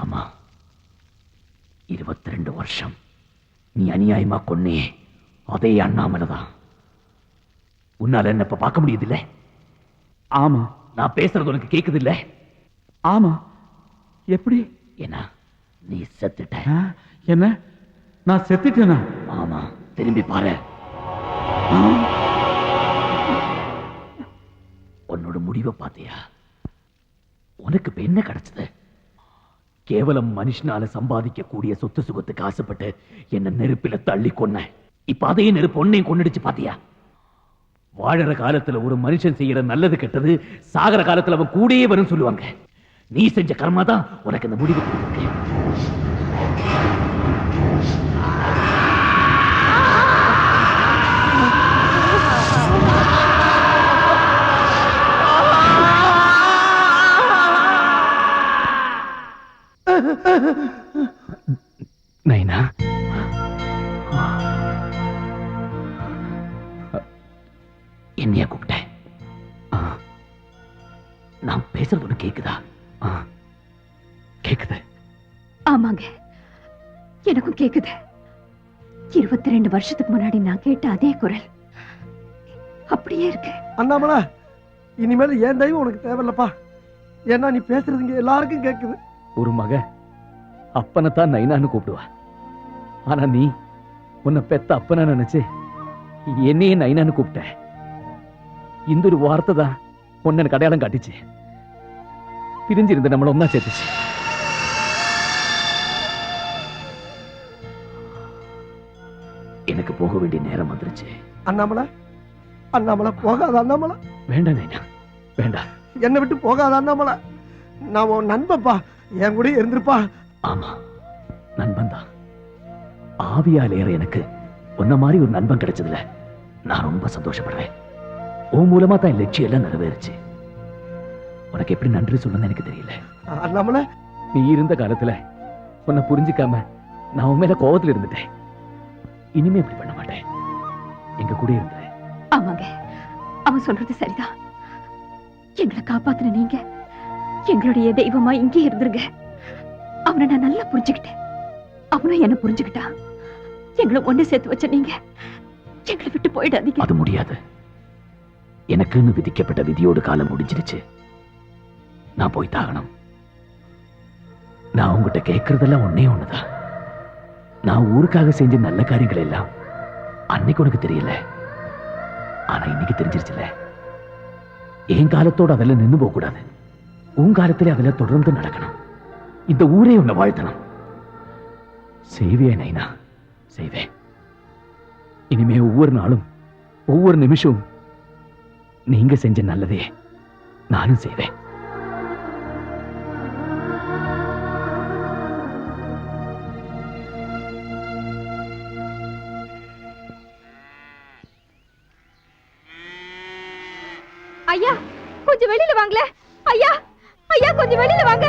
ஆமா, 22 வருஷம் நீ அநியாயமா கொன்னே அதே அண்ணாமலைதான். உன்னால என்ன இப்ப பார்க்க முடியுது இல்ல? ஆமா. நான் பேசுறது உனக்கு கேக்குது இல்ல? ஆமா. எப்படி? என்ன நீ செத்துட்ட? என்ன நான் செத்துட்டேனா? ஆமா, திரும்பி பாரு. உன்னோட முடிவை பாத்தியா? உனக்கு இப்ப என்ன கிடைச்சது? கேவலம் மனுஷனால சம்பாதிக்க கூடிய சொத்து சுகத்துக்கு ஆசைப்பட்டு என்ன நெருப்பில தள்ளி கொன்ன. இப்ப அதே நெருப்பு ஒன்னையும் கொன்னுடுச்சு பாத்தியா? வாழற காலத்துல ஒரு மனுஷன் செய்யற நல்லது கெட்டது சாகர காலத்துல அவன் கூடயே வரும் சொல்லுவாங்க. நீ செஞ்ச கர்மா தான் உனக்கு இந்த முடிவு கொடுத்திருக்கு. நைனா, என்னையா கூப்பிட்ட? நான் பேசுறது ஒண்ணு கேக்குதா? கேக்குது. ஆமாங்க, எனக்கும் கேக்குது. 22 வருஷத்துக்கு முன்னாடி நான் கேட்ட அதே குரல் அப்படியே இருக்கு. அண்ணாமலை, இனிமேல் என் தெய்வம் உனக்கு தேவையில்லப்பா. ஏன்னா நீ பேசுறதுங்க எல்லாருக்கும் கேக்குது. ஒரு மக அப்பனைத்தான் நைனான்னு கூப்பிடுவா. ஆனா நீ உன்னை பெத்த அப்பனா நினைச்சு என்னையே நைனான்னு கூப்பிட்ட. இந்த ஒரு வார்த்தை தான் உன்னை எனக்கு அடையாளம் காட்டிச்சு. பிரிஞ்சிருந்த நம்மள ஒன்னா சேர்த்துச்சு. எனக்கு போக வேண்டிய நேரம் வந்துருச்சு. அண்ணாமலை, அண்ணாமலை போகாத அண்ணாமலை. வேண்டாம் நைனா, வேண்டாம். என்னை விட்டு போகாத அண்ணாமலை. நான் உன் நண்பப்பா, என் கூட இருந்திருப்பா. ஆமா, நண்பன் தான். ஆவியால் ஏற எனக்கு உன்ன மாதிரி ஒரு நண்பன் கிடைச்சதுல நான் ரொம்ப சந்தோஷப்படுறேன். உன் மூலமா தான் என் லட்சியம் எல்லாம் நிறைவேறுச்சு. உனக்கு எப்படி நன்றி சொல்லணும்னு எனக்கு தெரியல. அண்ணாமலை, நீ இருந்த காலத்துல உன்னை புரிஞ்சுக்காம நான் உன் மேல கோவத்துல இருந்துட்டேன். இனிமே இப்படி பண்ண மாட்டேன். எங்க கூட இருந்தேன். ஆமாங்க, அவன் சொல்றது சரிதான். எங்களை காப்பாத்தின நீங்க எங்களுடைய தெய்வமா இங்கே இருந்துருங்க. அவனை நான் நல்லா புரிஞ்சுக்கிட்டேன், அவனும் என்ன புரிஞ்சுக்கிட்டான். எங்களை ஒண்ணு சேர்த்து வச்ச நீங்க எங்களை விட்டு போயிடாதீங்க. அது முடியாது. எனக்குன்னு விதிக்கப்பட்ட விதியோடு காலம் முடிஞ்சிருச்சு. நான் போய் தாகணும். நான் உங்ககிட்ட கேட்கறதெல்லாம் ஒன்னே ஒண்ணுதான். நான் ஊருக்காக செஞ்ச நல்ல காரியங்கள் எல்லாம் அன்னைக்கு உனக்கு தெரியல, ஆனா இன்னைக்கு தெரிஞ்சிருச்சுல. என் காலத்தோட அதெல்லாம் நின்னு போக கூடாது. உன் காலத்திலே அதெல்லாம் தொடர்ந்து நடக்கணும். இந்த ஊரே உன்னை வாழ்த்தணும். செய்வேன் நைனா, செய்வேன். இனிமே ஒவ்வொரு நாளும் ஒவ்வொரு நிமிஷம் நீங்க செஞ்ச நல்லதே நானும் செய்வேன். ஐயா கொஞ்சம் வெளியில வாங்களே. ஐயா, ஐயா கொஞ்சம் வெளியில வாங்க.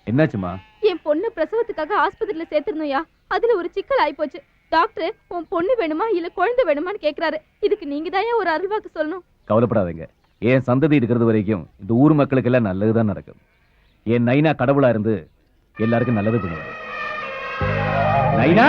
என்னாச்சுமா? என் பொண்ணு பிரசவத்துக்காக ஆஸ்பத்திரியில சேர்த்திருந்தோம்யா. அதுல ஒரு சிக்கல் ஆயிப்போச்சு. டாக்டர் உன் பொண்ணு வேணுமா இல்ல குழந்தை வேணுமான்னு கேக்குறாரு. இதுக்கு நீங்க தான் ஒரு அருள்வாக்கு சொல்லணும். கவலைப்படாதீங்க. என் சந்ததி இருக்கிறது வரைக்கும் இந்த ஊர் மக்களுக்கு எல்லாம் நல்லதுதான் நடக்கும். என் நைனா கடவுளா இருந்து எல்லாருக்கும் நல்லது பண்ணுவாங்க. நைனா!